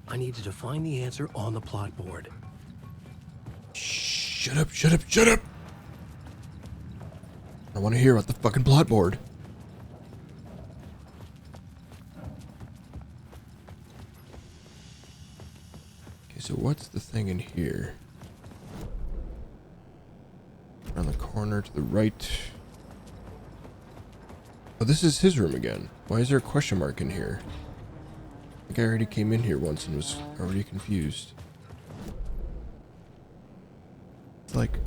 I needed to find the answer on the plot board. Shut up, shut up, shut up! I want to hear about the fucking plot board. Okay, so what's the thing in here? Around the corner to the right. Oh, this is his room again. Why is there a question mark in here? I think I already came in here once and was already confused. It's like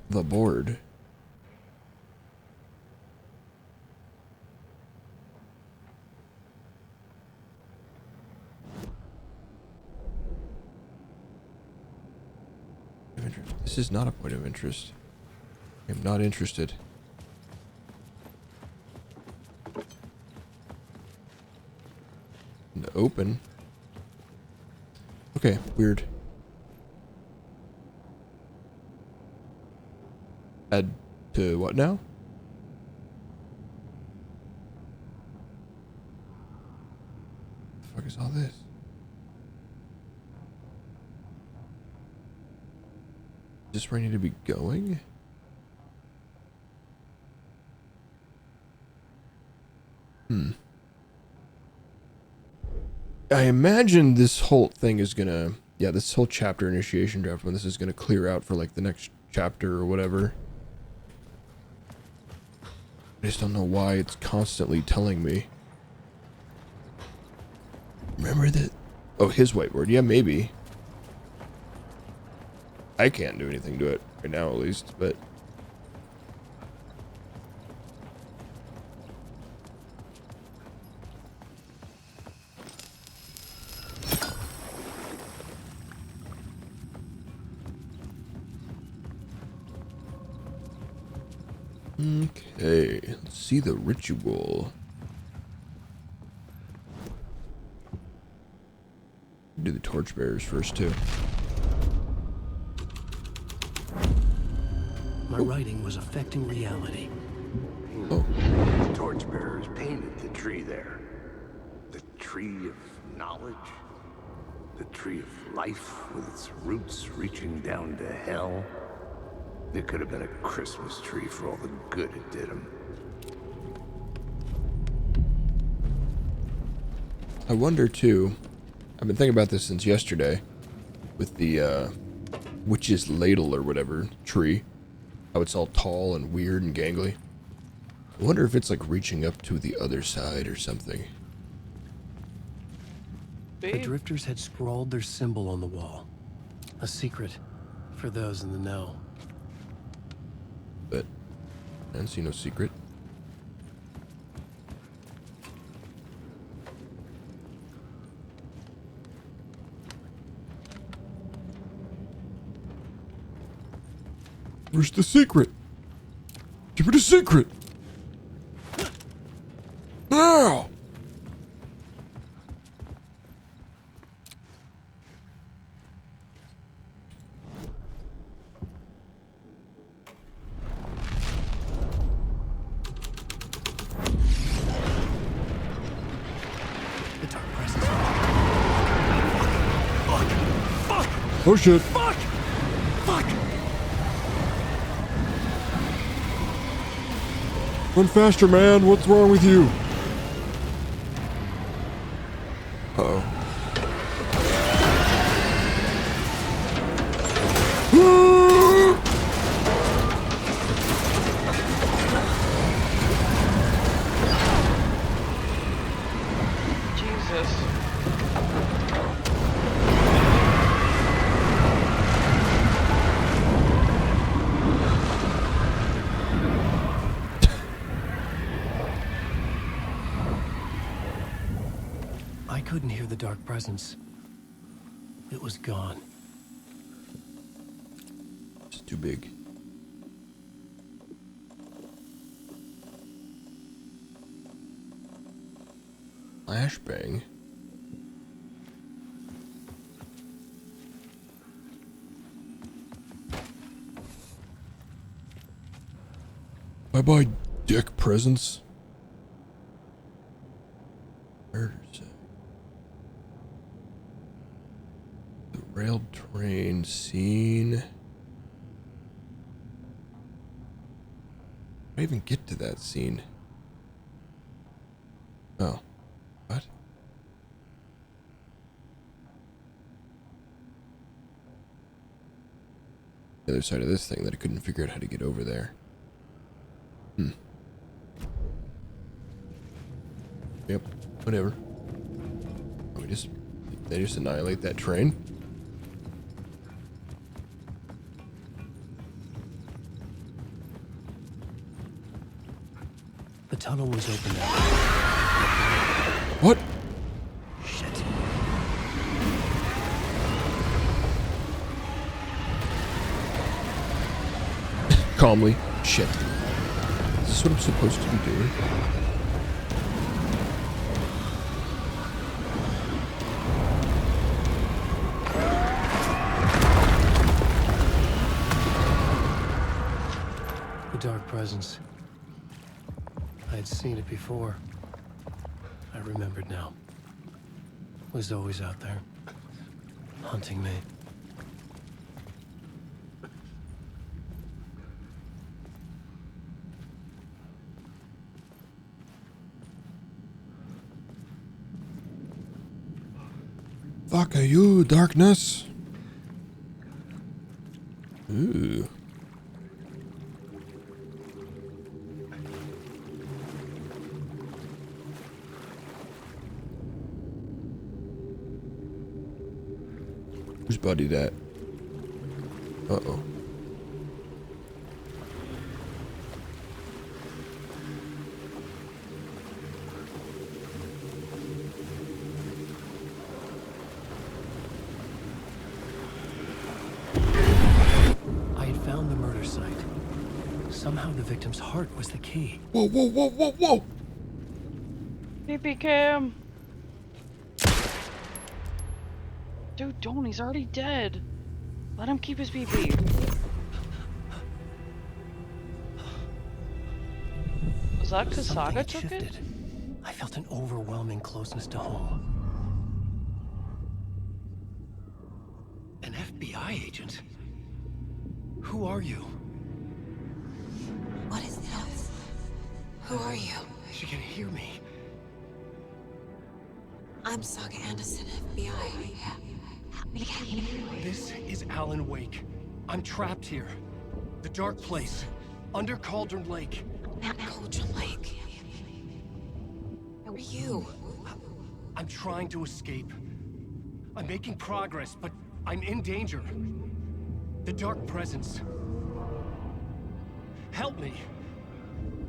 the board. This is not a point of interest. I am not interested. And open. Okay, weird. Add to what now? What the fuck is all this? Is this where I need to be going? I imagine this whole thing is gonna... Yeah, this whole chapter initiation draft when this is gonna clear out for like the next chapter or whatever. I just don't know why it's constantly telling me. Remember that... Oh, his whiteboard. Yeah, maybe. I can't do anything to it right now, at least, but... Okay, let's see the ritual. Do the torchbearers first, too. My writing was affecting reality. Oh. The torchbearers painted the tree there. The tree of knowledge. The tree of life with its roots reaching down to hell. It could have been a Christmas tree for all the good it did him. I wonder, too... I've been thinking about this since yesterday. With the, witch's ladle or whatever tree. How it's all tall and weird and gangly. I wonder if it's like reaching up to the other side or something. The drifters had scrawled their symbol on the wall. A secret for those in the know. But I don't see no secret. Where's the secret? Give me the secret! Now! The dark presence. Fuck! Oh shit. Fuck! Fuck! Run faster, man. What's wrong with you? Uh-oh. Jesus. I couldn't hear the dark presence. It was gone. It's too big. Flashbang. Bye-bye, dick presence. Murders. The railed train scene. How do I even get to that scene? Oh. What? The other side of this thing that I couldn't figure out how to get over there. Yep, whatever. They just annihilate that train? The tunnel was open now. What? Shit. Calmly. Shit. Is this what I'm supposed to be doing? The dark presence. I had seen it before. I remembered now. It was always out there, hunting me. Fuck are you, darkness? Ooh. Whose body that? Uh-oh. I had found the murder site. Somehow the victim's heart was the key. Whoa, whoa, whoa, whoa, whoa! PP cam. Dude, don't. He's already dead. Let him keep his PP. Was that Something Kasaga had took shifted. it? I felt an overwhelming closeness to home. An FBI agent? Who are you? What is this? Who are you? She can hear me. I'm Saga Anderson, FBI. We can't hear you. This is Alan Wake. I'm trapped here. The dark place. Under Cauldron Lake. At Cauldron Lake. Who are you? I'm trying to escape, I'm making progress, but I'm in danger. The Dark Presence. Help me.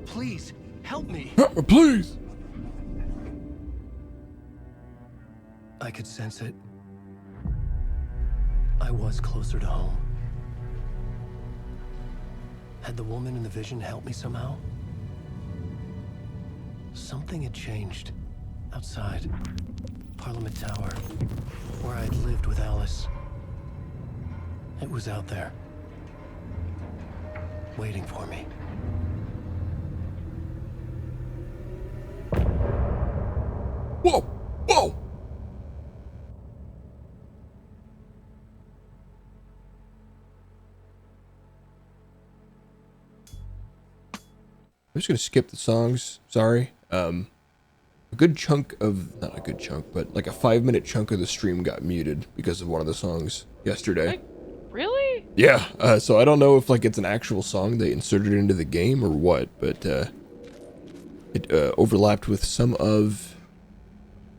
Please, help me. Please. I could sense it. I was closer to home. Had the woman in the vision helped me somehow? Something had changed. Outside. Parliament Tower. Where I'd lived with Alice. It was out there. Waiting for me. Whoa! Whoa! I'm just gonna skip the songs. Sorry. A good chunk of, not a good chunk, but like a 5-minute chunk of the stream got muted because of one of the songs yesterday. Like, really? Yeah. So I don't know if like it's an actual song they inserted into the game or what, but it overlapped with some of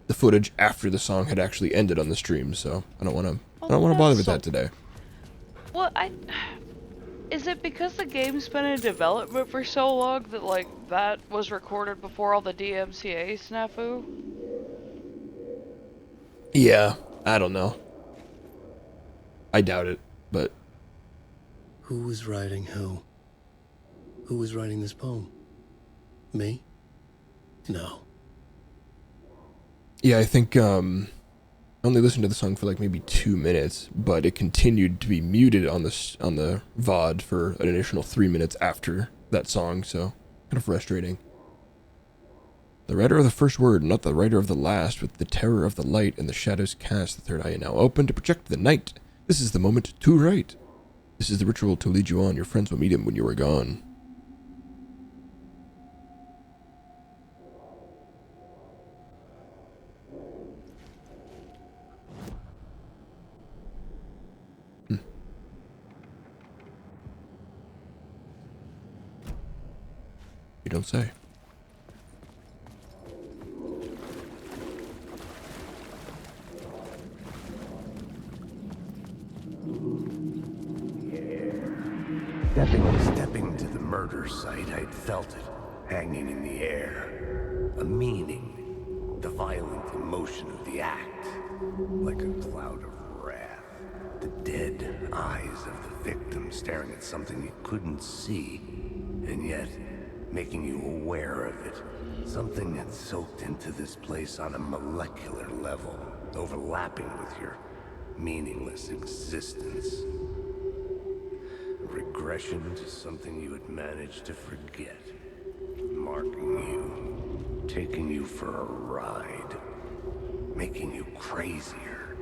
the footage after the song had actually ended on the stream. So I don't want to bother with that today. Well, is it because the game's been in development for so long that, like, that was recorded before all the DMCA snafu? Yeah, I don't know. I doubt it, but... Who was writing who? Who was writing this poem? Me? No. Yeah, I think, I only listened to the song for like maybe 2 minutes, but it continued to be muted on the VOD for an additional 3 minutes after that song, so kind of frustrating. The writer of the first word, not the writer of the last, with the terror of the light and the shadows cast, the third eye now open to project the night. This is the moment to write. This is the ritual to lead you on. Your friends will meet him when you are gone. You don't say. Stepping to the murder site, I'd felt it, hanging in the air. A meaning, the violent emotion of the act, like a cloud of wrath. The dead eyes of the victim staring at something you couldn't see, and yet making you aware of it. Something had soaked into this place on a molecular level, overlapping with your meaningless existence. Regression to something you had managed to forget. Marking you, taking you for a ride, making you crazier.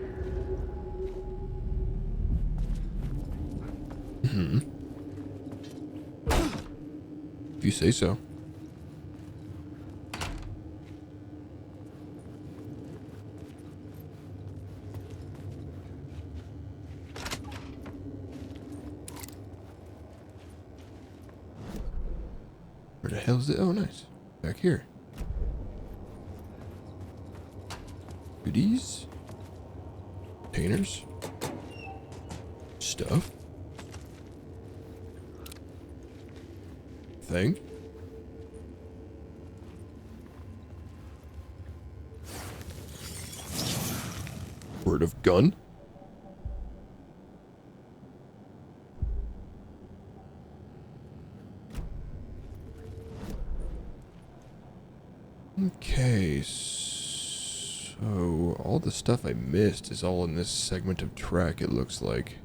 If you say so. Where the hell is it? Oh, nice. Back here. Goodies. Containers. Stuff. Thing. Word of gun. Okay, so all the stuff I missed is all in this segment of track, it looks like.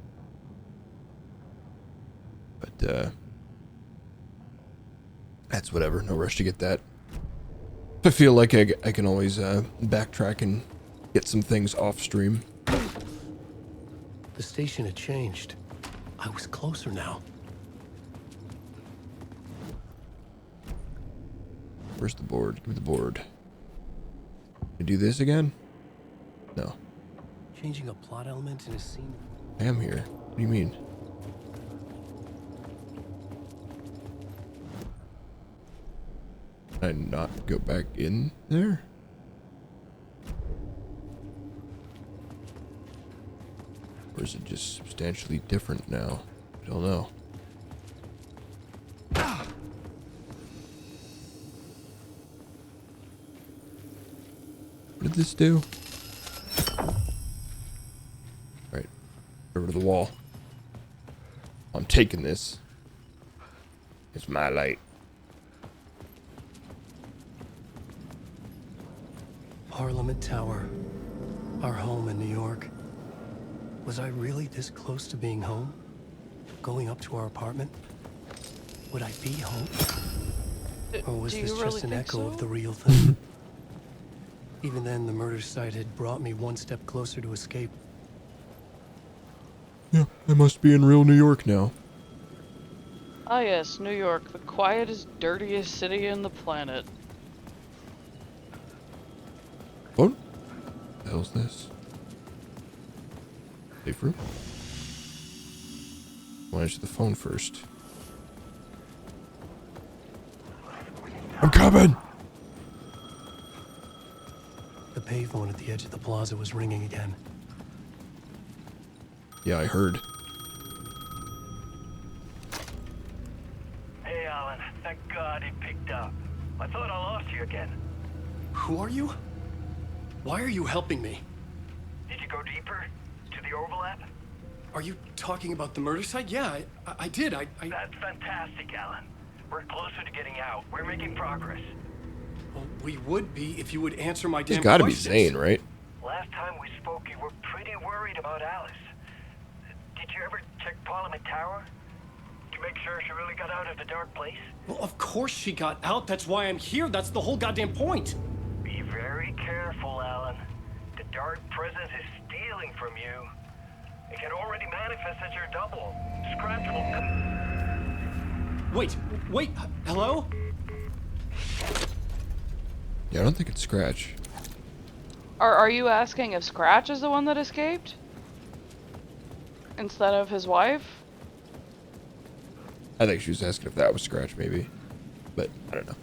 But, that's whatever, no rush to get that. I feel like I can always backtrack and get some things off stream. The station had changed. I was closer now. Where's the board? Give me the board. Can I do this again? No. Changing a plot element in a scene. I am here. What do you mean? Can I not go back in there? Or is it just substantially different now? I don't know. What did this do? Right. Over to the wall. I'm taking this. It's my light. Parliament Tower. Our home in New York. Was I really this close to being home? Going up to our apartment? Would I be home? Or was this just an echo of the real thing? Even then, the murder site had brought me one step closer to escape. Yeah, I must be in real New York now. Ah yes, New York, the quietest, dirtiest city in the planet. What the hell's this? Safe room? Why don't you the phone first? I'm coming! The payphone at the edge of the plaza was ringing again. Yeah, I heard. Hey, Alan. Thank God it picked up. I thought I lost you again. Who are you? Why are you helping me? Did you go deeper? To the overlap? Are you talking about the murder site? Yeah, I did. That's fantastic, Alan. We're closer to getting out. We're making progress. Well, we would be if you would answer my damn It's gotta questions. be Zane, right? Last time we spoke, you were pretty worried about Alice. Did you ever check Parliament Tower? To make sure she really got out of the dark place? Well, of course she got out. That's why I'm here. That's the whole goddamn point. Be very careful, Alan. The dark presence is stealing from you. It can already manifest as your double. Scratch will... Wait, hello? Yeah, I don't think it's Scratch. Are you asking if Scratch is the one that escaped? Instead of his wife? I think she was asking if that was Scratch, maybe. But, I don't know.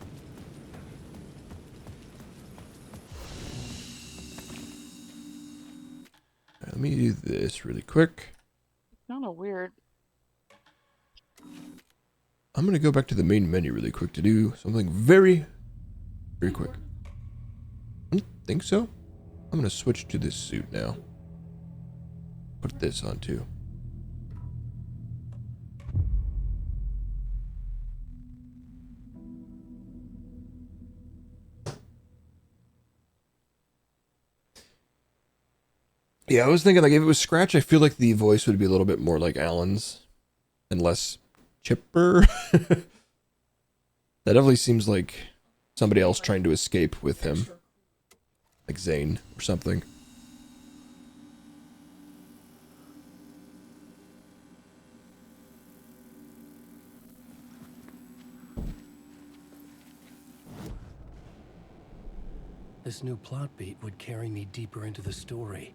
Let me do this really quick. Kinda weird. I'm going to go back to the main menu really quick to do something very, very quick. I don't think so. I'm going to switch to this suit now. Put this on too. Yeah, I was thinking, like, if it was Scratch, I feel like the voice would be a little bit more like Alan's and less chipper. That definitely seems like somebody else trying to escape with him. Like Zane or something. This new plot beat would carry me deeper into the story.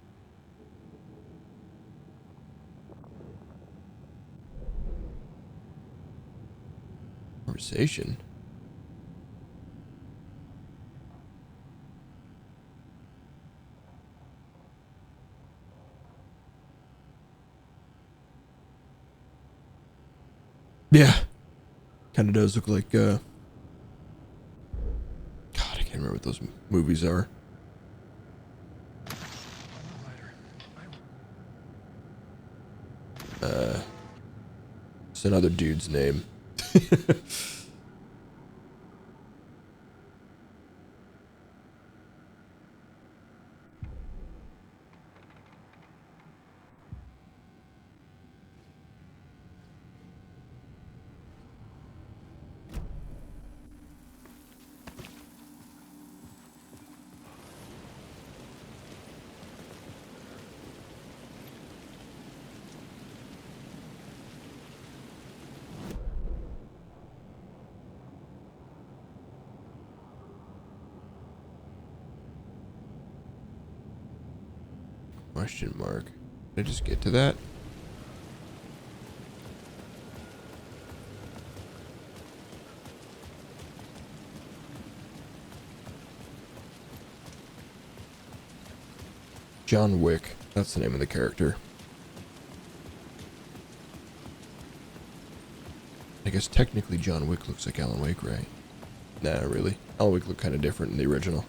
Conversation. Yeah. Kind of does look like, God, I can't remember what those movies are. It's another dude's name. Question mark. Did I just get to that? John Wick. That's the name of the character. I guess technically John Wick looks like Alan Wake, right? Nah, really. Alan Wake looked kind of different in the original.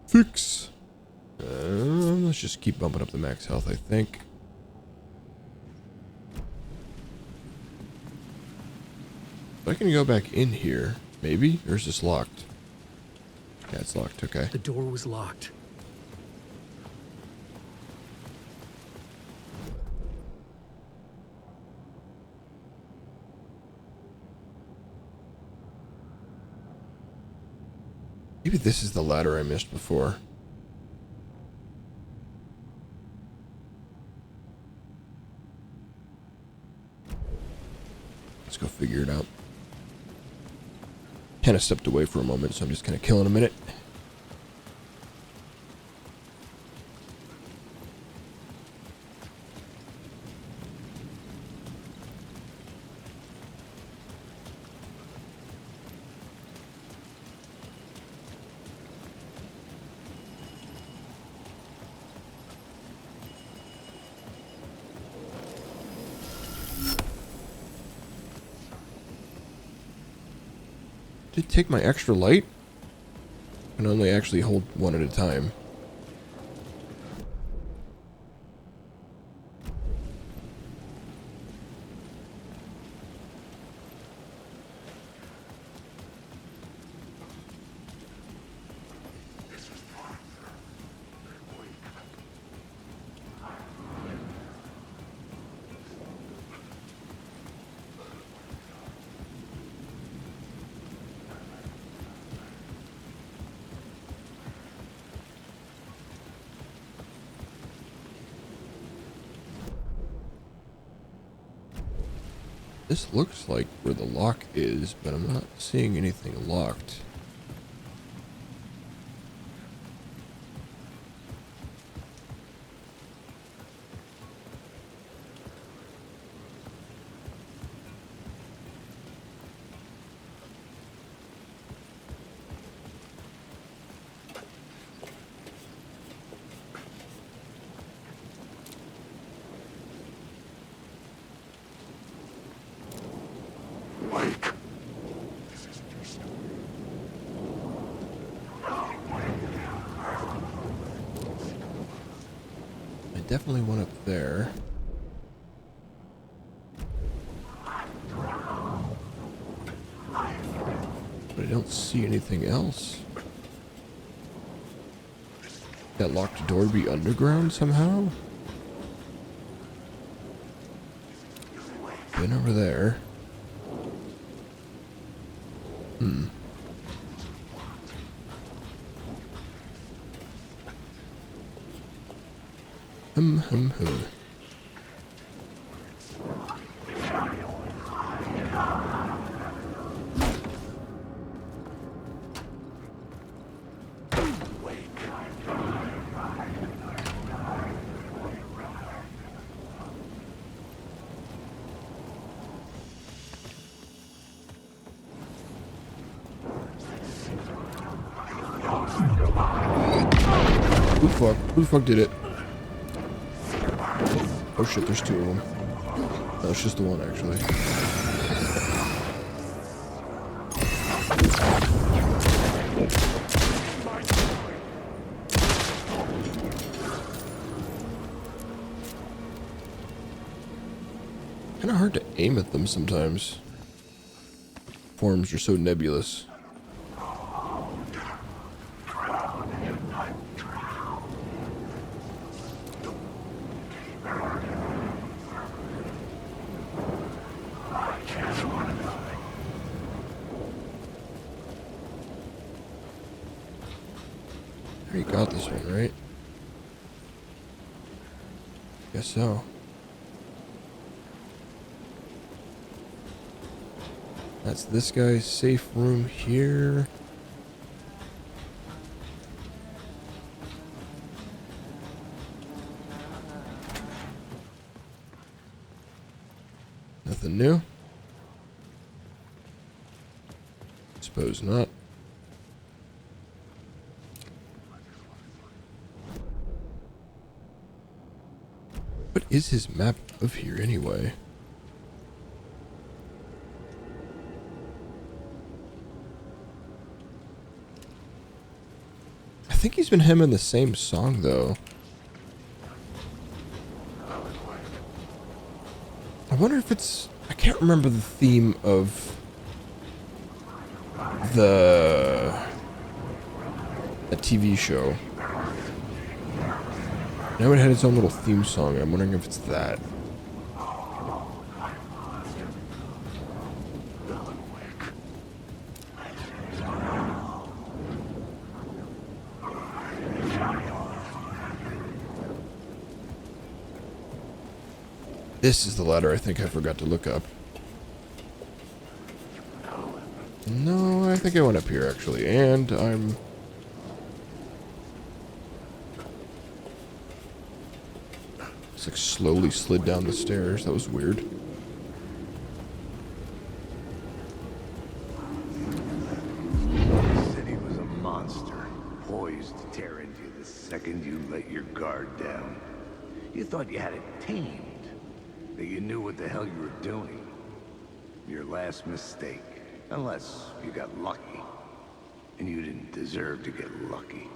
Fix. Let's just keep bumping up the max health, I think. I can go back in here, maybe? Or is this locked? Yeah, it's locked, okay. The door was locked. Maybe this is the ladder I missed before. Let's go figure it out. Kind of stepped away for a moment, so I'm just kind of killing a minute. Did it take my extra light? I can only actually hold one at a time. This looks like where the lock is, but I'm not seeing anything locked. Definitely one up there. But I don't see anything else. That locked door be underground somehow? Been over there. Who the fuck did it? Oh shit, there's two of them. No, it's just the one, actually. Kind of hard to aim at them sometimes. Forms are so nebulous. You got this one, right? Guess so. That's this guy's safe room here. Nothing new. suppose not. What is his map of here anyway? I think he's been hemming the same song though. I wonder if it's... I can't remember the theme of the TV show. Now it had its own little theme song. I'm wondering if it's that. This is the ladder I think I forgot to look up. No, I think I went up here actually, and I'm... It's like slowly slid down the stairs. That was weird. The city was a monster, poised to tear into you the second you let your guard down. You thought you had it tamed, that you knew what the hell you were doing. Your last mistake, unless you got lucky. And you didn't deserve to get lucky.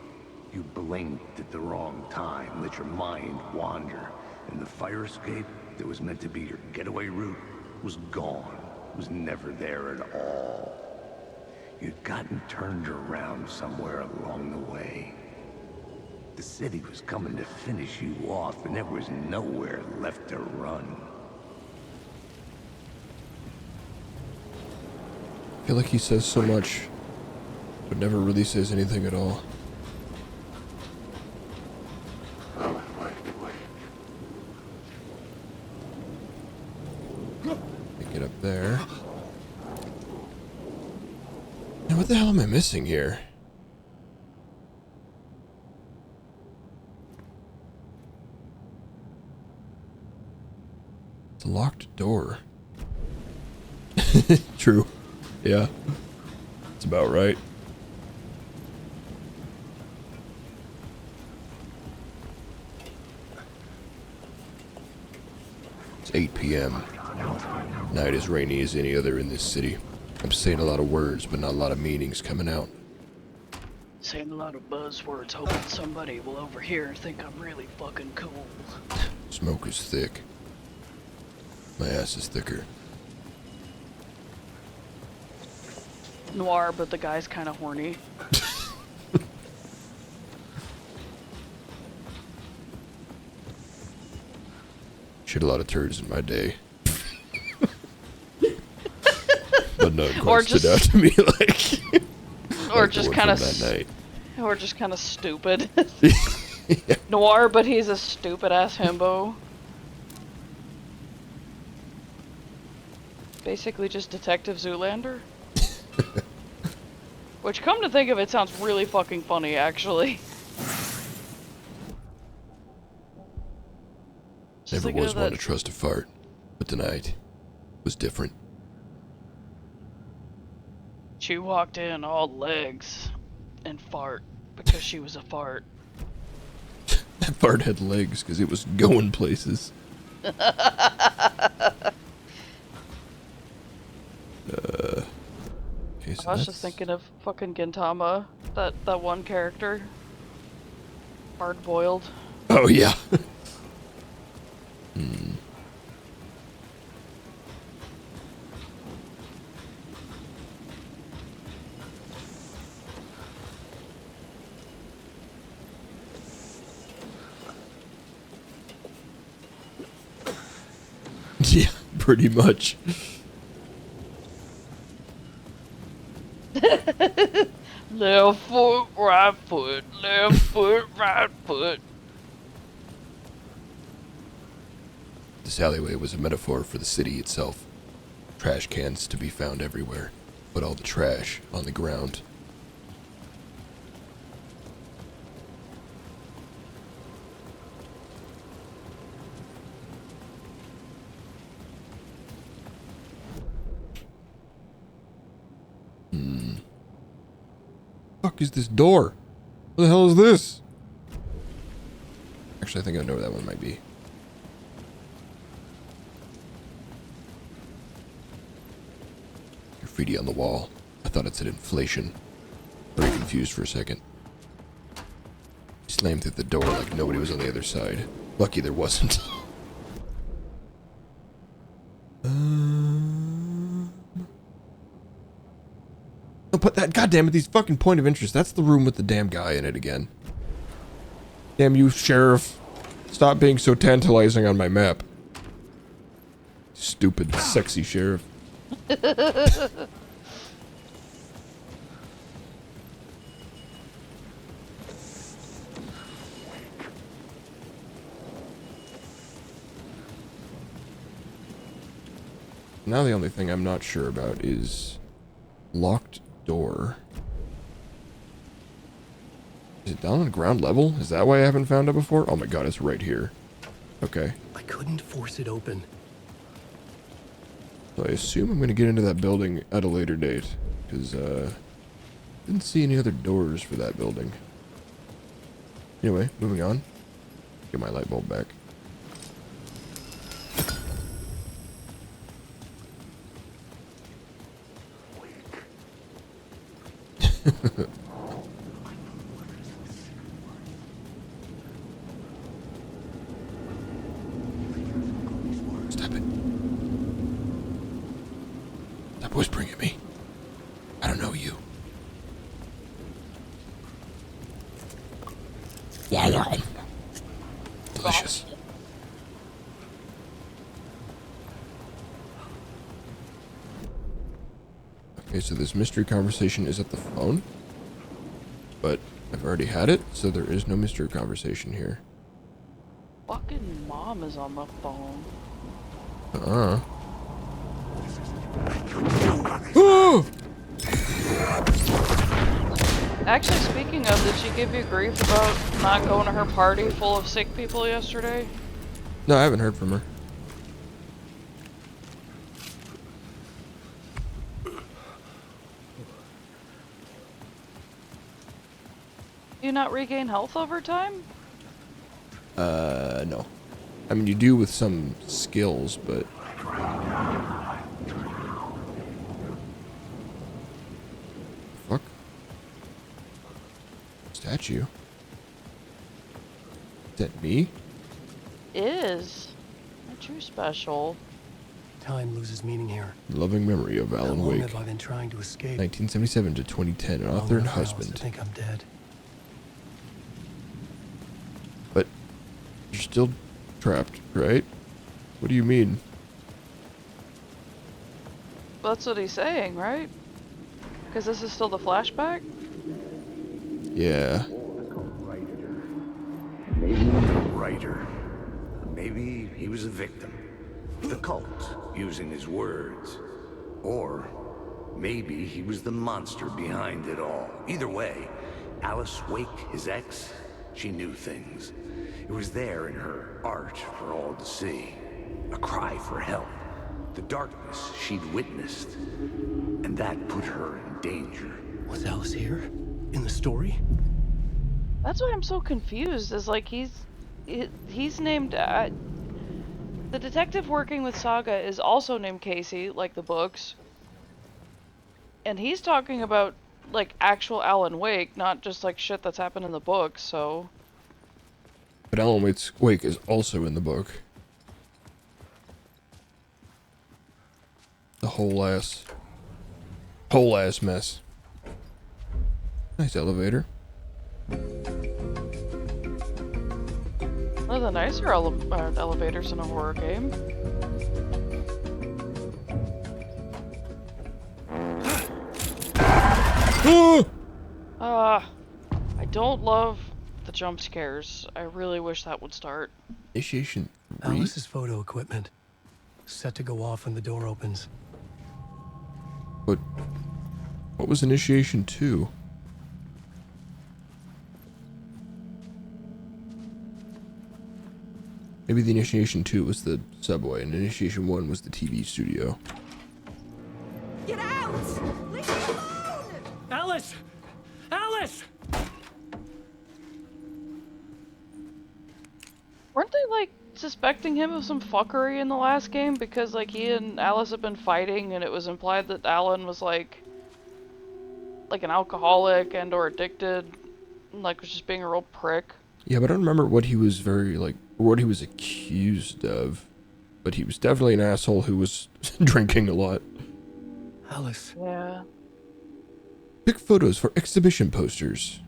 You blinked at the wrong time, let your mind wander, and the fire escape that was meant to be your getaway route was gone, was never there at all. You'd gotten turned around somewhere along the way. The city was coming to finish you off, and there was nowhere left to run. I feel like he says so much, but never really says anything at all. Get up there. Now what the hell am I missing here? It's a locked door. True. Yeah. It's about right. It's 8 p.m. Night is rainy as any other in this city. I'm saying a lot of words, but not a lot of meanings coming out. Saying a lot of buzzwords, hoping somebody will overhear and think I'm really fucking cool. Smoke is thick. My ass is thicker. Noir, but the guy's kind of horny. Shit a lot of turds in my day. But none Or quite stood out to me like... Or like just the one kind of... from that night. Or just kind of stupid. Yeah. Noir, but he's a stupid-ass himbo. Basically just Detective Zoolander. Which, come to think of it, sounds really fucking funny, actually. Never was one to trust a fart, but tonight was different. She walked in all legs and fart because she was a fart. That fart had legs because it was going places. Okay, so I was just thinking of fucking Gintama, that one character. Hard boiled. Oh yeah. Yeah, pretty much. Left foot, right foot, left foot, right foot. This alleyway was a metaphor for the city itself. Trash cans to be found everywhere, but all the trash on the ground. fuck is this door? What the hell is this? Actually, I think I know where that one might be. Graffiti on the wall. I thought it said inflation. Very confused for a second. Slammed through the door like nobody was on the other side. Lucky there wasn't. No, put that. God damn it! These fucking point of interest. That's the room with the damn guy in it again. Damn you, sheriff! Stop being so tantalizing on my map. Stupid, sexy sheriff. Now the only thing I'm not sure about is locked door. Is it down on ground level? Is that why I haven't found it before? Oh my god, it's right here. Okay. I couldn't force it open. So I assume I'm going to get into that building at a later date. Because, didn't see any other doors for that building. Anyway, moving on. Get my light bulb back. Stop it. Stop whispering at me. I don't know you. Yeah. Delicious. Okay, so this mystery conversation is at the phone. But I've already had it, so there is no mystery conversation here. Fucking mom is on the phone. Oh! Actually, speaking of, did she give you grief about not going to her party full of sick people yesterday? No, I haven't heard from her. Do you not regain health over time? No. I mean, you do with some skills, but... Fuck. Statue? Is that me? Is. Aren't you special? Time loses meaning here. Loving memory of Alan How long Wake. have I been trying to escape? 1977 to 2010, an author and husband. I think I'm dead. But you're still trapped, right? What do you mean? That's what he's saying, right? Because this is still the flashback? Yeah. Maybe the writer. Maybe he was a victim. The cult, using his words. Or maybe he was the monster behind it all. Either way, Alice Wake, his ex, she knew things. It was there in her art for all to see. A cry for help. The darkness she'd witnessed. And that put her in danger. Was Alice here? In the story? That's why I'm so confused, is like he's named, the detective working with Saga is also named Casey, like the books. And he's talking about, like, actual Alan Wake, not just, like, shit that's happened in the books, so... But Alan Wake is also in the book. The whole ass mess. Nice elevator. One of the nicer elevators in a horror game. I don't love the jump scares. I really wish that would start. Initiation 3? Alice's photo equipment. Set to go off when the door opens. But what was Initiation 2? Maybe the Initiation 2 was the subway, and Initiation 1 was the TV studio. Get out! Leave me alone! Alice! Alice! Alice! Weren't they, like, suspecting him of some fuckery in the last game? Because, like, he and Alice have been fighting, and it was implied that Alan was, like an alcoholic and or addicted, and, like, was just being a real prick. Yeah, but I don't remember what he was what he was accused of. But he was definitely an asshole who was drinking a lot. Alice. Yeah. Pick photos for exhibition posters.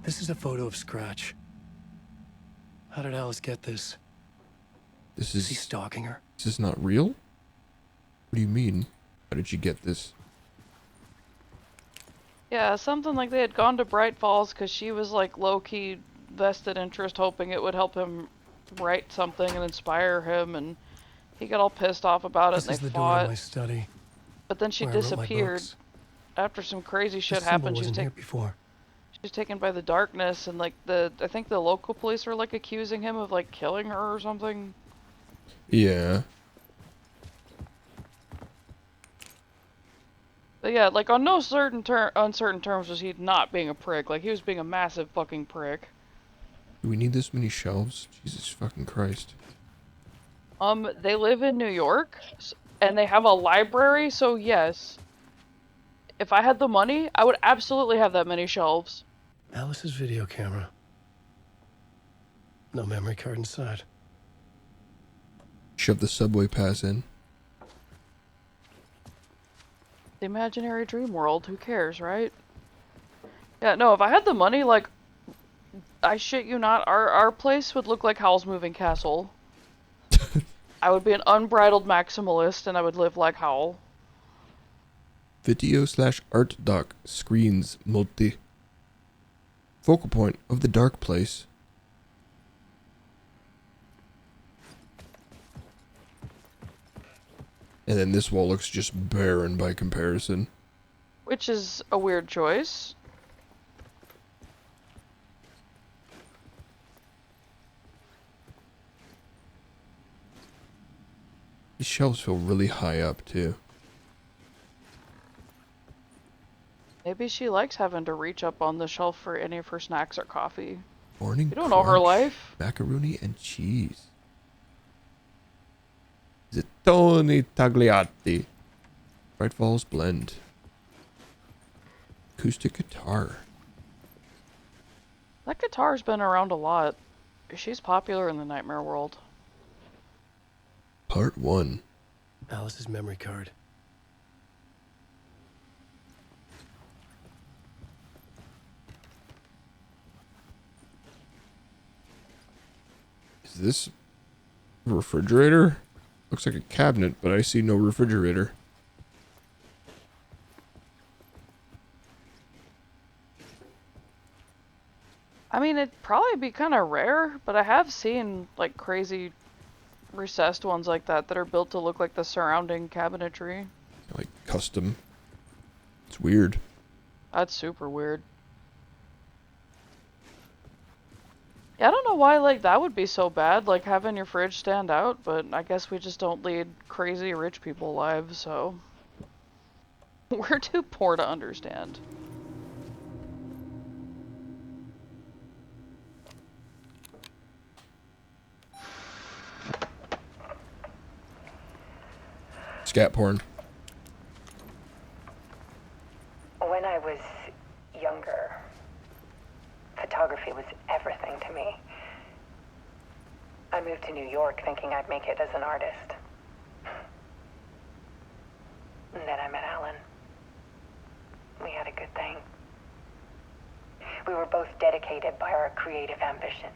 This is a photo of Scratch. How did Alice get this? Is he stalking her? This is not real? What do you mean? How did you get this? Yeah, something like they had gone to Bright Falls because she was, like, low-key vested interest, hoping it would help him write something and inspire him, and he got all pissed off about it, This and is they the door fought. to my study. But then she where I wrote my disappeared books. after some crazy shit This symbol happened. She was, wasn't here before. she was taken by the darkness, and, like, I think the local police were, like, accusing him of, like, killing her or something. Yeah. But yeah, like, on no uncertain terms was he not being a prick. Like, he was being a massive fucking prick. Do we need this many shelves? Jesus fucking Christ. They live in New York, and they have a library, so yes. If I had the money, I would absolutely have that many shelves. Alice's video camera. No memory card inside. Shove the subway pass in. The imaginary dream world, who cares, right? Yeah, no, if I had the money, like, I shit you not, our place would look like Howl's Moving Castle. I would be an unbridled maximalist, and I would live like Howl. Video/art doc screens multi. Focal point of the dark place. And then this wall looks just barren by comparison. Which is a weird choice. These shelves feel really high up, too. Maybe she likes having to reach up on the shelf for any of her snacks or coffee. Morning You don't know her crunch, life. Macaroni and cheese. Zittoni tagliati. Bright Falls blend. Acoustic guitar. That guitar's been around a lot. She's popular in the nightmare world. Part 1. Alice's memory card. Is this a refrigerator? Looks like a cabinet, but I see no refrigerator. I mean, it'd probably be kind of rare, but I have seen, like, crazy recessed ones like that that are built to look like the surrounding cabinetry. Like custom. It's weird. That's super weird. Yeah, I don't know why, like, that would be so bad, like, having your fridge stand out, but I guess we just don't lead crazy rich people lives, so... We're too poor to understand. Scat porn. When I was younger, photography was everything to me. I moved to New York thinking I'd make it as an artist. And then I met Alan. We had a good thing. We were both dedicated by our creative ambitions.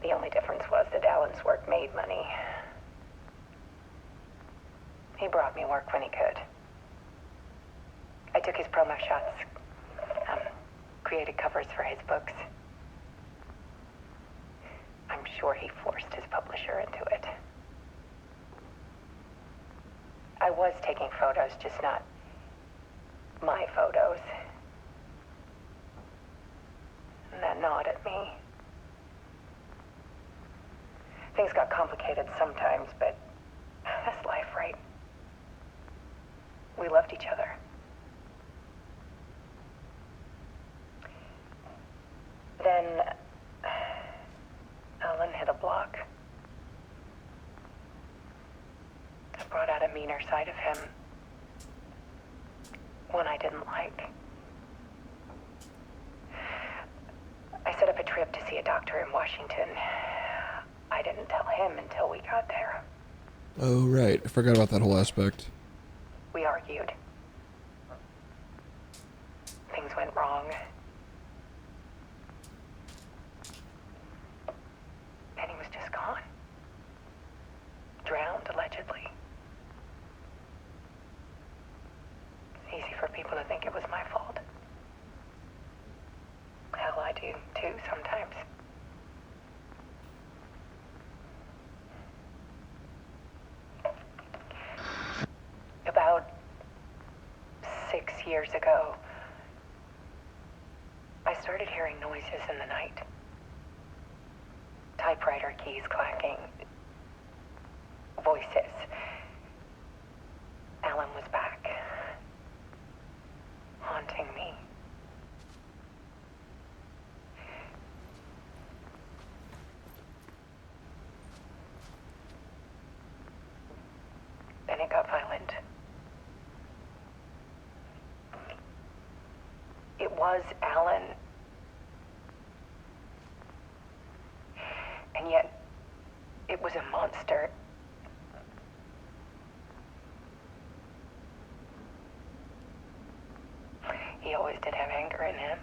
The only difference was that Alan's work made money. He brought me work when he could. I took his promo shots, created covers for his books. I'm sure he forced his publisher into it. I was taking photos, just not my photos. And that gnawed at me. Things got complicated sometimes, but that's life, right? We loved each other. Then Alan hit a block. It brought out a meaner side of him. One I didn't like. I set up a trip to see a doctor in Washington. I didn't tell him until we got there. Oh, right. I forgot about that whole aspect. We argued. Things went wrong. And he was just gone. Drowned, allegedly. It's easy for people to think it was my fault. Hell, I do too sometimes. About 6 years ago, I started hearing noises in the night. Typewriter keys clacking. Voices. Alan was back. Haunting me. Then it got violent. It was Alan. And yet, it was a monster. He always did have anger in him.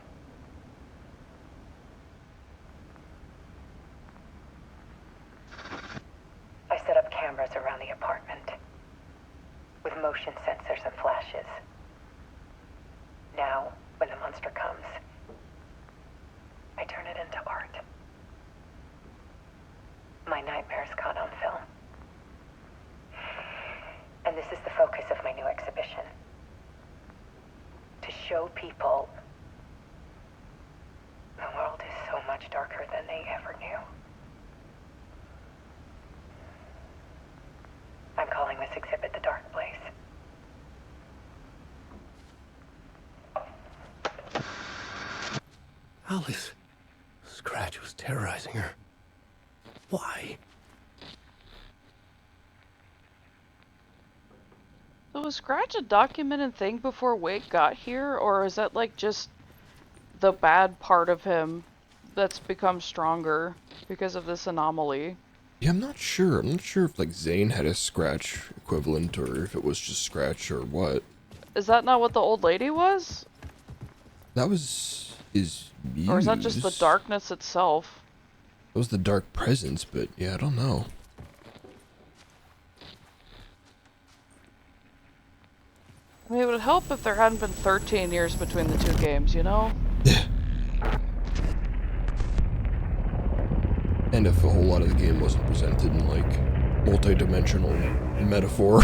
I set up cameras around the apartment with motion sensors and flashes. Now, when the monster comes, I turn it into art. My nightmares caught on film. And this is the focus of my new exhibition. To show people the world is so much darker than they ever knew. I'm calling this exhibit The Dark Place. Alice. Scratch was terrorizing her. Why? So was Scratch a documented thing before Wake got here, or is that like just the bad part of him that's become stronger because of this anomaly? Yeah, I'm not sure. I'm not sure if like Zane had a Scratch equivalent or if it was just Scratch or what. Is that not what the old lady was? That was his muse. Or is that just the darkness itself? That was the dark presence, but yeah, I don't know. I mean, it would help if there hadn't been 13 years between the two games, you know? And if a whole lot of the game wasn't presented in like multi-dimensional metaphor.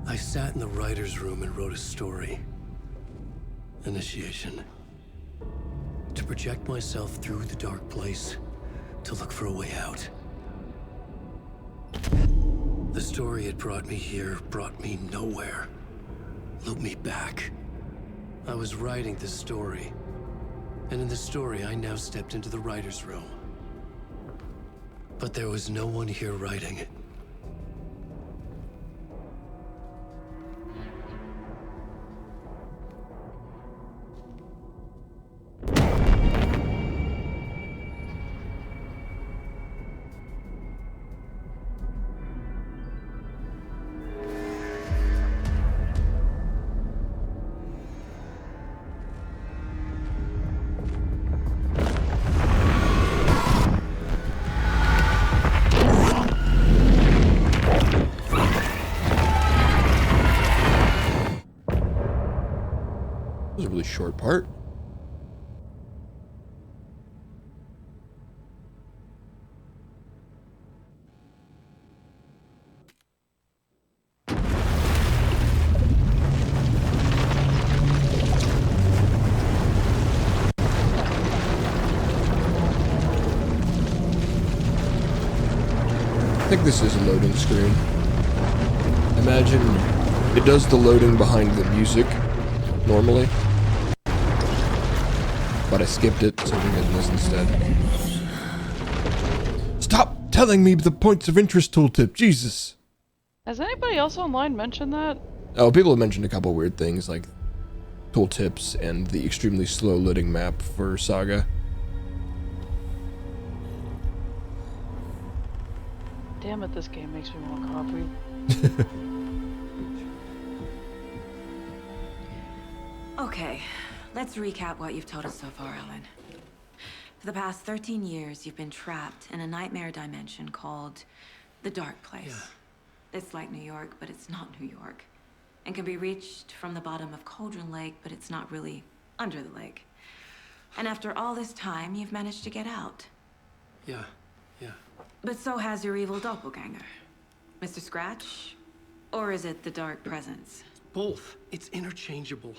I sat in the writer's room and wrote a story. Initiation. To project myself through the dark place, to look for a way out. The story had brought me here, brought me nowhere. Looped me back. I was writing the story. And in the story, I now stepped into the writer's room. But there was no one here writing it. That was a really short part. I think this is a loading screen. Imagine it does the loading behind the music normally, but I skipped it, so we're getting this instead. Stop telling me the points of interest tooltip, Jesus! Has anybody else online mentioned that? Oh, people have mentioned a couple weird things like tooltips and the extremely slow loading map for Saga. Damn it, this game makes me want coffee. Okay, let's recap what you've told us so far, Ellen. For the past 13 years, you've been trapped in a nightmare dimension called the Dark Place. Yeah. It's like New York, but it's not New York. And can be reached from the bottom of Cauldron Lake, but it's not really under the lake. And after all this time, you've managed to get out. Yeah. But so has your evil doppelganger. Mr. Scratch? Or is it the Dark Presence? Both. It's interchangeable.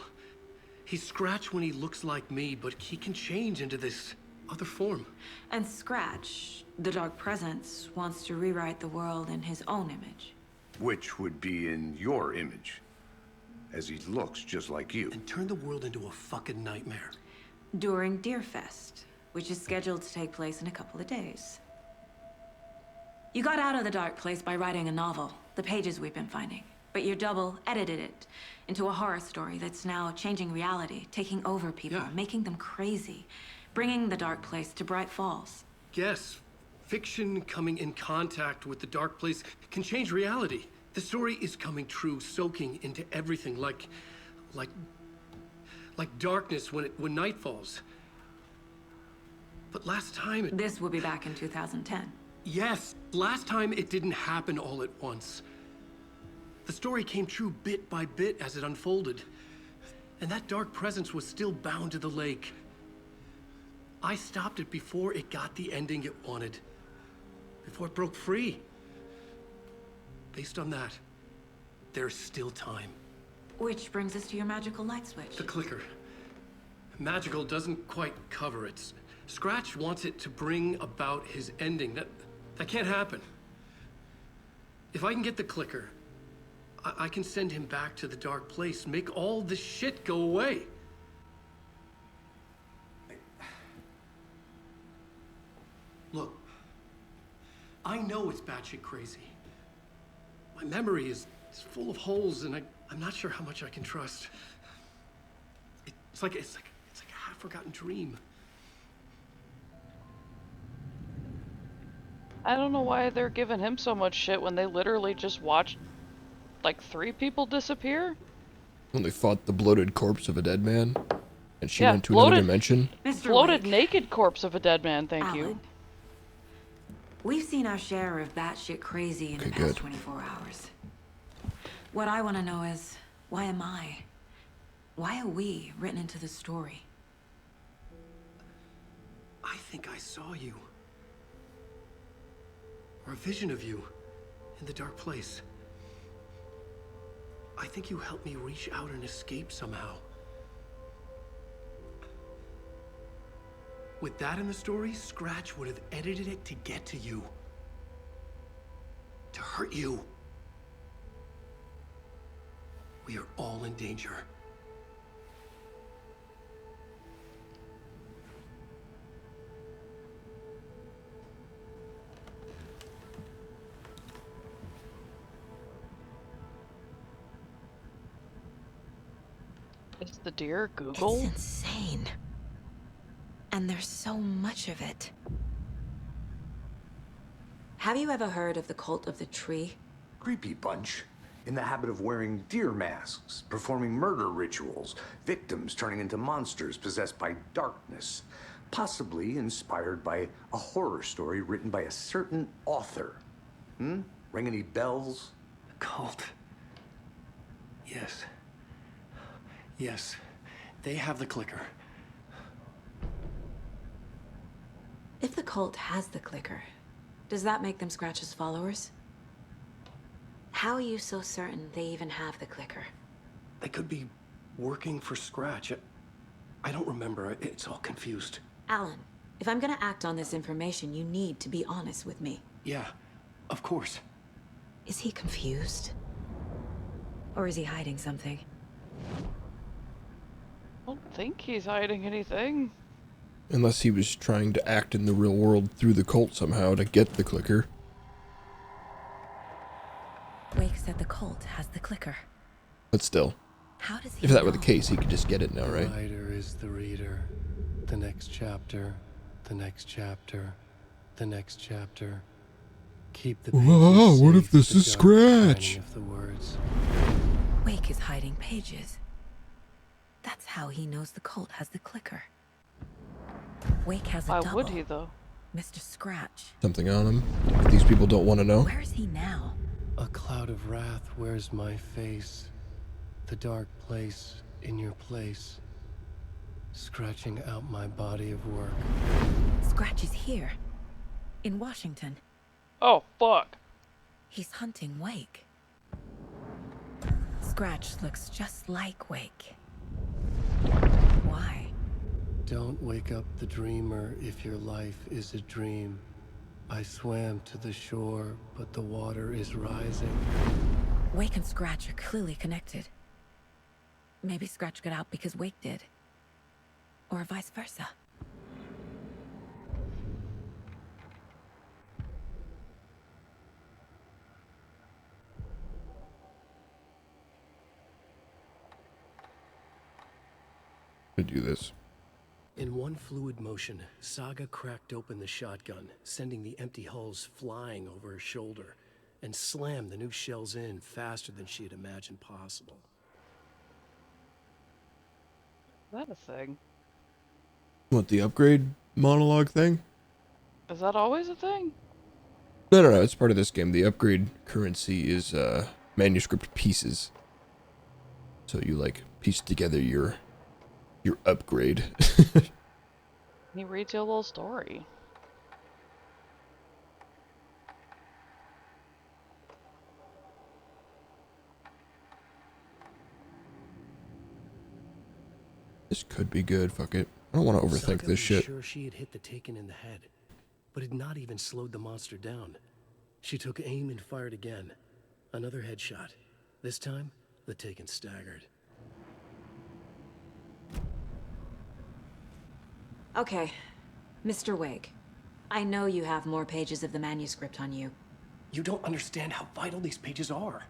He's Scratch when he looks like me, but he can change into this other form. And Scratch, the Dark Presence, wants to rewrite the world in his own image. Which would be in your image, as he looks just like you. And turn the world into a fucking nightmare. During Deerfest, which is scheduled to take place in a couple of days. You got out of the Dark Place by writing a novel, the pages we've been finding. But your double edited it into a horror story that's now changing reality, taking over people, making them crazy, bringing the Dark Place to Bright Falls. Yes, fiction coming in contact with the Dark Place can change reality. The story is coming true, soaking into everything, like darkness when night falls. But last time This will be back in 2010. Yes, last time it didn't happen all at once. The story came true bit by bit as it unfolded. And that dark presence was still bound to the lake. I stopped it before it got the ending it wanted. Before it broke free. Based on that, there's still time. Which brings us to your magical light switch. The clicker. Magical doesn't quite cover it. Scratch wants it to bring about his ending. That can't happen. If I can get the clicker, I can send him back to the Dark Place, make all this shit go away. Look, I know it's batshit crazy. My memory is full of holes, and I'm not sure how much I can trust. It's like a half-forgotten dream. I don't know why they're giving him so much shit when they literally just watched like 3 people disappear. When they fought the bloated corpse of a dead man, and she went to another dimension. Bloated naked corpse of a dead man, thank you. We've seen our share of batshit crazy in the past 24 hours. What I want to know is, why am I? Why are we written into the story? I think I saw you. Or a vision of you in the Dark Place. I think you helped me reach out and escape somehow. With that in the story, Scratch would have edited it to get to you. To hurt you. We are all in danger. Is the deer Google? It's insane. And there's so much of it. Have you ever heard of the Cult of the Tree? Creepy bunch. In the habit of wearing deer masks, performing murder rituals, victims turning into monsters possessed by darkness. Possibly inspired by a horror story written by a certain author. Ring any bells? Cult. Yes. Yes. They have the clicker. If the cult has the clicker, does that make them Scratch's followers? How are you so certain they even have the clicker? They could be working for Scratch. I don't remember. It's all confused. Alan, if I'm gonna act on this information, you need to be honest with me. Yeah. Of course. Is he confused? Or is he hiding something? I don't think he's hiding anything. Unless he was trying to act in the real world through the cult somehow to get the clicker. Wake said the cult has the clicker. But still. How does he If that were the know? case, he could just get it now, right? The writer is the reader. The next chapter, the next chapter, the next chapter. Keep the pages Whoa, what safe, if this the is dark Scratch? shining of the words. Wake is hiding pages. That's how he knows the cult has the clicker. Wake has a Why double. would he, though? Mr. Scratch. Something on him that these people don't want to know. Where is he now? A cloud of wrath wears my face. The dark place in your place. Scratching out my body of work. Scratch is here. In Washington. Oh, fuck. He's hunting Wake. Scratch looks just like Wake. Why? Don't wake up the dreamer if your life is a dream. I swam to the shore, but the water is rising. Wake and Scratch are clearly connected. Maybe Scratch got out because Wake did. Or vice versa. To do this. In one fluid motion, Saga cracked open the shotgun, sending the empty hulls flying over her shoulder, and slammed the new shells in faster than she had imagined possible. Is that a thing? What, the upgrade monologue thing? Is that always a thing? No, it's part of this game. The upgrade currency is manuscript pieces. So you like piece together your upgrade. He reads you a little story. This could be good, fuck it. I don't want to overthink Saga this was shit. Sure she had hit the Taken in the head, but had not even slowed the monster down. She took aim and fired again. Another headshot. This time, the Taken staggered. Okay, Mr. Wake. I know you have more pages of the manuscript on you. You don't understand how vital these pages are.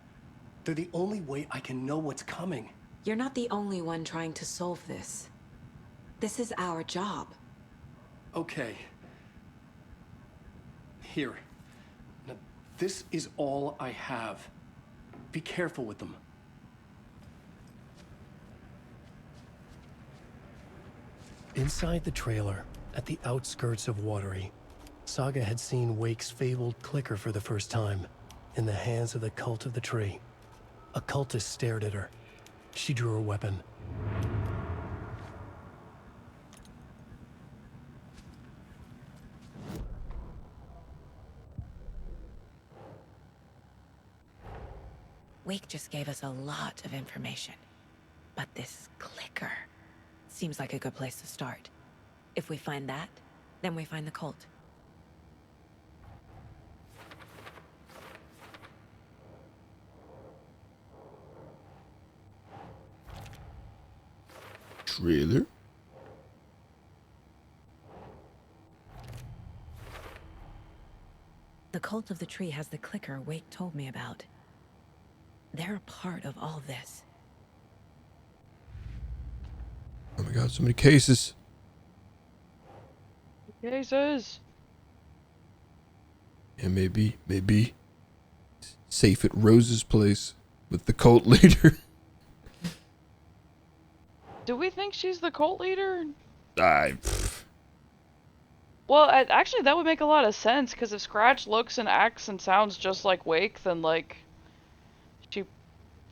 They're the only way I can know what's coming. You're not the only one trying to solve this. This is our job. Okay. Here. Now, this is all I have. Be careful with them. Inside the trailer, at the outskirts of Watery, Saga had seen Wake's fabled clicker for the first time, in the hands of the Cult of the Tree. A cultist stared at her. She drew her weapon. Wake just gave us a lot of information. But this clicker seems like a good place to start. If we find that, then we find the cult. Trailer? The Cult of the Tree has the clicker Wake told me about. They're a part of all of this. Oh my god, so many cases. Cases. Yeah, maybe safe at Rose's place with the cult leader. Do we think she's the cult leader? Pfft. Well, actually, that would make a lot of sense, because if Scratch looks and acts and sounds just like Wake, then, like, she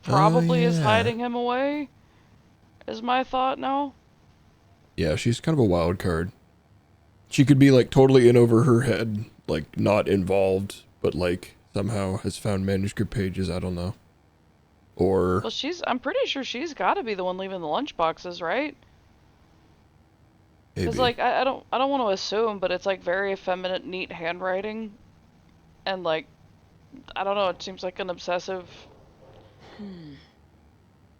probably is yeah. hiding him away, is my thought now. Yeah, she's kind of a wild card. She could be, like, totally in over her head, like, not involved, but, like, somehow has found manuscript pages, I don't know. Or... Well, I'm pretty sure she's got to be the one leaving the lunchboxes, right? Because, like, I don't want to assume, but it's, like, very effeminate, neat handwriting. And, like, I don't know, it seems like an obsessive,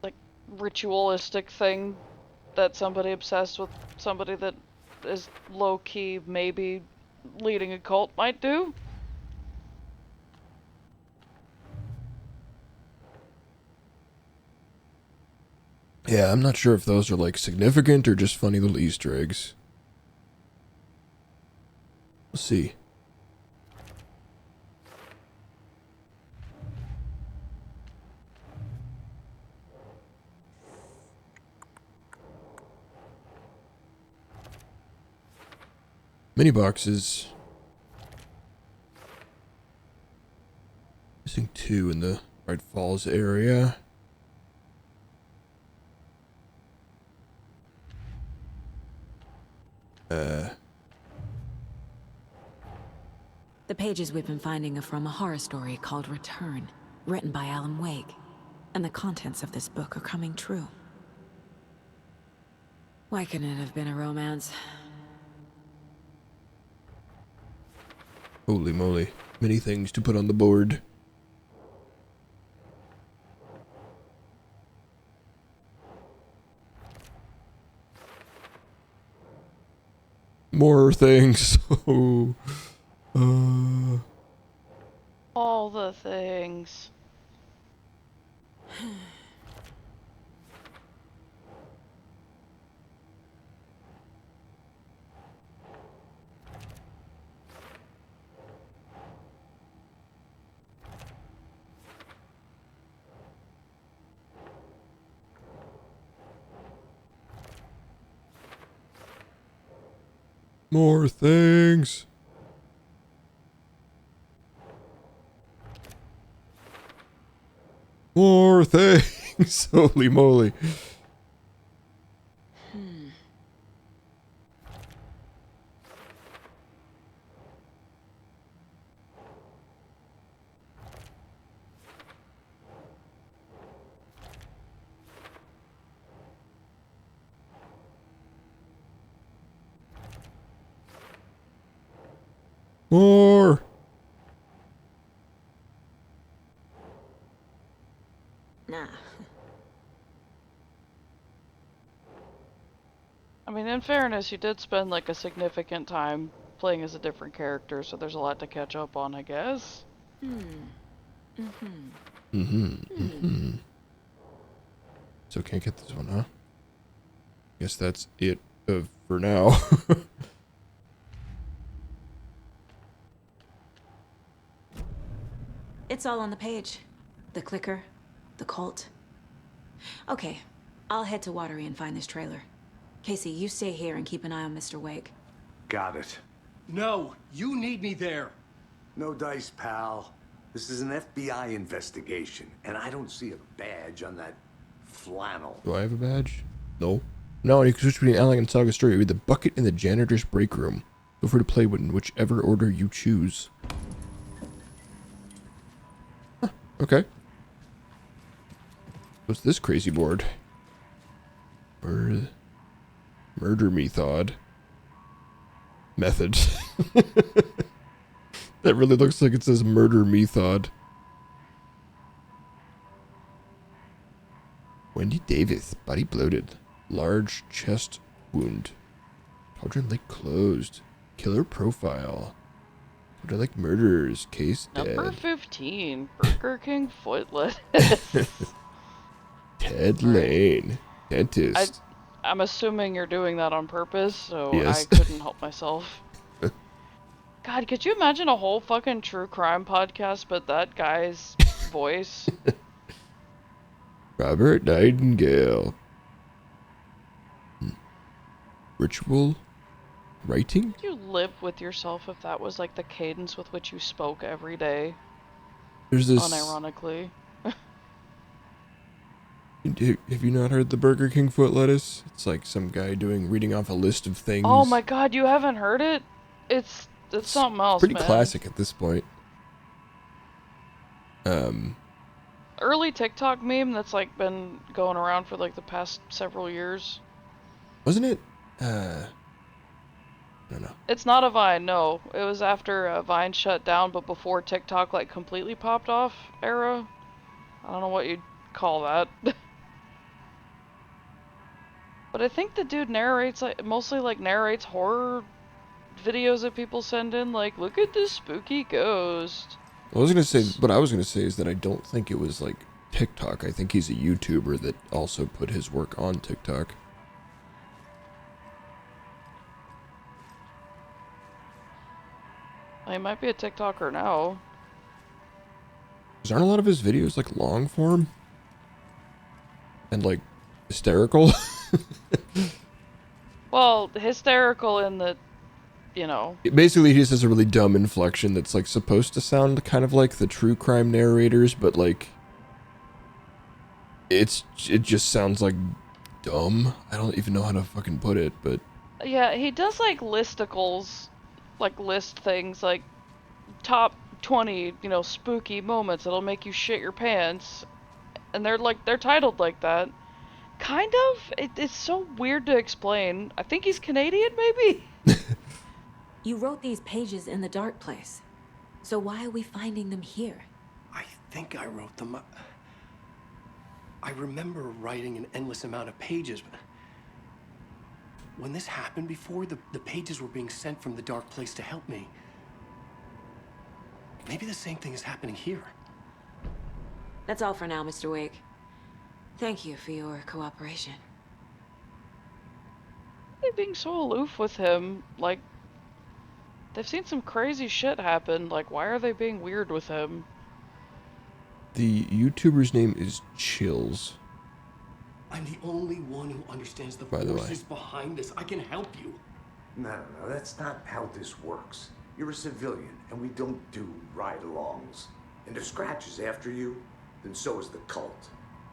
like, ritualistic thing that somebody obsessed with somebody that is low-key maybe leading a cult might do. Yeah, I'm not sure if those are like significant or just funny little Easter eggs. Let's see. Mini boxes. Missing 2 in the Bright Falls area. The pages we've been finding are from a horror story called Return, written by Alan Wake. And the contents of this book are coming true. Why couldn't it have been a romance? Holy moly. Many things to put on the board. More things. All the things. More things. More things. Holy moly. More. Nah. I mean, in fairness, you did spend like a significant time playing as a different character, so there's a lot to catch up on, I guess. So can't get this one, huh? Guess that's it for now. It's all on the page. The clicker, the cult. Okay, I'll head to Watery and find this trailer. Casey, you stay here and keep an eye on Mr. Wake. Got it. No, you need me there. No dice, pal. This is an FBI investigation, and I don't see a badge on that flannel. Do I have a badge? No. No, you can switch between Alan and Saga's story with the bucket in the janitor's break room. Feel free to play in whichever order you choose. Huh, okay. What's this crazy board? Murder method. Method. That really looks like it says murder method. Wendy Davis, body bloated. Large chest wound. Cauldron Lake closed. Killer profile. Cauldron Lake murderers. Case dead. Number 15, Burger King foot lettuce. Ted Lane. Dentist. I'm assuming you're doing that on purpose, so Yes. I couldn't help myself. God, could you imagine a whole fucking true crime podcast, but that guy's voice? Robert Nightingale. Ritual writing? Could you live with yourself if that was like the cadence with which you spoke every day? There's this. Unironically. Have you not heard the Burger King foot lettuce? It's like some guy reading off a list of things. Oh my god, you haven't heard it? It's something else, Pretty man. classic at this point. Early TikTok meme that's like been going around for like the past several years. Wasn't it? I don't know. It's not a Vine, no. It was after Vine shut down, but before TikTok like completely popped off era. I don't know what you'd call that. But I think the dude narrates mostly narrates horror videos that people send in, like, look at this spooky ghost. I was gonna say, what I was gonna say is that I don't think it was like TikTok. I think he's a YouTuber that also put his work on TikTok. He might be a TikToker now. Aren't a lot of his videos like long form? And like hysterical? Well, hysterical in the, you know. Basically, he just has a really dumb inflection that's like supposed to sound kind of like the true crime narrators, but like it just sounds like dumb. I don't even know how to fucking put it, but Yeah, he does like listicles, like list things like top 20, you know, spooky moments that'll make you shit your pants, and they're titled like that. Kind of. It's so weird to explain. I think he's Canadian, maybe? You wrote these pages in the dark place. So why are we finding them here? I think I wrote them. I remember writing an endless amount of pages, but when this happened before, the pages were being sent from the dark place to help me. Maybe the same thing is happening here. That's all for now, Mr. Wake. Thank you for your cooperation. They're being so aloof with him. Like, they've seen some crazy shit happen. Like, why are they being weird with him? the YouTuber's name is Chills. I'm the only one who understands the By the way. forces behind this. I can help you. No, that's not how this works. You're a civilian, and we don't do ride-alongs. And if Scratch is after you, then so is the cult.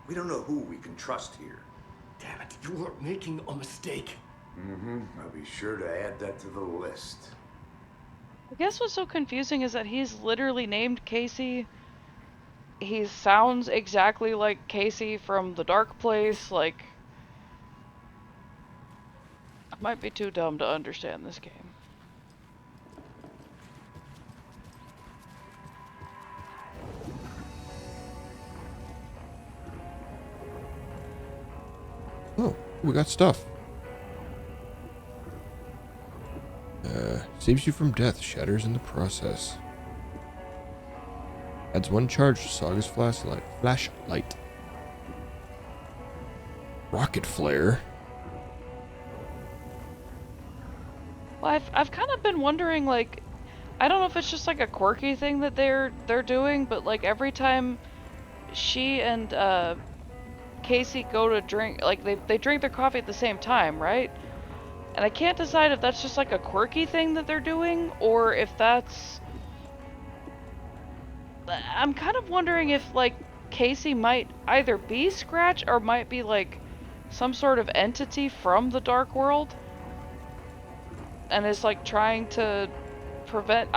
We don't know who we can trust here. Damn it, you are making a mistake. Mm-hmm. I'll be sure to add that to the list. I guess what's so confusing is that he's literally named Casey. He sounds exactly like Casey from The Dark Place. Like, I might be too dumb to understand this game. Oh, we got stuff. Saves you from death, shatters in the process. Adds 1 charge to Saga's flashlight. Rocket flare. Well, I've kind of been wondering, like, I don't know if it's just like a quirky thing that they're doing, but like every time she and Casey go to drink, like they drink their coffee at the same time, right? And I can't decide if that's just like a quirky thing that they're doing, or if that's... I'm kind of wondering if like Casey might either be Scratch or might be like some sort of entity from the Dark World, and is like trying to prevent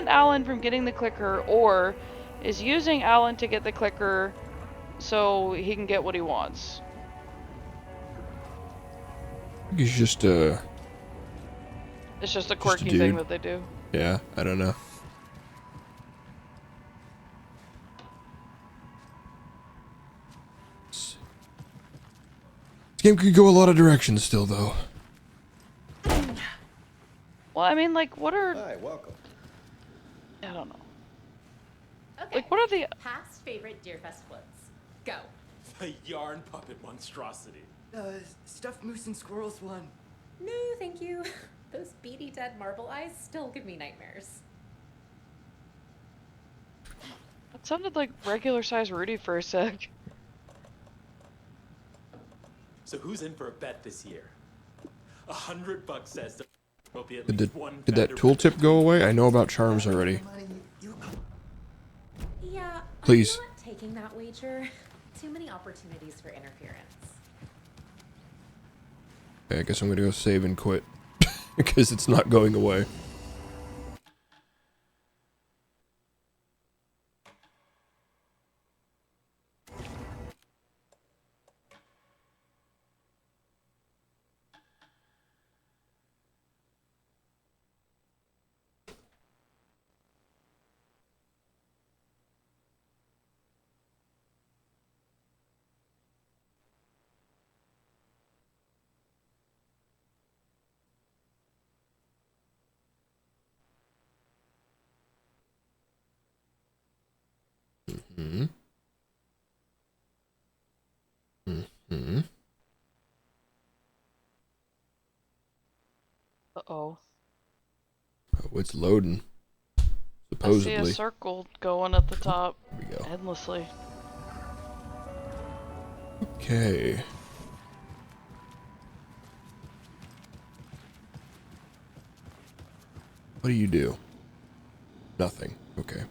Alan from getting the clicker, or is using Alan to get the clicker so he can get what he wants. He's just It's just a quirky thing dude. that they do. Yeah, I don't know. This game could go a lot of directions still, though. Well, I mean, like, what are... Hi, welcome. I don't know. Okay. Like, what are the... Past favorite Deerfest floats. Go. The yarn puppet monstrosity. Stuffed moose and squirrels one. No, thank you. Those beady dead marble eyes still give me nightmares. It sounded like regular size Rudy for a sec. So who's in for a bet this year? $100 says there will be at Did least one that vendor tooltip go away? I know about charms already. Yeah, Please. I'm not taking that wager. Too many opportunities for interference. Okay, I guess I'm gonna go save and quit. Because it's not going away. Hmm. Hmm. Uh-oh. Oh, it's loading. I see Supposedly. a circle going at the top. There we go. Endlessly. Okay. What do you do? Nothing. Okay.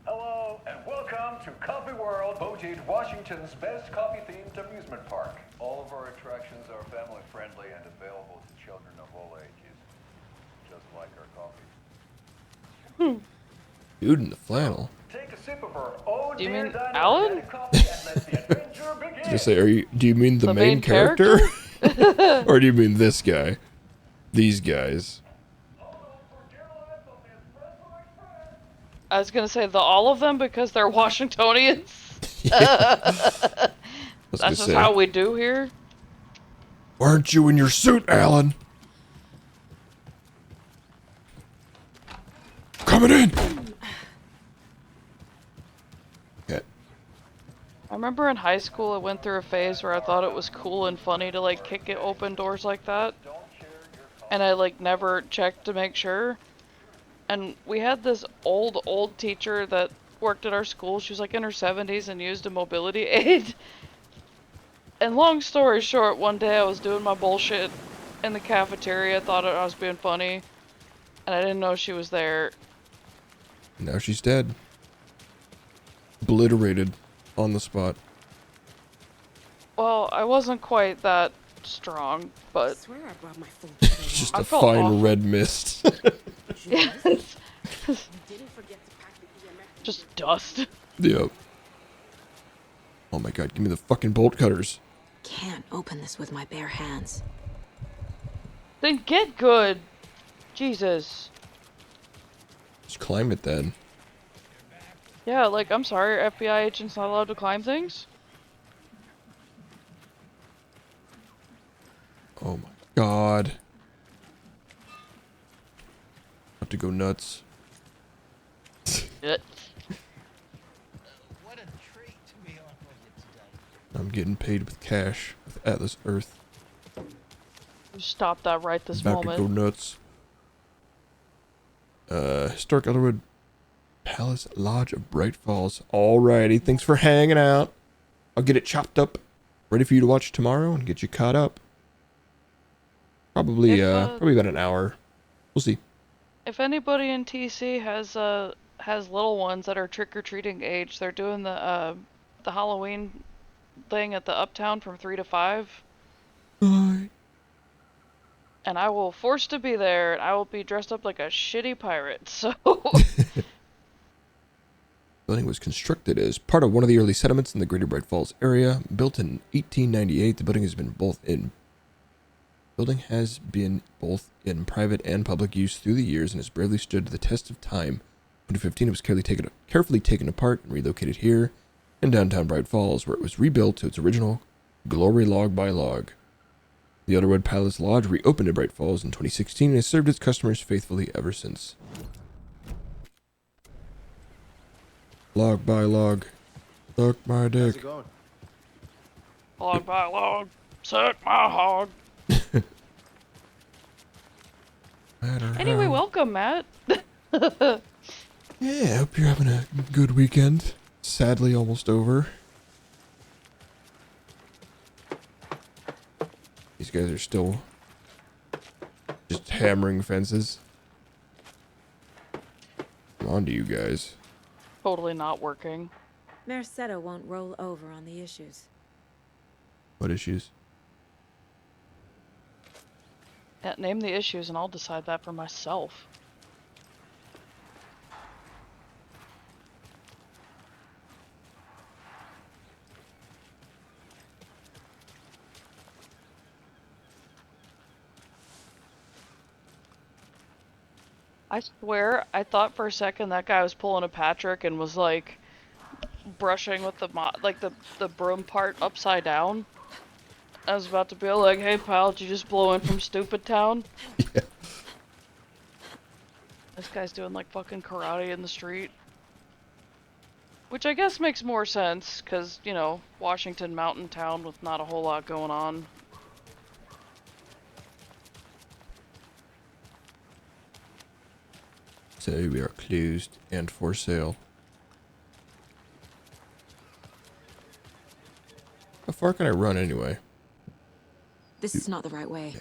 Hello and welcome to Coffee World, Bojade, Washington's best coffee-themed amusement park. All of our attractions are family-friendly and available to children of all ages, just like our coffee. Dude in the flannel. Take a sip of our oh Do you dear mean Dino Alan? organic coffee and let the adventure I was begin. gonna say, do you mean the The main main character? Or do you mean this guy? These guys. I was gonna say all of them because they're Washingtonians. I was gonna That's just say, how we do here. why aren't you in your suit, Alan? Coming in! Okay. I remember in high school I went through a phase where I thought it was cool and funny to like kick it open doors like that. And I like never checked to make sure. And we had this old teacher that worked at our school. She was like in her 70s and used a mobility aid. And long story short, one day I was doing my bullshit in the cafeteria, thought I was being funny, and I didn't know she was there. Now she's dead. Obliterated on the spot. Well, I wasn't quite that strong, but I swear I brought my phone. Just I a felt fine awful. red mist. Yes. Just dust. Yep. Oh my god, give me the fucking bolt cutters. Can't open this with my bare hands. Then get good. Jesus. Just climb it then. Yeah, like, I'm sorry, FBI agents not allowed to climb things? Oh my god. Have to go nuts. Shit. I'm getting paid with cash with Atlas Earth. Stop that right this About to go moment. nuts. Historic Elderwood Palace Lodge of Bright Falls. Alrighty, thanks for hanging out. I'll get it chopped up, ready for you to watch tomorrow and get you caught up. Probably, probably about an hour. We'll see. If anybody in TC has little ones that are trick-or-treating age, they're doing the Halloween thing at the Uptown from 3 to 5. Alright. And I will force to be there, and I will be dressed up like a shitty pirate, so... The building was constructed as part of one of the early settlements in the Greater Bright Falls area. Built in 1898, the building has been both in private and public use through the years and has barely stood the test of time. In 2015, it was carefully taken apart and relocated here in downtown Bright Falls, where it was rebuilt to its original glory log by log. The Elderwood Palace Lodge reopened in Bright Falls in 2016 and has served its customers faithfully ever since. Log by log. Suck my dick. How's it going? Log by log, suck my hog. Anyway, welcome, Matt. Yeah, hope you're having a good weekend. Sadly, almost over. These guys are still just hammering fences. Come on to you guys. Totally not working. Mercado won't roll over on the issues. What issues? Yeah, name the issues and I'll decide that for myself. I swear, I thought for a second that guy was pulling a Patrick and was like brushing with the the broom part upside down. I was about to be like, "Hey pal, did you just blow in from Stupid Town?" Yeah. This guy's doing like fucking karate in the street. Which I guess makes more sense, cause, you know, Washington mountain town with not a whole lot going on. So we are closed and for sale. How far can I run anyway? This is not the right way.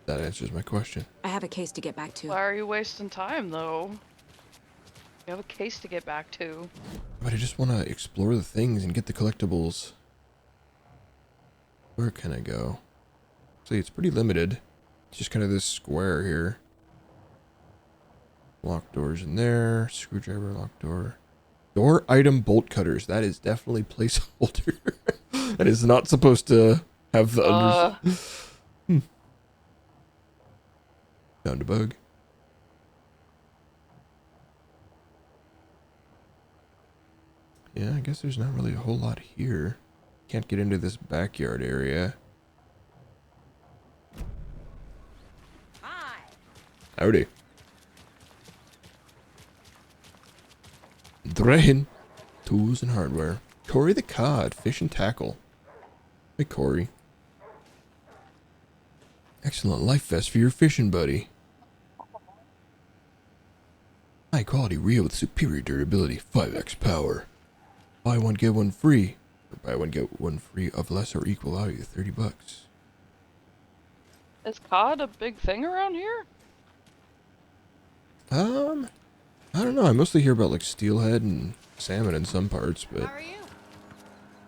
That answers my question. I have a case to get back to. Why are you wasting time, though? You have a case to get back to. But I just want to explore the things and get the collectibles. Where can I go? See, it's pretty limited. It's just kind of this square here. Lock doors in there. Screwdriver, lock door. Door item bolt cutters. That is definitely placeholder. That is not supposed to have the Found a bug. Yeah, I guess there's not really a whole lot here. Can't get into this backyard area. Hi. Howdy. Drain. Tools and hardware. Corey the Cod. Fish and tackle. Hey, Corey. Excellent life vest for your fishing buddy. High quality reel with superior durability. 5x power. Buy one, get one free. Or buy one, get one free of less or equal value. $30. Is cod a big thing around here? I don't know. I mostly hear about like steelhead and salmon in some parts, but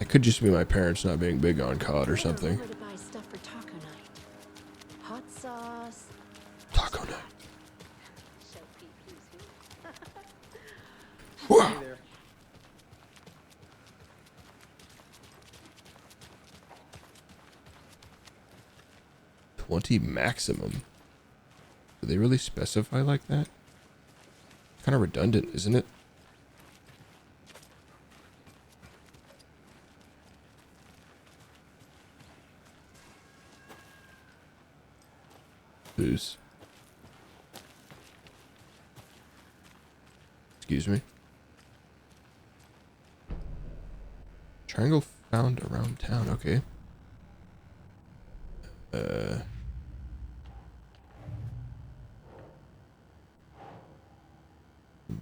it could just be my parents not being big on cod or something. To buy stuff for taco night. Hot sauce. Taco night. Wow. 20 maximum. Do they really specify like that? Kind of redundant, isn't it? Booze. Excuse me. Triangle found around town. Okay.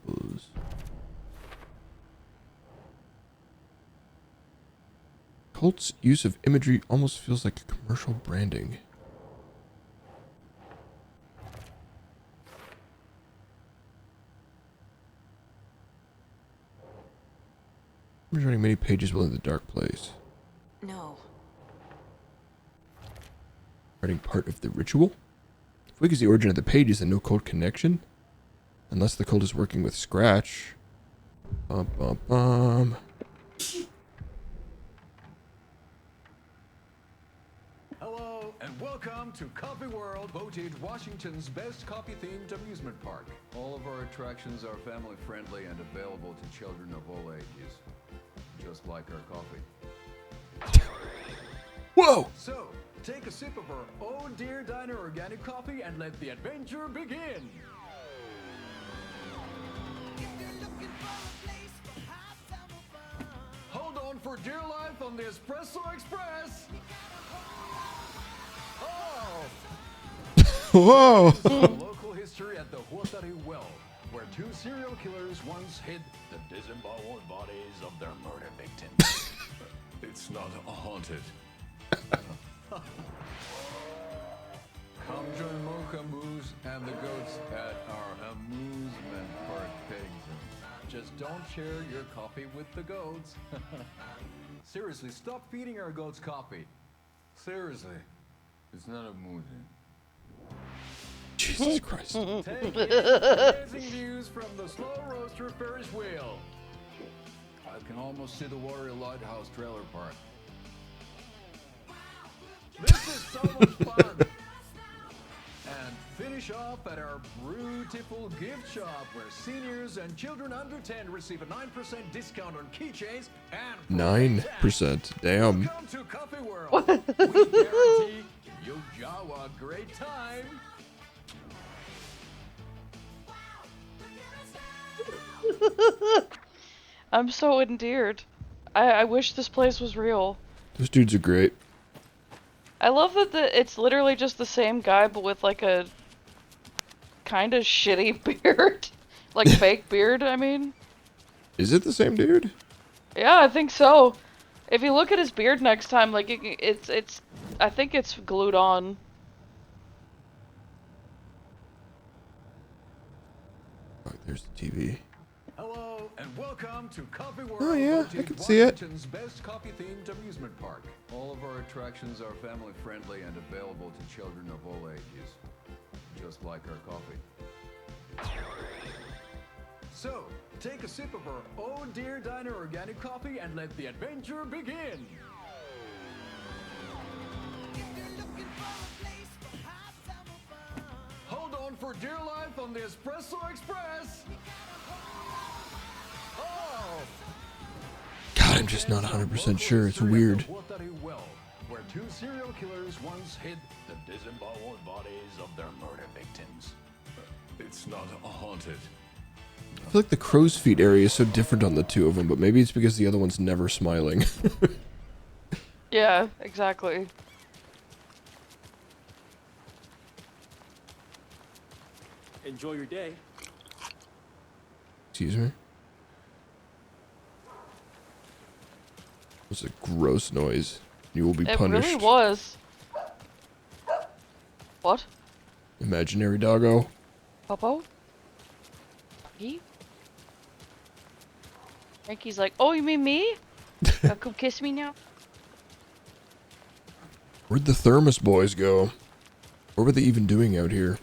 Blues. Colt's use of imagery almost feels like commercial branding. I'm running many pages within the dark place. No. Writing part of the ritual? If Wick is the origin of the pages and no cult connection, unless the cult is working with Scratch. Bum, bum, bum. Hello, and welcome to Coffee World, voted Washington's best coffee-themed amusement park. All of our attractions are family-friendly and available to children of all ages, just like our coffee. Whoa! So, take a sip of our Oh Dear Diner organic coffee and let the adventure begin! Hold on for dear life on the Espresso Express! Oh! Whoa! Local history at the Huatari Well, where two serial killers once hid the disemboweled bodies of their murder victims. It's not haunted. Come join Mocha Moose and the goats at our amusement park pigs. Just don't share your coffee with the goats. Seriously, stop feeding our goats coffee. Seriously, it's not amusing. Jesus Christ. Take amazing views from the Slow Roaster Ferris wheel. I can almost see the Warrior Lighthouse trailer park. This is so much fun! And finish off at our beautiful gift shop where seniors and children under 10 receive a 9% discount on keychains and 9%. Damn. Welcome to Coffee World. We guarantee you'll have a great time. I'm so endeared. I wish this place was real. Those dudes are great. I love that it's literally just the same guy, but with like a kind of shitty beard. Like fake beard, I mean. Is it the same dude? Yeah, I think so. If you look at his beard next time, like it's I think it's glued on. Oh, there's the TV. Hello and welcome to Coffee World. Oh, yeah, voted I can see it. Washington's best coffee-themed amusement park. All of our attractions are family-friendly and available to children of all ages, just like our coffee. So, take a sip of our Oh Dear Diner organic coffee and let the adventure begin. Hold on for dear life on the Espresso Express. Oh! God, I'm just not 100% sure. It's weird. Where two serial killers once hid the disemboweled bodies of their murder victims. It's not haunted. I feel like the crow's feet area is so different on the two of them, but maybe it's because the other one's never smiling. Yeah, exactly. Enjoy your day. Excuse me? It was a gross noise. You will be punished. It really was. What? Imaginary doggo. Popo? He? Frankie's like, oh, you mean me? Come kiss me now? Where'd the Thermos boys go? What were they even doing out here?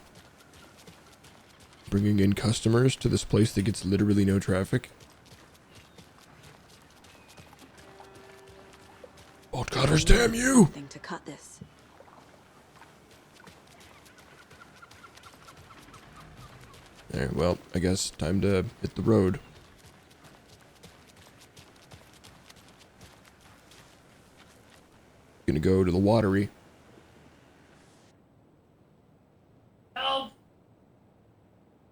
Bringing in customers to this place that gets literally no traffic? Bolt cutters, damn you! Thing to cut this. Alright, well, I guess time to hit the road. Gonna go to the watery. Help!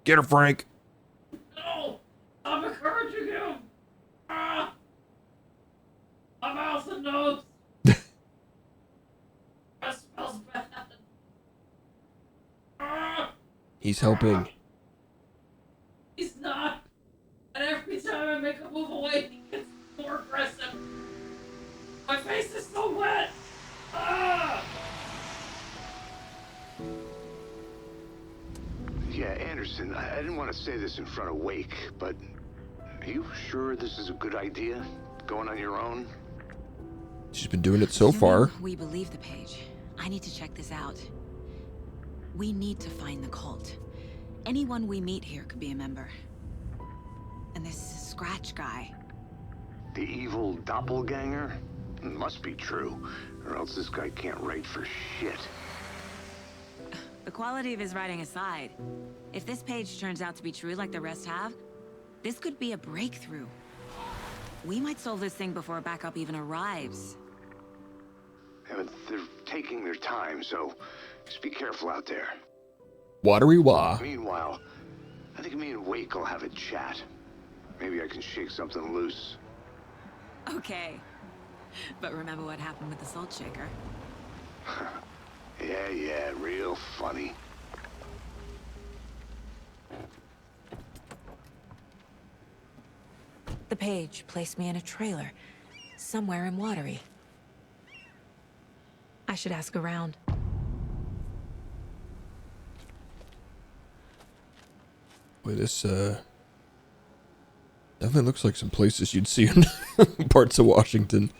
Get her, Frank! No! I'm encouraging him! Ah! My mouth and nose! That smells bad! Ah! He's helping. He's not! And every time I make a move away, he gets more aggressive! My face is so wet! Ah! Yeah, Anderson, I didn't want to say this in front of Wake, but are you sure this is a good idea? Going on your own? She's been doing it so far. We believe the page. I need to check this out. We need to find the cult. Anyone we meet here could be a member. And this Scratch guy. The evil doppelganger? Must be true, or else this guy can't write for shit. The quality of his writing aside, if this page turns out to be true like the rest have, this could be a breakthrough. We might solve this thing before backup even arrives. Yeah, but they're taking their time, so just be careful out there. Watery wah. Meanwhile, I think me and Wake will have a chat. Maybe I can shake something loose. Okay. But remember what happened with the salt shaker? Yeah, real funny. The page placed me in a trailer, somewhere in Watery. I should ask around. Boy, this, definitely looks like some places you'd see in parts of Washington.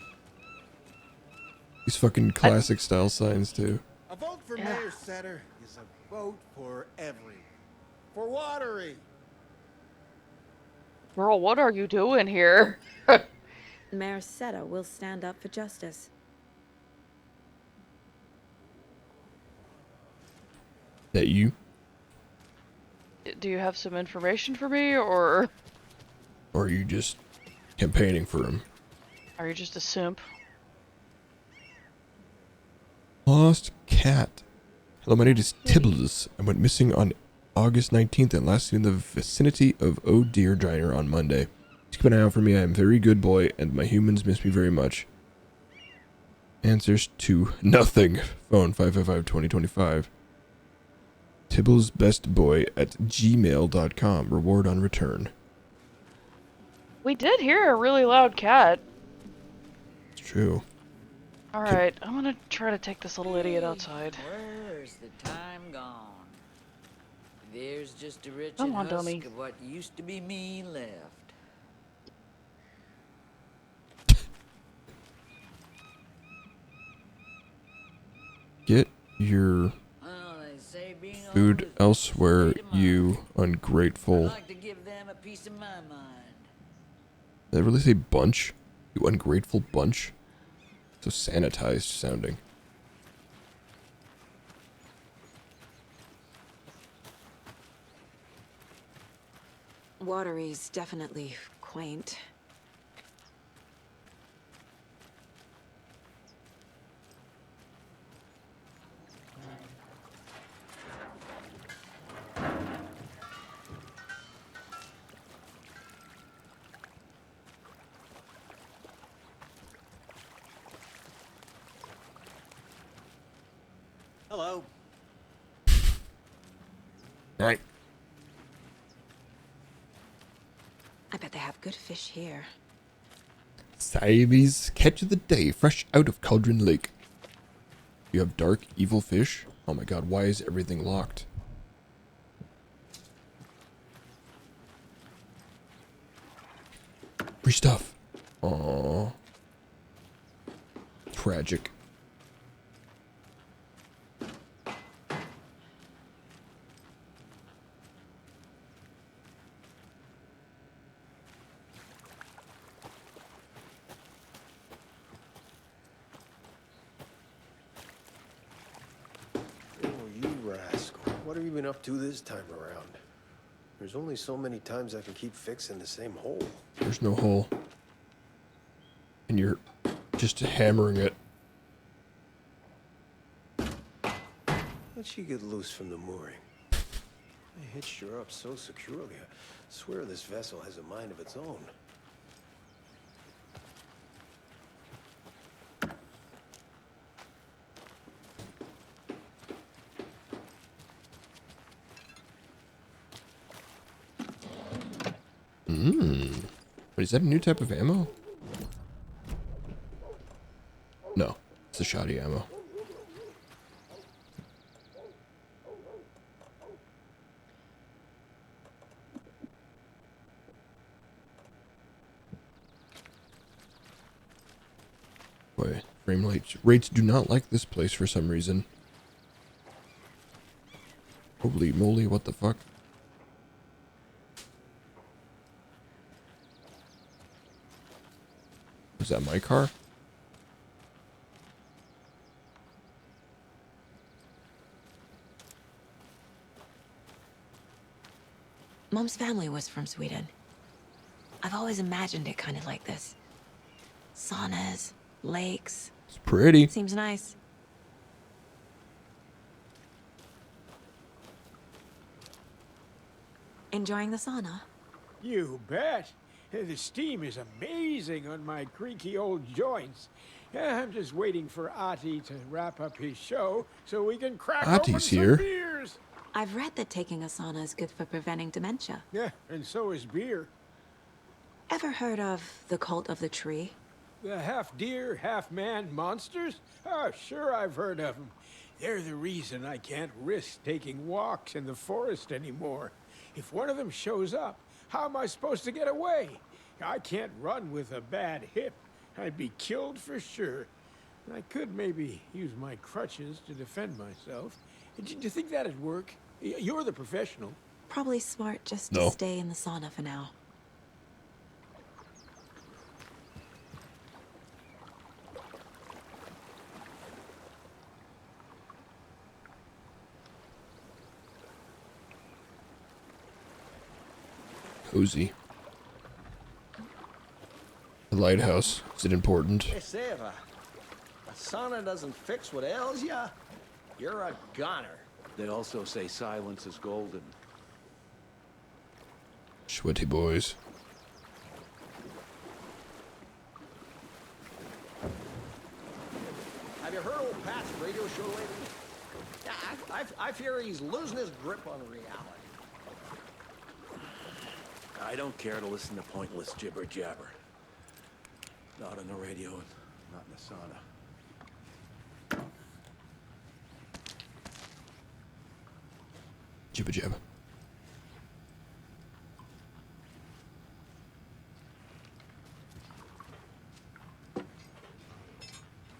These fucking classic style signs, too. A vote for Mayor Setter is a vote for everyone. For Watery. Girl, what are you doing here? Mayor Setter will stand up for justice. That you? Do you have some information for me, or Or are you just campaigning for him? are you just a simp? Lost cat. Hello, my name is Tibbles. I went missing on August 19th and last seen in the vicinity of Oh Deer Diner on Monday. Please keep an eye out for me. I am a very good boy, and my humans miss me very much. Answers to nothing. Phone 555-2025. Tibbles Best Boy at gmail.com. Reward on return. We did hear a really loud cat. It's true. Alright, I'm gonna try to take this little idiot outside. Where's the time gone? There's just a wretched Come on, husk dummy. of what used to be me left. Get your food elsewhere, you ungrateful. I'd like to give them a piece of my mind. Did I really say bunch? You ungrateful bunch? So sanitized sounding. Watery's definitely quaint. Hello. Right. I bet they have good fish here. Siamese catch of the day, fresh out of Cauldron Lake. You have dark, evil fish? Oh my god, why is everything locked? Free stuff. Aww. Tragic. What have you been up to this time around? There's only so many times I can keep fixing the same hole. There's no hole. And you're just hammering it. How'd she get loose from the mooring? I hitched her up so securely. I swear this vessel has a mind of its own. Wait, is that a new type of ammo? No, it's the shoddy ammo. Boy, frame rates do not like this place for some reason. Holy moly, what the fuck? Was that my car? Mom's family was from Sweden. I've always imagined it kind of like this. Saunas, lakes. It's pretty. Seems nice. Enjoying the sauna? You bet. The steam is amazing on my creaky old joints. I'm just waiting for Ati to wrap up his show so we can crack open Ati's some here. beers. I've read that taking a sauna is good for preventing dementia. Yeah, and so is beer. Ever heard of the Cult of the Tree? The half-deer, half-man monsters? Oh, sure I've heard of them. They're the reason I can't risk taking walks in the forest anymore. If one of them shows up, how am I supposed to get away? I can't run with a bad hip. I'd be killed for sure. I could maybe use my crutches to defend myself. Do you think that'd work? You're the professional. Probably smart just No. to stay in the sauna for now. cozy. The lighthouse. Is it important? Hey, Sarah. A sauna doesn't fix what ails ya. You're a goner. They also say silence is golden. Sweaty boys. Have you heard old Pat's radio show lately? Yeah, I fear he's losing his grip on reality. I don't care to listen to pointless jibber jabber. Not on the radio and not in the sauna. Jibba jabba.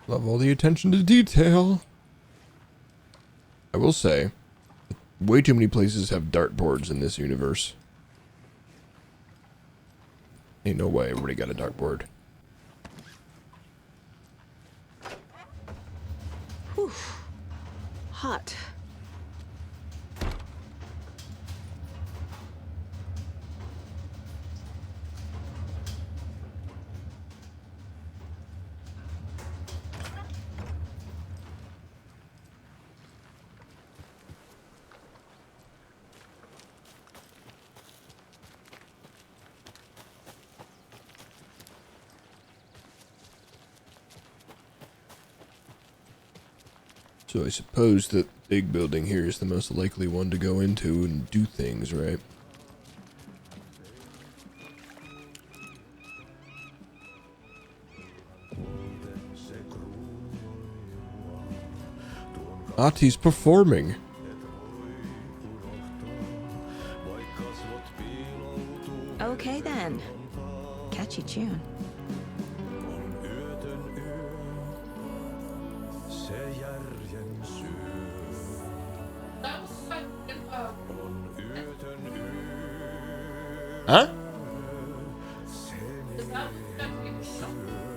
Love all the attention to detail. I will say, way too many places have dartboards in this universe. Ain't no way everybody got a dartboard. Whew. Hot. So I suppose that the big building here is the most likely one to go into and do things, right? Ahti's performing. Okay then. Catchy tune. Huh?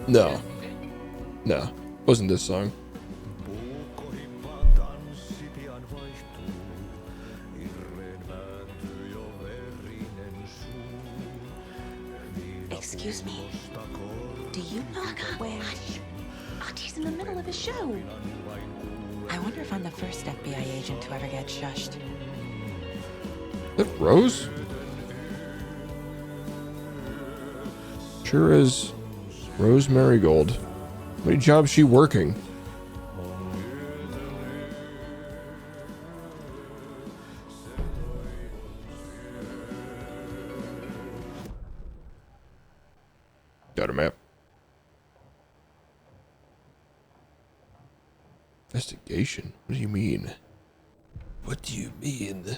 No. No. Wasn't this song. Excuse me. Do you know where? Ahti's in the middle of a show. I wonder if I'm the first FBI agent to ever get shushed. Is that Rose? Sure is. Rose Marigold. How many jobs is she working? Got a map. Investigation? What do you mean? What do you mean?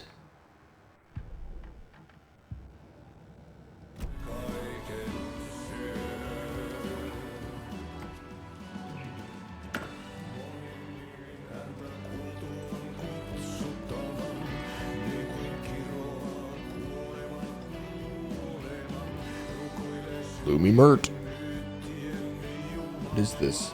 Gloomy Mert. What is this?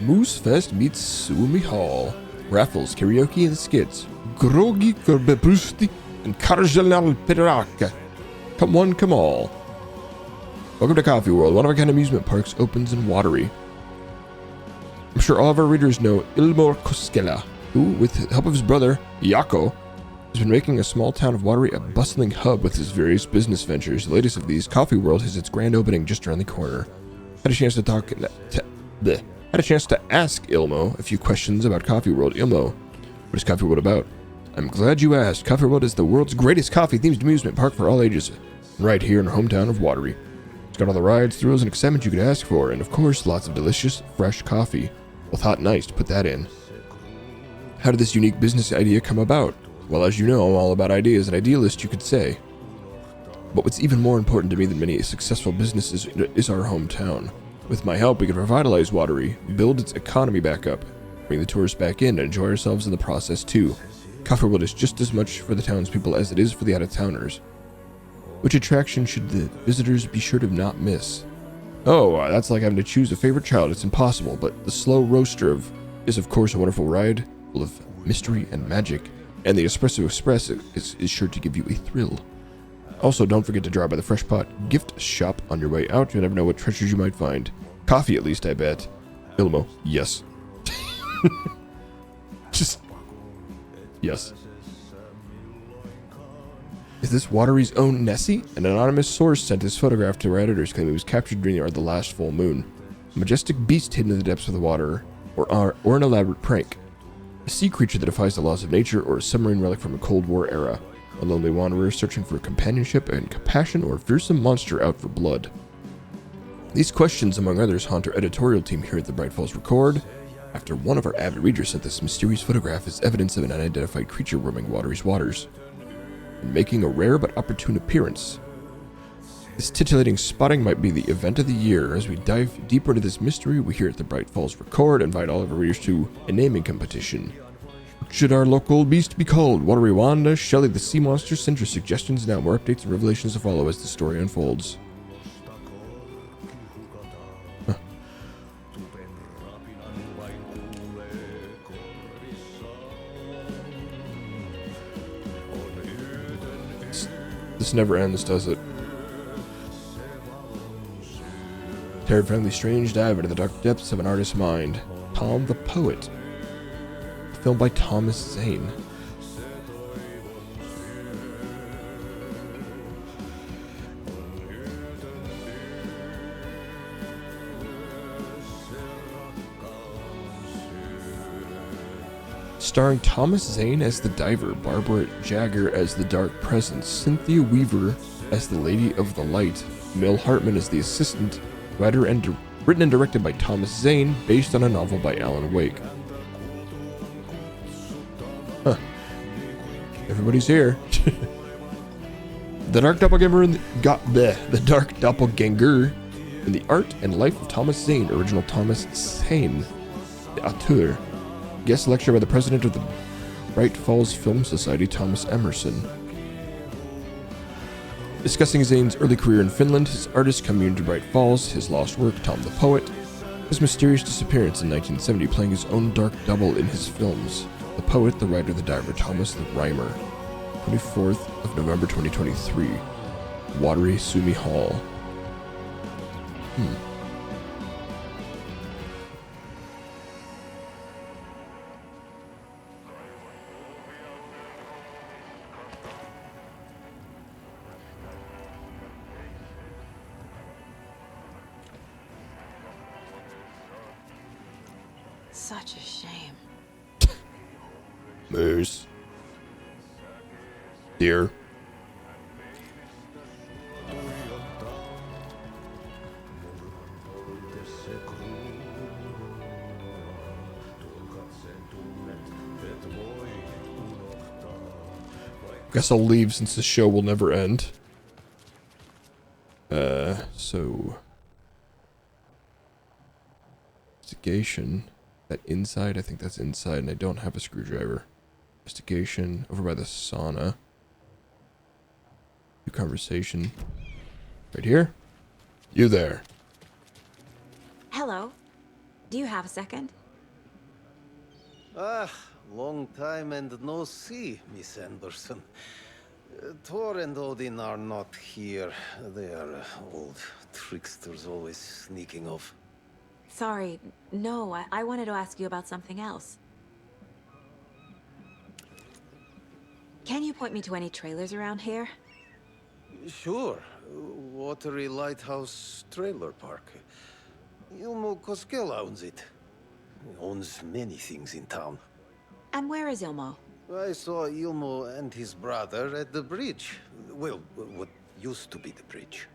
Moose Fest meets Suomi Hall. Raffles, karaoke, and skits. Grogi Korbeprusti and Karjanal Piraka. Come one, come all. Welcome to Coffee World, one of a kind amusement parks opens in Watery. I'm sure all of our readers know Ilmor Koskela, who, with the help of his brother, Jaakko, has been making a small town of Watery a bustling hub with his various business ventures. The latest of these, Coffee World, has its grand opening just around the corner. Had a chance to ask Ilmo a few questions about Coffee World. Ilmo, what is Coffee World about? I'm glad you asked. Coffee World is the world's greatest coffee-themed amusement park for all ages, right here in our hometown of Watery. It's got all the rides, thrills, and excitement you could ask for, and of course, lots of delicious, fresh coffee. Both hot and iced, put that in. How did this unique business idea come about? Well, as you know, I'm all about ideas, an idealist, you could say. But what's even more important to me than many successful businesses is our hometown. With my help, we can revitalize Watery, build its economy back up, bring the tourists back in, and enjoy ourselves in the process too. Coffee World is just as much for the townspeople as it is for the out-of-towners. Which attraction should the visitors be sure to not miss? Oh, that's like having to choose a favorite child. It's impossible, but the Slow Roaster is of course a wonderful ride, full of mystery and magic, and the Espresso Express is sure to give you a thrill. Also, don't forget to drop by the Fresh Pot gift shop on your way out. You never know what treasures you might find. Coffee, at least, I bet. Ilmo, yes. Just... yes. Is this Watery's own Nessie? An anonymous source sent his photograph to our editors claiming he was captured during the last full moon. A majestic beast hidden in the depths of the water, or an elaborate prank. A sea creature that defies the laws of nature, or a submarine relic from a Cold War era. A lonely wanderer searching for companionship and compassion, or a fearsome monster out for blood. These questions, among others, haunt our editorial team here at the Bright Falls Record, after one of our avid readers sent this mysterious photograph as evidence of an unidentified creature roaming Watery's waters, and making a rare but opportune appearance. This titillating spotting might be the event of the year. As we dive deeper into this mystery, we here at the Bright Falls Record invite all of our readers to a naming competition. What should our local beast be called? Watery Wanda, Shelly the Sea Monster? Send your suggestions now. More updates and revelations to follow as the story unfolds. This never ends, does it? Terrifyingly strange dive into the dark depths of an artist's mind. Tom the Poet. Filmed by Thomas Zane. Starring Thomas Zane as the diver, Barbara Jagger as the dark presence, Cynthia Weaver as the Lady of the Light, Mel Hartman as the assistant, written and directed by Thomas Zane, based on a novel by Alan Wake. Huh. Everybody's here. The Dark Doppelganger the Dark Doppelganger in the art and life of Thomas Zane, original Thomas Zane, the auteur. Guest lecture by the president of the Bright Falls Film Society, Thomas Emerson. Discussing Zane's early career in Finland, his artist coming to Bright Falls, his lost work, Tom the Poet, his mysterious disappearance in 1970, playing his own dark double in his films, The Poet, the Writer, the Diver, Thomas the Rhymer. 24th of November 2023. Watery Sumi Hall. Such a shame. Moose. Deer. Guess I'll leave since the show will never end. So investigation. That inside, I think that's inside, and I don't have a screwdriver. Investigation over by the sauna. New conversation. Right here. You there. Hello. Do you have a second? Ah, long time and no see, Miss Anderson. Thor and Odin are not here. They are old tricksters always sneaking off. Sorry, no, I wanted to ask you about something else. Can you point me to any trailers around here? Sure. Watery Lighthouse Trailer Park. Ilmo Koskela owns it. He owns many things in town. And where is Ilmo? I saw Ilmo and his brother at the bridge. Well, what used to be the bridge.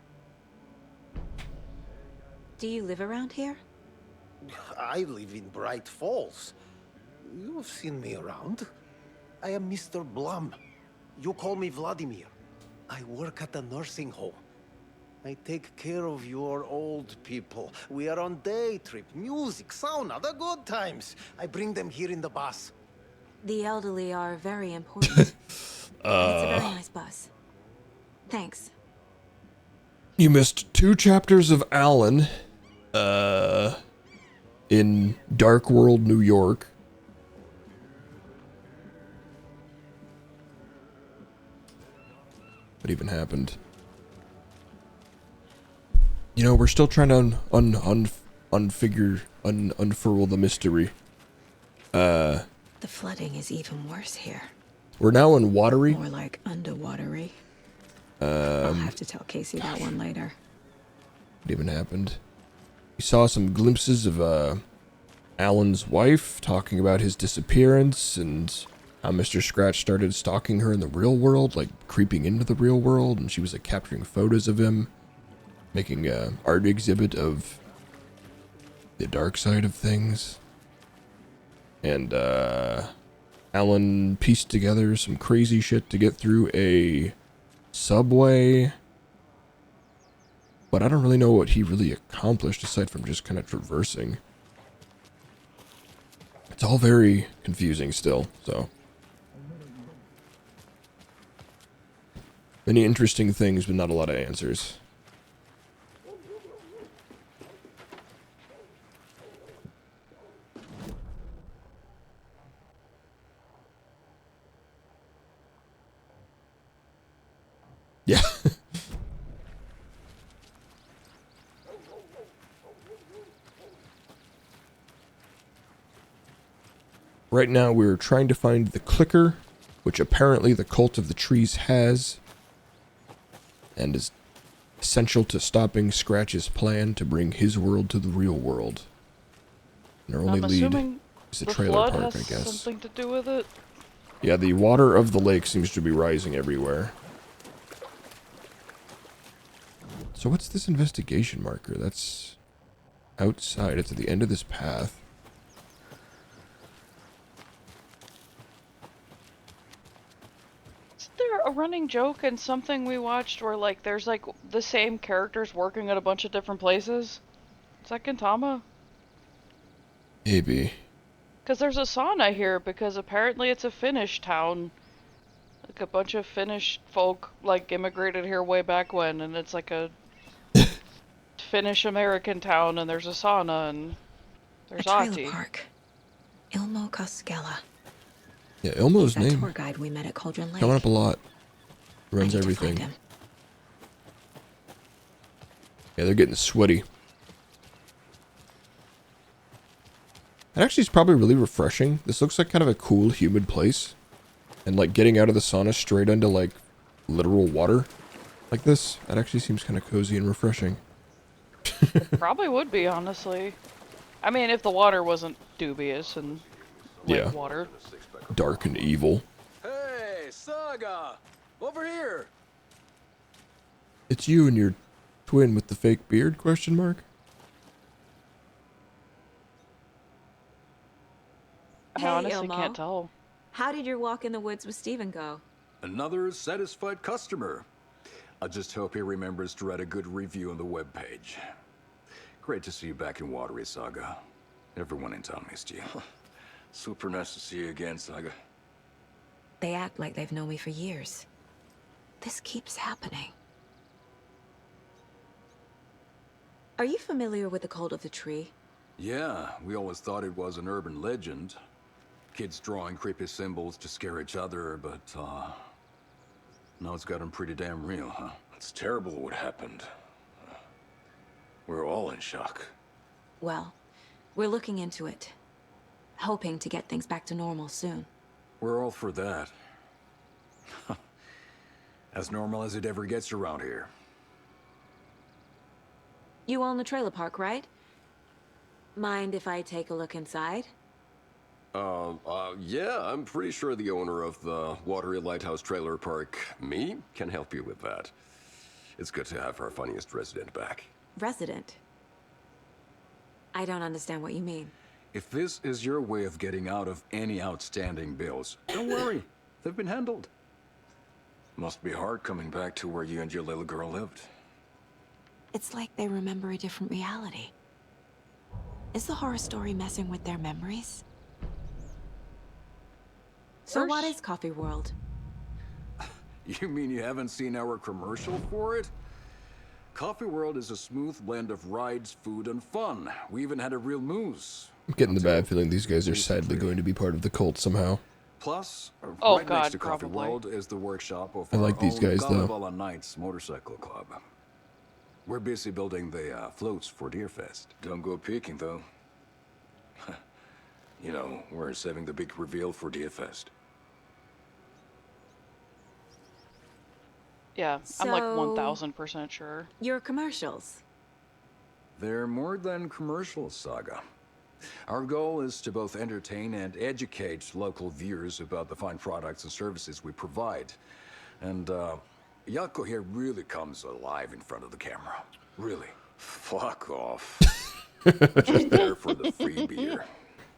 Do you live around here? I live in Bright Falls. You've seen me around. I am Mr. Blum. You call me Vladimir. I work at a nursing home. I take care of your old people. We are on day trip, music, sauna, the good times. I bring them here in the bus. The elderly are very important. It's a very nice bus. Thanks. You missed 2 chapters of Alan in Dark World, New York. What even happened? You know, we're still trying to unfurl the mystery. The flooding is even worse here. We're now in Watery. More like underwatery. I'll have to tell Casey that one later. What even happened? We saw some glimpses of Alan's wife talking about his disappearance and how Mr. Scratch started stalking her in the real world, like creeping into the real world, and she was like capturing photos of him, making an art exhibit of the dark side of things. And Alan pieced together some crazy shit to get through a subway. But I don't really know what he really accomplished aside from just kind of traversing. It's all very confusing still, so. Many interesting things, but not a lot of answers. Yeah. Right now we're trying to find the clicker, which apparently the Cult of the Trees has, and is essential to stopping Scratch's plan to bring his world to the real world. And our only lead is the trailer park, I guess. Something to do with it? Yeah, the water of the lake seems to be rising everywhere. So what's this investigation marker? That's outside. It's at the end of this path. Is there a running joke in something we watched where, like, there's, like, the same characters working at a bunch of different places? Is that Gintama? Maybe. Because there's a sauna here, because apparently it's a Finnish town. Like, a bunch of Finnish folk, like, immigrated here way back when, and it's like a Finnish-American town, and there's a sauna, and there's a trailer Ahti. park. Ilmo Koskela. Yeah, Ilmo's He's that name tour guide we met at Cauldron Lake. coming up a lot. I Runs need to everything. find him. Yeah, they're getting sweaty. It actually is probably really refreshing. This looks like kind of a cool, humid place. And like getting out of the sauna straight into like literal water like this, that actually seems kind of cozy and refreshing. Probably would be, honestly. I mean, if the water wasn't dubious and lake Yeah. water. Dark and evil. Hey, Saga! Over here! It's you and your twin with the fake beard, question mark? I honestly can't tell. How did your walk in the woods with Steven go? Another satisfied customer. I just hope he remembers to write a good review on the webpage. Great to see you back in Watery, Saga. Everyone in town missed you. Super nice to see you again, Saga. They act like they've known me for years. This keeps happening. Are you familiar with the Cult of the Tree? Yeah, we always thought it was an urban legend. Kids drawing creepy symbols to scare each other, but, now it's gotten pretty damn real, huh? It's terrible what happened. We're all in shock. Well, we're looking into it. Hoping to get things back to normal soon. We're all for that. As normal as it ever gets around here. You own the trailer park, right? Mind if I take a look inside? Yeah, I'm pretty sure the owner of the Watery Lighthouse Trailer Park, me, can help you with that. It's good to have our funniest resident back. Resident? I don't understand what you mean. If this is your way of getting out of any outstanding bills, don't worry. They've been handled. Must be hard coming back to where you and your little girl lived. It's like they remember a different reality. Is the horror story messing with their memories? So what is Coffee World? You mean you haven't seen our commercial for it? Coffee World is a smooth blend of rides, food, and fun. We even had a real moose. I'm getting the bad feeling these guys are sadly going to be part of the cult somehow. Plus, Oh, right God, next to Coffee probably. World is the workshop of I our like these own guys, though. Kalevala Knights Motorcycle Club. We're busy building the floats for Deerfest. Don't go peeking, though. You know, we're saving the big reveal for Deerfest. Yeah, I'm like So- 1000% sure. Your commercials. They're more than commercials, Saga. Our goal is to both entertain and educate local viewers about the fine products and services we provide. And, Yako here really comes alive in front of the camera. Really. Fuck off. Just there for the free beer.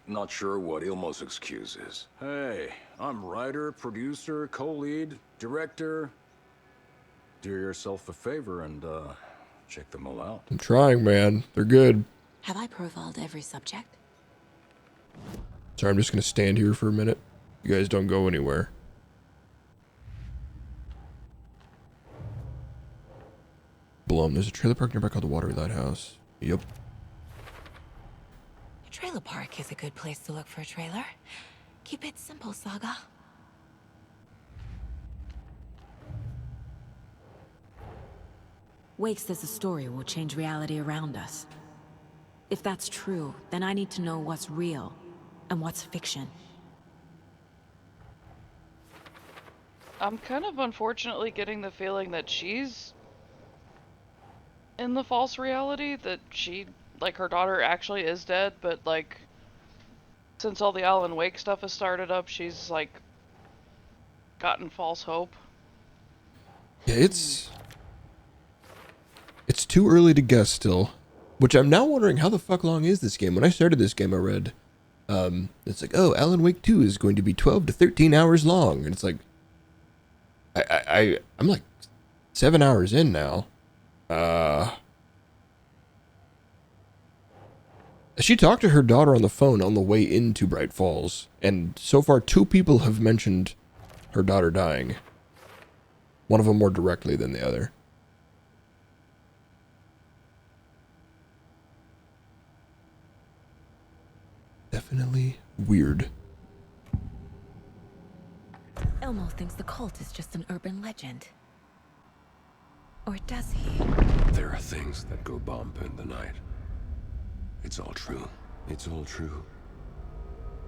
Not sure what Ilmo's excuse is. Hey, I'm writer, producer, co-lead, director. Do yourself a favor and, check them all out. I'm trying, man. They're good. Have I profiled every subject? Sorry, I'm just gonna stand here for a minute. You guys don't go anywhere. Blum, there's a trailer park nearby called the Watery Lighthouse. Yep. A trailer park is a good place to look for a trailer. Keep it simple, Saga. Wake says the story will change reality around us. If that's true, then I need to know what's real and what's fiction. I'm kind of unfortunately getting the feeling that she's in the false reality, that she, like, her daughter actually is dead, but, like, since all the Alan Wake stuff has started up, she's, like, gotten false hope. Yeah, it's too early to guess still. Which I'm now wondering, how the fuck long is this game? When I started this game, I read, it's like, oh, Alan Wake 2 is going to be 12 to 13 hours long. And it's like, I'm like 7 hours in now. She talked to her daughter on the phone on the way into Bright Falls. And so far, 2 people have mentioned her daughter dying. One of them more directly than the other. Definitely weird. Elmo thinks the cult is just an urban legend. Or does he? There are things that go bump in the night. It's all true. It's all true.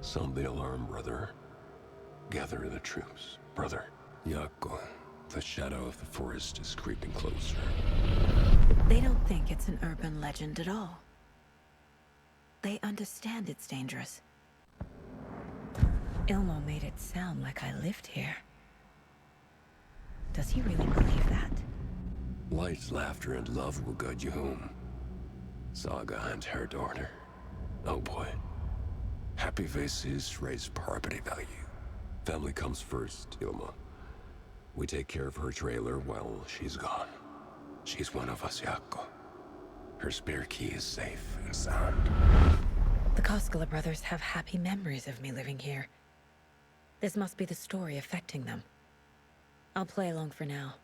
Sound the alarm, brother. Gather the troops, brother. Yako, the shadow of the forest is creeping closer. They don't think it's an urban legend at all. They understand it's dangerous. Ilmo made it sound like I lived here. Does he really believe that? Light, laughter, and love will guide you home. Saga and her daughter. Oh boy. Happy faces raise property value. Family comes first, Ilma. We take care of her trailer while she's gone. She's one of us, Yako. Her spare key is safe and sound. The Koskela brothers have happy memories of me living here. This must be the story affecting them. I'll play along for now.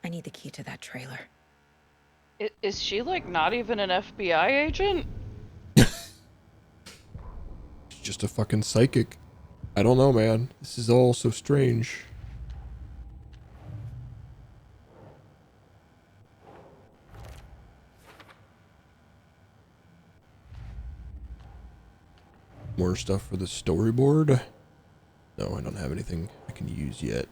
I need the key to that trailer. Is she, like, not even an FBI agent? She's just a fucking psychic. I don't know, man. This is all so strange. More stuff for the storyboard? No, I don't have anything I can use yet.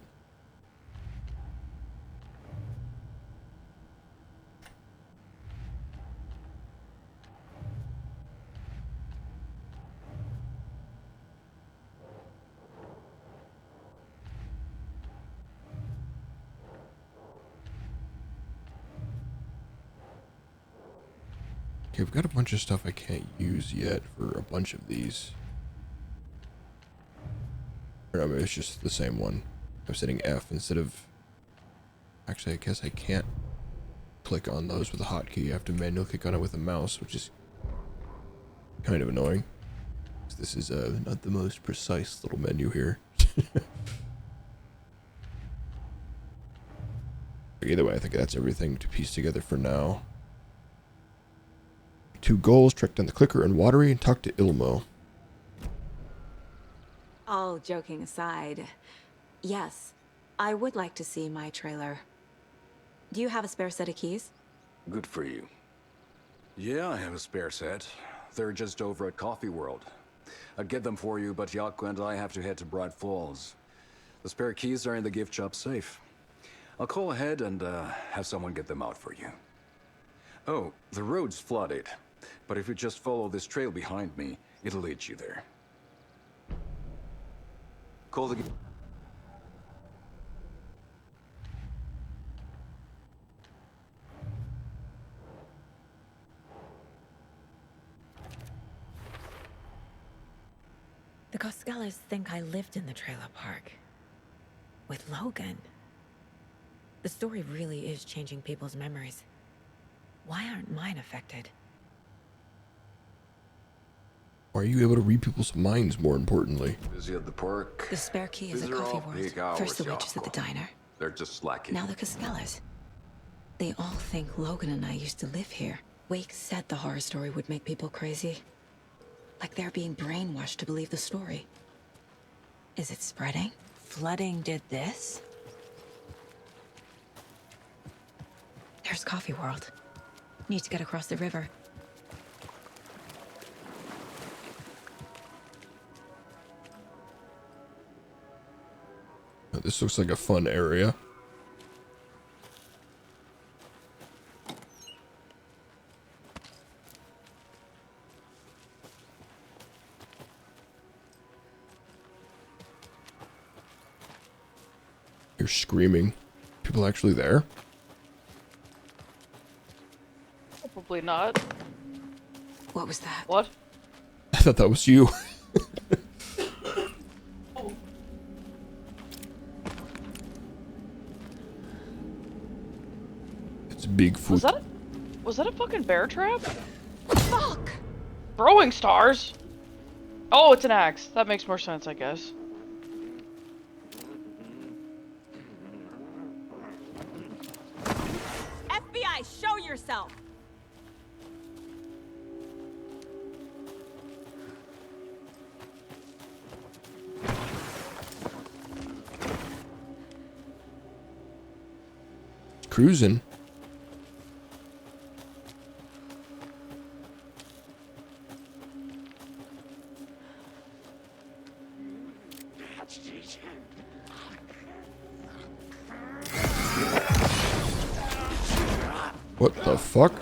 Okay, I've got a bunch of stuff I can't use yet for a bunch of these. Or I mean, it's just the same one. I was hitting F instead of... Actually, I guess I can't click on those with a hotkey. I have to manually click on it with a mouse, which is kind of annoying. This is not the most precise little menu here. Either way, I think that's everything to piece together for now. 2 goals, track down the clicker and Watery and talk to Ilmo. All joking aside, yes, I would like to see my trailer. Do you have a spare set of keys? Good for you. Yeah, I have a spare set. They're just over at Coffee World. I'd get them for you, but Yaku and I have to head to Bright Falls. The spare keys are in the gift shop safe. I'll call ahead and have someone get them out for you. Oh, the road's flooded, but if you just follow this trail behind me, it'll lead you there. Call the... The Coskellas think I lived in the trailer park. With Logan. The story really is changing people's memories. Why aren't mine affected? Are you able to read people's minds, more importantly? Busy at the park. The spare key is These at are all Coffee big World. hours, First the waitress at the Yaku. diner. They're just slacking. Now the Coskellas. They all think Logan and I used to live here. Wake said the horror story would make people crazy. Like they're being brainwashed to believe the story. Is it spreading? Flooding did this? There's Coffee World. Need to get across the river. Oh, this looks like a fun area. You're screaming. People actually there? Probably not. What was that? What? I thought that was you. It's Bigfoot. Was that a fucking bear trap? Fuck! Throwing stars? Oh, it's an axe. That makes more sense, I guess. FBI, show yourself! Cruising. What the fuck?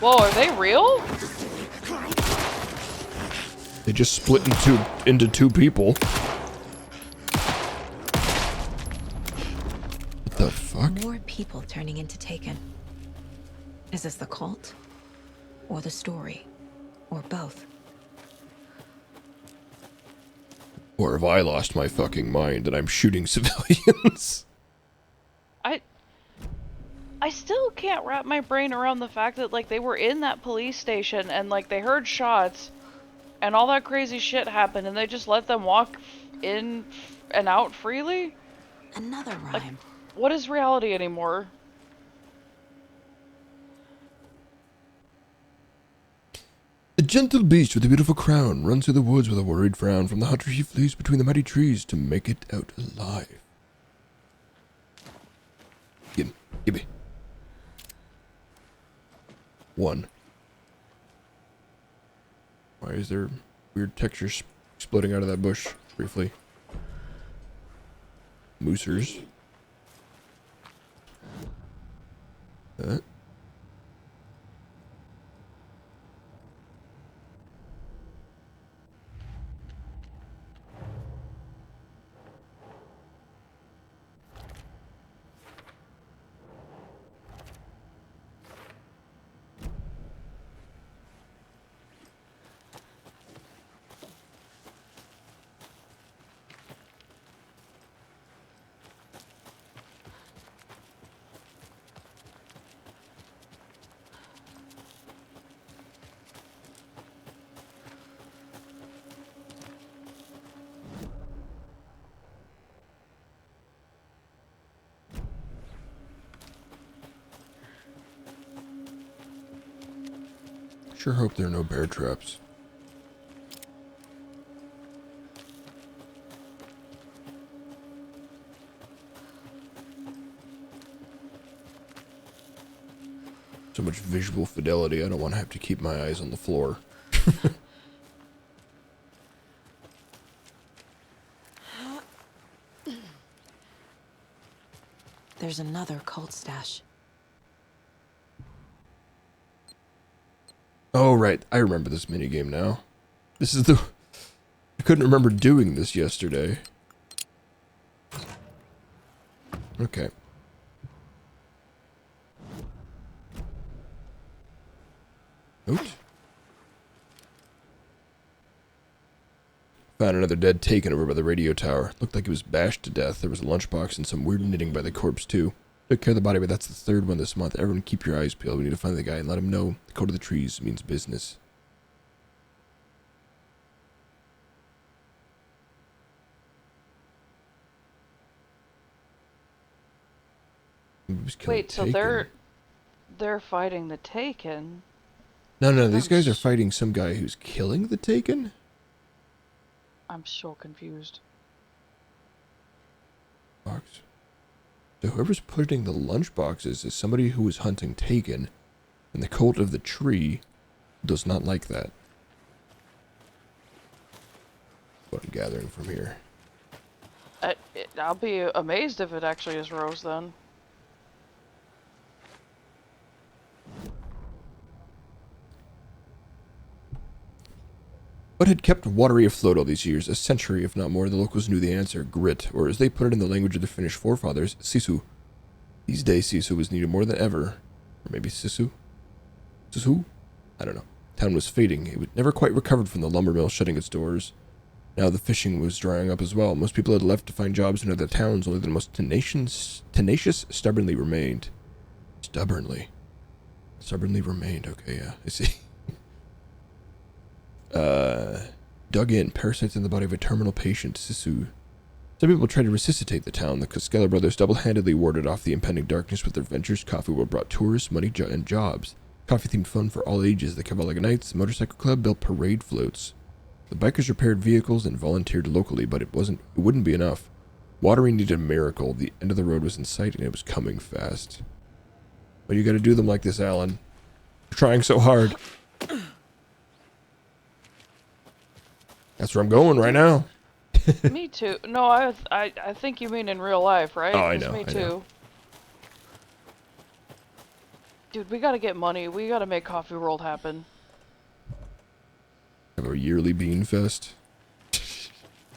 Whoa, are they real? They just split into 2 people. What the fuck? More people turning into Taken. Is this the cult? Or the story? Or both? Or have I lost my fucking mind and I'm shooting civilians? I still can't wrap my brain around the fact that, like, they were in that police station and, like, they heard shots and all that crazy shit happened and they just let them walk in and out freely? Another rhyme. Like, what is reality anymore? A gentle beast with a beautiful crown runs through the woods with a worried frown. From the hunter he flees between the mighty trees to make it out alive. Give me. 1. Why is there weird textures exploding out of that bush briefly? Moosers. Sure hope there are no bear traps. So much visual fidelity, I don't want to have to keep my eyes on the floor. There's another cult stash. Oh, right. I remember this minigame now. This is the... I couldn't remember doing this yesterday. Okay. Oops. Found another dead Taken over by the radio tower. Looked like it was bashed to death. There was a lunchbox and some weird knitting by the corpse, too. Took care of the body, but that's the third one this month. Everyone keep your eyes peeled. We need to find the guy and let him know the code of the trees means business. Wait, so they're fighting the Taken? No, these guys are fighting some guy who's killing the Taken? I'm so confused. Box. So whoever's putting the lunch boxes is somebody who was hunting Taken, and the cult of the tree does not like that. What I'm gathering from here. I'll be amazed if it actually is Rose then. What had kept Watery afloat all these years? A century, if not more. The locals knew the answer. Grit, or as they put it in the language of their Finnish forefathers, sisu. These days, sisu was needed more than ever. Or maybe sisu? Sisu? I don't know. Town was fading. It never quite recovered from the lumber mill shutting its doors. Now the fishing was drying up as well. Most people had left to find jobs in other towns. Only the most tenacious stubbornly remained. Stubbornly remained. Okay, yeah, I see. Dug in, parasites in the body of a terminal patient, Sisu. Some people tried to resuscitate the town. The Koskela brothers double-handedly warded off the impending darkness with their ventures. Coffee World brought tourists, money, and jobs. Coffee-themed fun for all ages. The Cavaliga Knights Motorcycle Club built parade floats. The bikers repaired vehicles and volunteered locally, but it wouldn't be enough. Watery needed a miracle. The end of the road was in sight, and it was coming fast. Well, you gotta do them like this, Alan. You're trying so hard. That's where I'm going right now. Me too. No, I think you mean in real life, right? Oh, I know. Me too. I know. Dude, we gotta get money. We gotta make Coffee World happen. Have a yearly bean fest.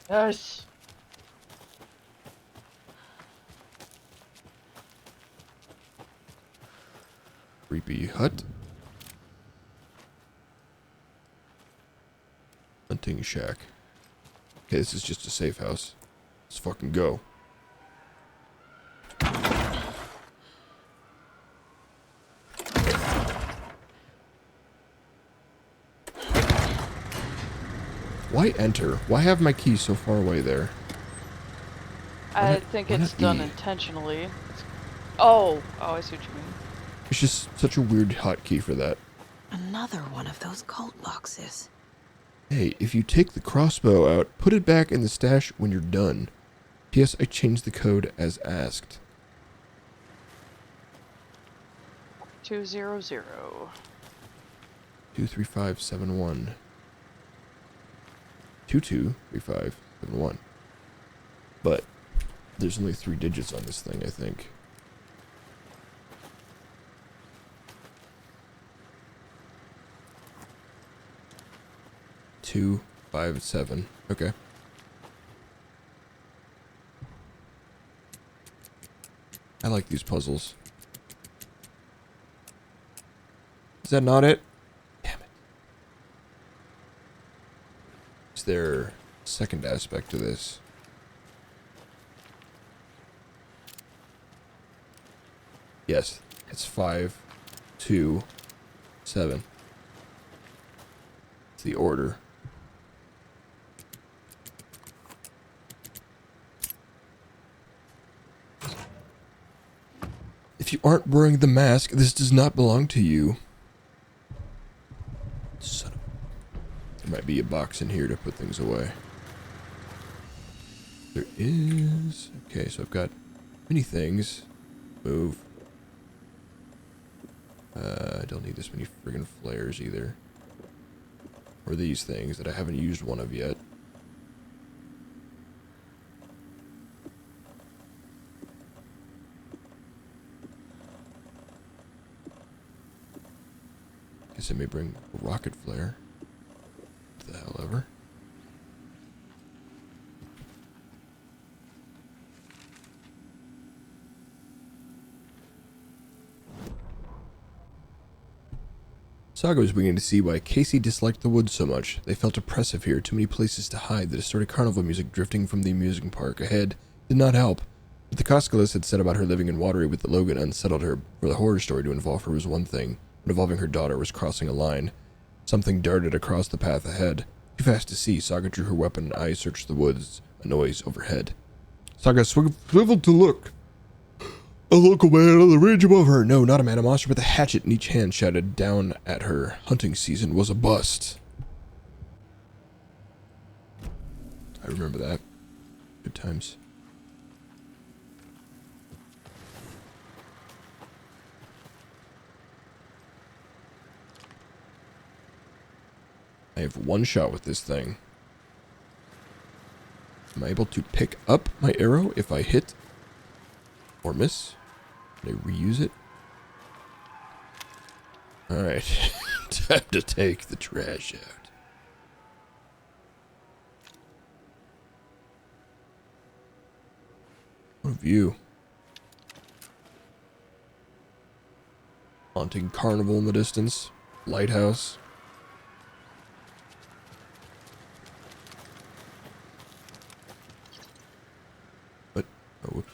Yes. Creepy hut. Hunting shack. Okay, this is just a safe house. Let's fucking go. Why enter? Why have my key so far away there? I think it's done intentionally. Oh, I see what you mean. It's just such a weird hotkey for that. Another one of those cult boxes. Hey, if you take the crossbow out, put it back in the stash when you're done. P.S. I changed the code as asked. 200. 23571. 223571. But there's only 3 digits on this thing, I think. Two, 5, 7. Okay. I like these puzzles. Is that not it? Damn it. Is there a second aspect to this? Yes, it's 5, 2, 7. It's the order. If you aren't wearing the mask, this does not belong to you. might be a box in here to put things away. There is. Okay, so I've got many things. Move. I don't need this many friggin' flares either. Or these things that I haven't used one of yet. Guess I may bring a rocket flare. What the hell ever. Saga was beginning to see why Casey disliked the woods so much. They felt oppressive here, too many places to hide. The distorted carnival music drifting from the amusement park ahead did not help. What the Koskelis had said about her living in Watery with the Logan unsettled her. For the horror story to involve her was one thing, but involving her daughter was crossing a line. Something darted across the path ahead. Too fast to see, Saga drew her weapon and eyes searched the woods. A noise overhead. Saga swiveled to look. A local man on the ridge above her. No, not a man, a monster with a hatchet in each hand shouted down at her. Hunting season was a bust. I remember that. Good times. I have one shot with this thing. Am I able to pick up my arrow if I hit or miss? Can I reuse it? Alright. Time to take the trash out. What a view. Haunting carnival in the distance. Lighthouse. But, oh, whoops.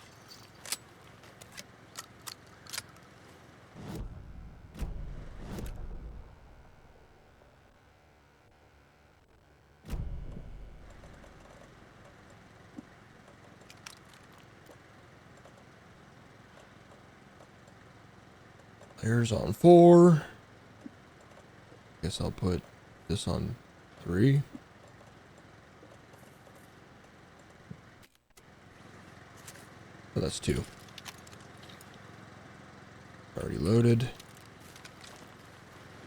There's on 4. Guess I'll put this on 3. Oh, that's 2. Already loaded.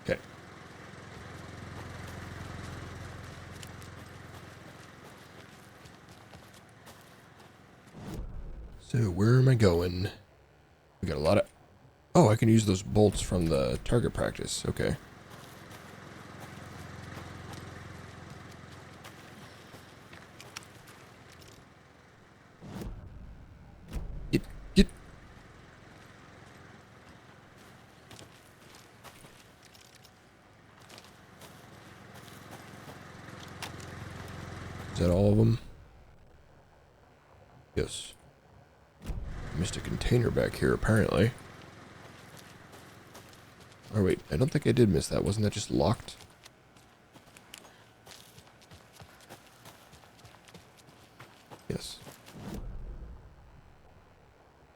Okay. So where am I going? We got a lot of... Oh, I can use those bolts from the target practice. Okay. Get. Is that all of them? Yes. Missed a container back here, apparently. Oh wait, I don't think I did miss that. Wasn't that just locked? Yes.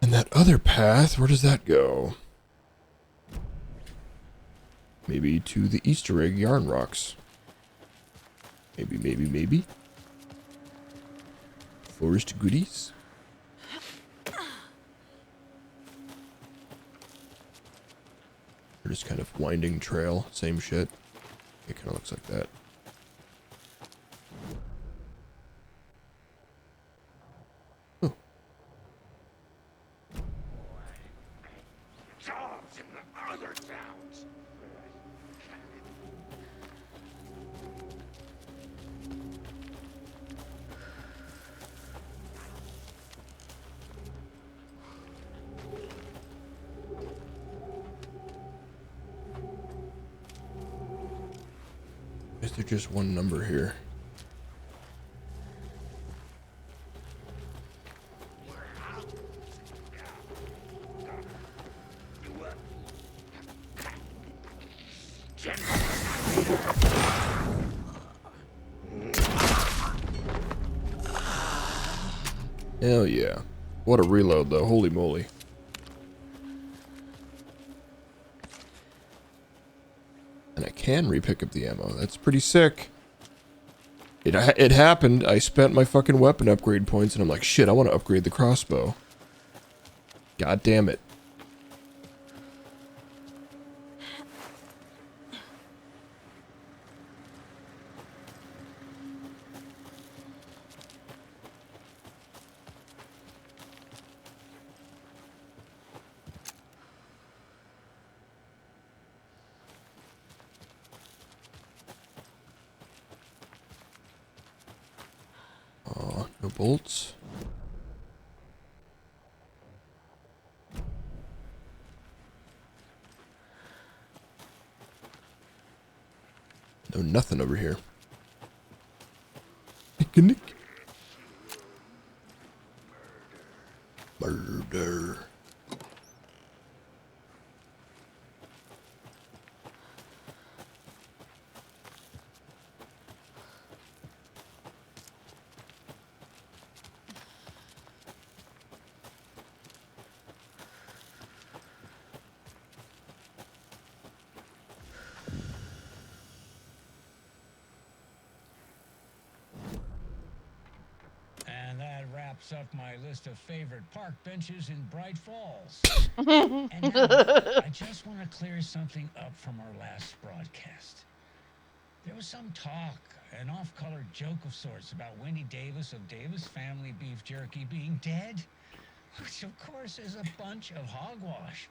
And that other path, where does that go? Maybe to the Easter egg yarn rocks. Maybe. Forest goodies? Or just kind of winding trail, same shit. It kind of looks like that. Oh. Jobs in the other towns. Is there just one number here? Hell yeah. What a reload though, holy moly. And I can re-pick up the ammo. That's pretty sick. It happened. I spent my fucking weapon upgrade points, and I'm like, shit, I want to upgrade the crossbow. God damn it. No bolts. No, nothing over here. Murder. And that wraps up my list of favorite park benches in Bright Falls. And now, I just want to clear something up from our last broadcast. There was some talk, an off-color joke of sorts about Wendy Davis of Davis Family Beef Jerky being dead, which of course is a bunch of hogwash.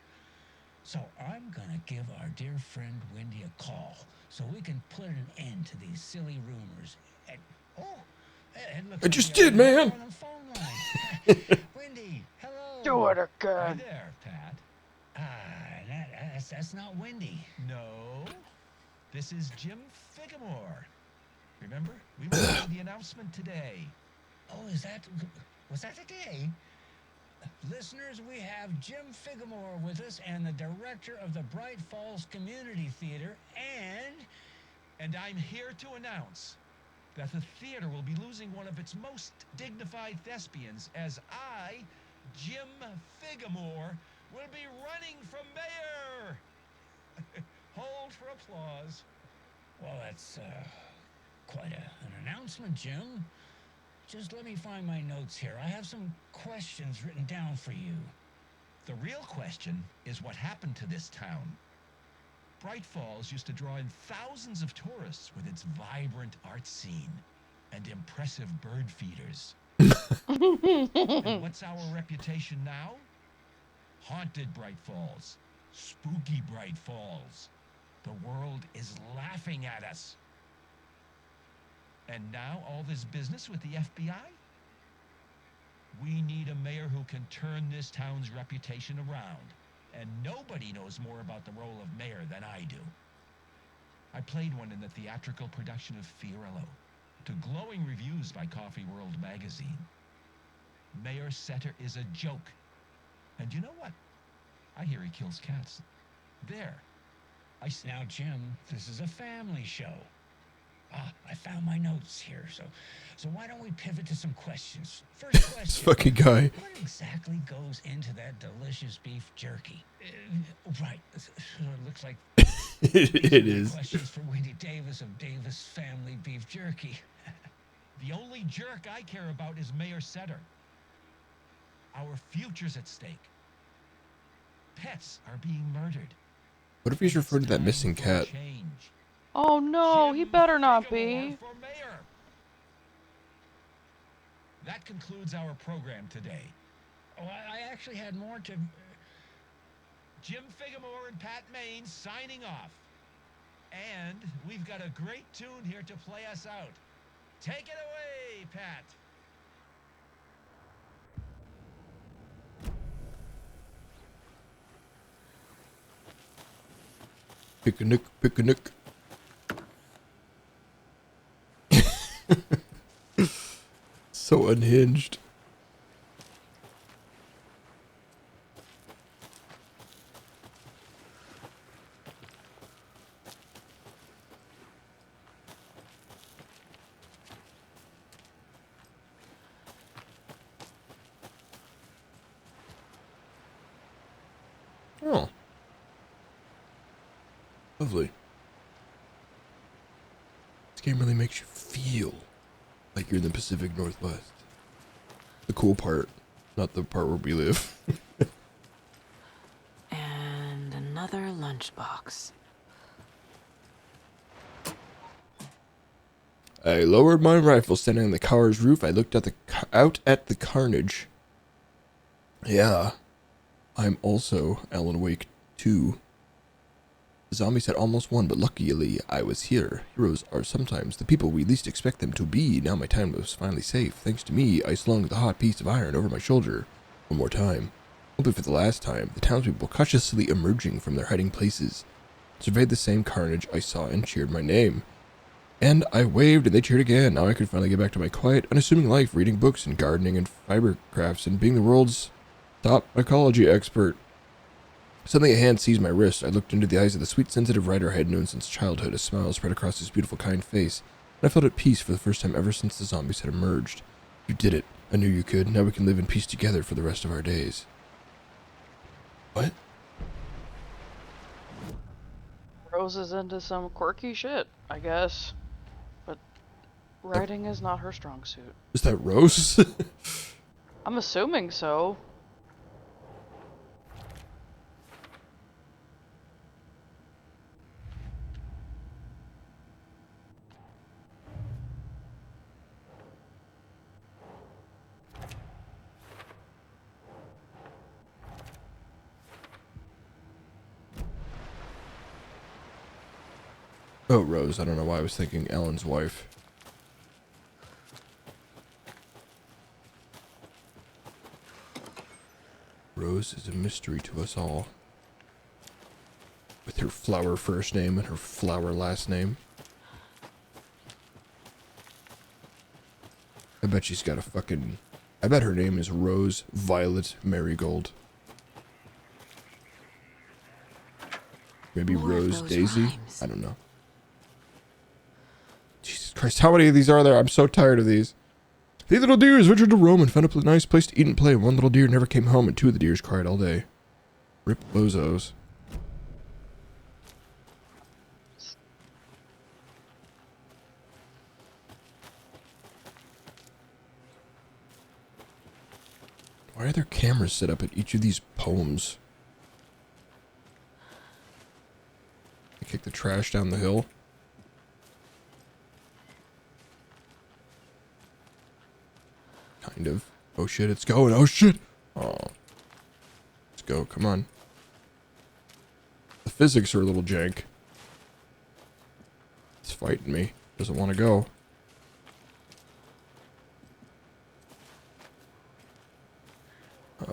So I'm gonna give our dear friend Wendy a call so we can put an end to these silly rumors. And, I just did, man. Wendy, hello. Do it again. Hi there, Pat. That's not Wendy. No, this is Jim Figamore. Remember, we made the announcement today. Oh, was that today? Listeners, we have Jim Figamore with us and the director of the Bright Falls Community Theater, and I'm here to announce that the theater will be losing one of its most dignified thespians as I, Jim Figamore, will be running for mayor. Hold for applause. Well, that's quite an announcement, Jim. Just let me find my notes here. I have some questions written down for you. The real question is what happened to this town. Bright Falls used to draw in thousands of tourists with its vibrant art scene and impressive bird feeders. And what's our reputation now? Haunted Bright Falls. Spooky Bright Falls. The world is laughing at us. And now all this business with the FBI? We need a mayor who can turn this town's reputation around. And nobody knows more about the role of mayor than I do. I played one in the theatrical production of Fiorello, to glowing reviews by Coffee World magazine. Mayor Setter is a joke. And you know what? I hear he kills cats. There. Now, Jim, this is a family show. I found my notes here, so why don't we pivot to some questions? First question. This fucking guy. What exactly goes into that delicious beef jerky? Right. It looks like it is. Questions for Wendy Davis of Davis Family Beef Jerky. The only jerk I care about is Mayor Setter. Our future's at stake. Pets are being murdered. What if he's referring to that missing cat? Oh no, he better not be. That concludes our program today. Oh, I actually had more to... Jim Figamore and Pat Maines signing off. And we've got a great tune here to play us out. Take it away, Pat. Picnic, picnic. So unhinged. Oh. Lovely. This game really makes you feel Like you're in the Pacific Northwest. The cool part, not the part where we live. And another lunchbox. I lowered my rifle, standing on the car's roof. I looked out at the carnage. Yeah, I'm also Alan Wake 2. The zombies had almost won, but luckily I was here. Heroes are sometimes the people we least expect them to be. Now my time was finally safe. Thanks to me, I slung the hot piece of iron over my shoulder. One more time. Hoping for the last time, the townspeople cautiously emerging from their hiding places surveyed the same carnage I saw and cheered my name. And I waved and they cheered again. Now I could finally get back to my quiet, unassuming life, reading books and gardening and fiber crafts and being the world's top ecology expert. Suddenly a hand seized my wrist. I looked into the eyes of the sweet, sensitive writer I had known since childhood. A smile spread across his beautiful, kind face, and I felt at peace for the first time ever since the zombies had emerged. You did it. I knew you could. Now we can live in peace together for the rest of our days. What? Rose is into some quirky shit, I guess. But writing is not her strong suit. Is that Rose? I'm assuming so. Oh, Rose. I don't know why I was thinking Alan's wife. Rose is a mystery to us all. With her flower first name and her flower last name. I bet she's got a fucking... I bet her name is Rose Violet Marigold. Maybe More of Rose those Daisy? rhymes. I don't know. Jesus Christ, how many of these are there? I'm so tired of these. 3 little deers ventured to roam and found a nice place to eat and play. 1 little deer never came home, and 2 of the deers cried all day. Rip bozos. Why are there cameras set up at each of these poems? I kick the trash down the hill. Kind of. Oh shit, it's going. Oh shit! Oh. Let's go, come on. The physics are a little jank. It's fighting me. Doesn't want to go.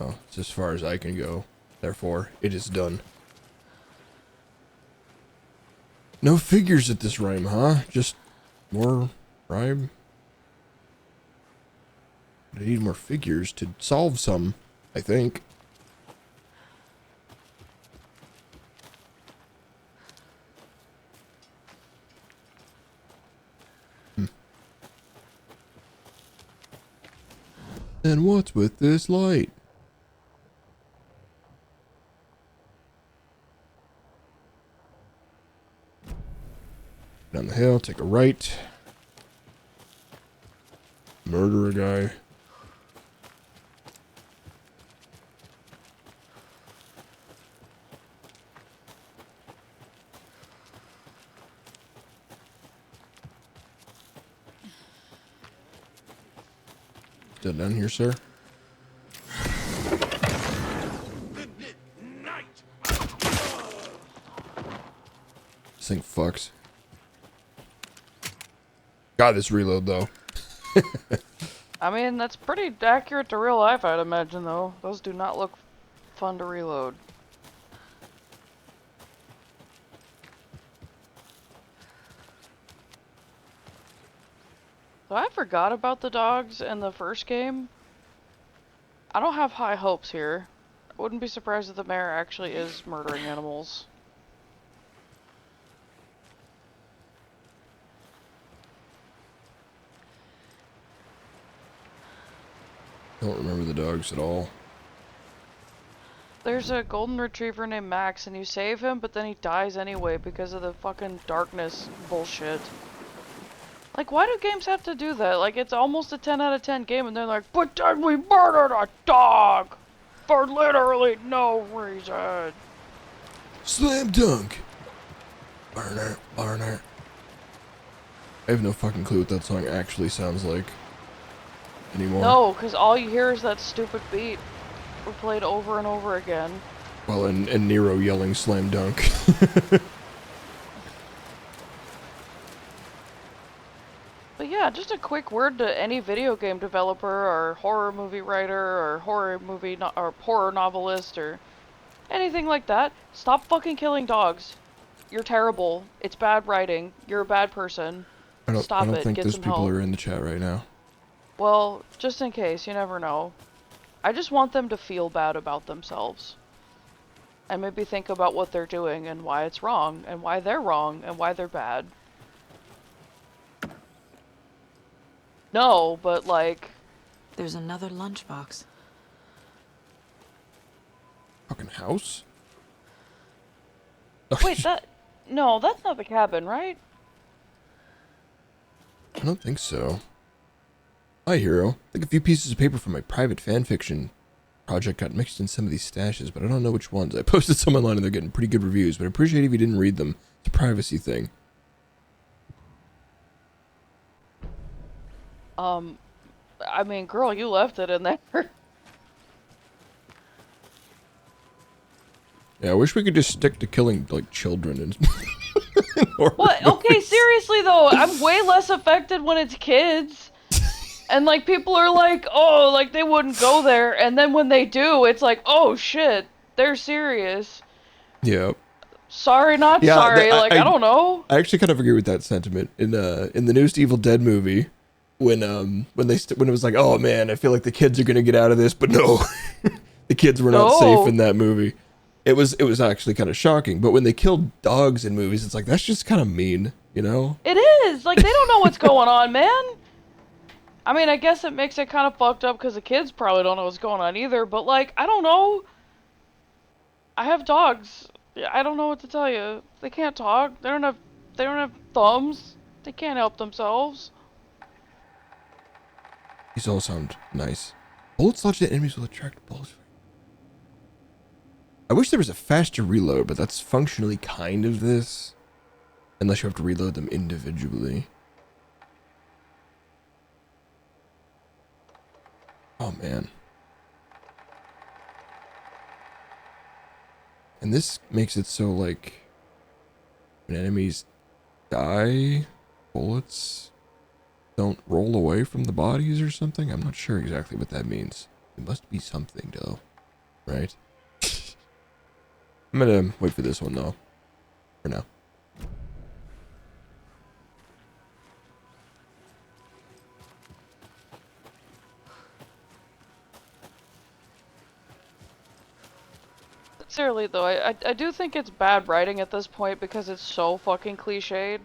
Oh, it's as far as I can go. Therefore, it is done. No figures at this rhyme, huh? Just more rhyme? I need more figures to solve some, I think. And what's with this light? Down the hill, take a right. Murder a guy. Still down here, sir? This thing fucks. God, this reload, though. I mean, that's pretty accurate to real life, I'd imagine, though. Those do not look fun to reload. So I forgot about the dogs in the first game. I don't have high hopes here. I wouldn't be surprised if the mayor actually is murdering animals. Don't remember the dogs at all. There's a golden retriever named Max, and you save him, but then he dies anyway because of the fucking darkness bullshit. Like, why do games have to do that? Like, it's almost a 10 out of 10 game, and they're like, but then we murdered a dog for literally no reason. Slam dunk. Burner, burner. I have no fucking clue what that song actually sounds like anymore. No, because all you hear is that stupid beat replayed over and over again. Well, and Nero yelling slam dunk. But yeah, just a quick word to any video game developer or horror movie writer or horror novelist or anything like that. Stop fucking killing dogs. You're terrible. It's bad writing. You're a bad person. I don't think Get those some people help. are in the chat right now. Well, just in case, you never know. I just want them to feel bad about themselves. And maybe think about what they're doing and why it's wrong, and why they're wrong, and why they're bad. No, but like... There's another lunchbox. Fucking house? Wait, No, that's not the cabin, right? I don't think so. Hi, Hero. I think a few pieces of paper from my private fanfiction project got mixed in some of these stashes, but I don't know which ones. I posted some online and they're getting pretty good reviews, but I appreciate if you didn't read them. It's a privacy thing. I mean, girl, you left it in there. Yeah, I wish we could just stick to killing, like, children and... What? Okay, seriously though, I'm way less affected when it's kids. And like, people are like, oh, like they wouldn't go there. And then when they do, it's like, oh shit, they're serious. Yeah. Sorry, not sorry. I don't know. I actually kind of agree with that sentiment. In the newest Evil Dead movie, when it was like, oh man, I feel like the kids are gonna get out of this, but no, the kids were not safe in that movie. It was actually kind of shocking. But when they killed dogs in movies, it's like, that's just kind of mean, you know? It is like, they don't know what's going on, man. I mean, I guess it makes it kind of fucked up because the kids probably don't know what's going on either. But like, I don't know. I have dogs. I don't know what to tell you. They can't talk. They don't have thumbs. They can't help themselves. These all sound nice. Bullets lodged at enemies will attract bullets. I wish there was a faster reload, but that's functionally kind of this. Unless you have to reload them individually. Oh man. And this makes it so, like, when enemies die, bullets don't roll away from the bodies or something? I'm not sure exactly what that means. It must be something, though. Right? I'm gonna wait for this one, though. For now. Sincerely though, I do think it's bad writing at this point because it's so fucking cliched.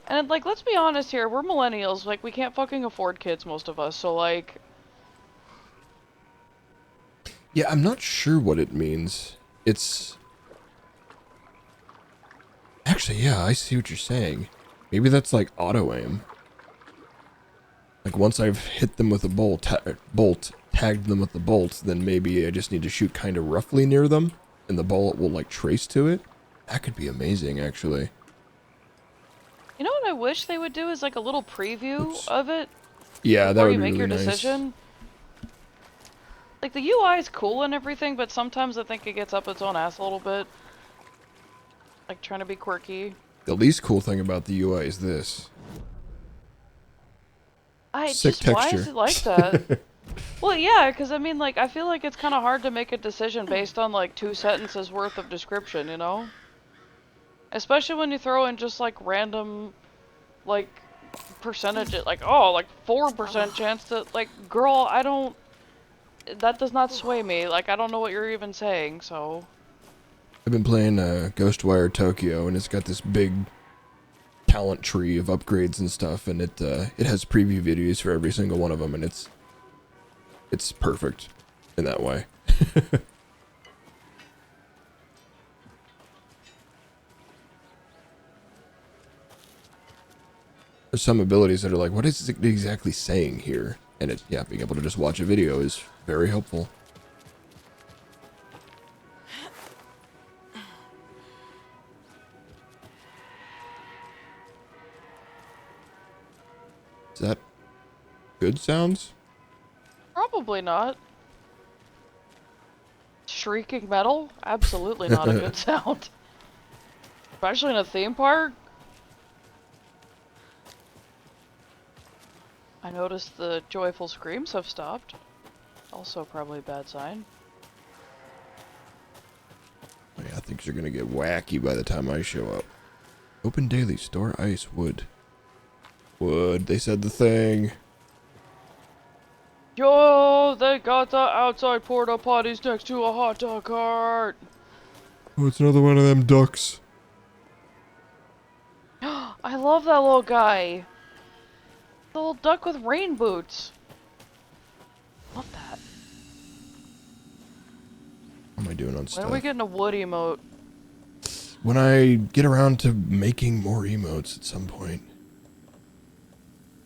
And like, let's be honest here, we're millennials, like we can't fucking afford kids, most of us, so like... Yeah, I'm not sure what it means. It's... Actually, yeah, I see what you're saying. Maybe that's like auto-aim. Like once I've hit them with a bolt, tagged them with the bolt, then maybe I just need to shoot kind of roughly near them, and the bullet will like trace to it. That could be amazing, actually. You know what I wish they would do is like a little preview of it? Yeah, that would be before you make really your nice. decision. Like the UI is cool and everything, but sometimes I think it gets up its own ass a little bit. Like trying to be quirky. The least cool thing about the UI is this. Sick Why is texture. it like that? Well, yeah, because I mean, like, I feel like it's kind of hard to make a decision based on like 2 sentences worth of description, you know? Especially when you throw in just like random, like, percentage, like, oh, like 4% chance to, like, girl, that does not sway me. Like, I don't know what you're even saying, so. I've been playing Ghostwire Tokyo, and it's got this big talent tree of upgrades and stuff, and it has preview videos for every single one of them, and it's perfect in that way. There's some abilities that are like, what is it exactly saying here? And it, yeah, being able to just watch a video is very helpful. Is that good sounds? Probably not. Shrieking metal? Absolutely not a good sound. Especially in a theme park. I noticed the joyful screams have stopped. Also probably a bad sign. Oh yeah, things are gonna get wacky by the time I show up. Open daily, store ice, wood. Wood, they said the thing. Yo, they got the outside porta potties next to a hot dog cart. Oh, it's another one of them ducks. I love that little guy. The little duck with rain boots. Love that. What am I doing on When stuff? are we getting a wood emote? When I get around to making more emotes at some point.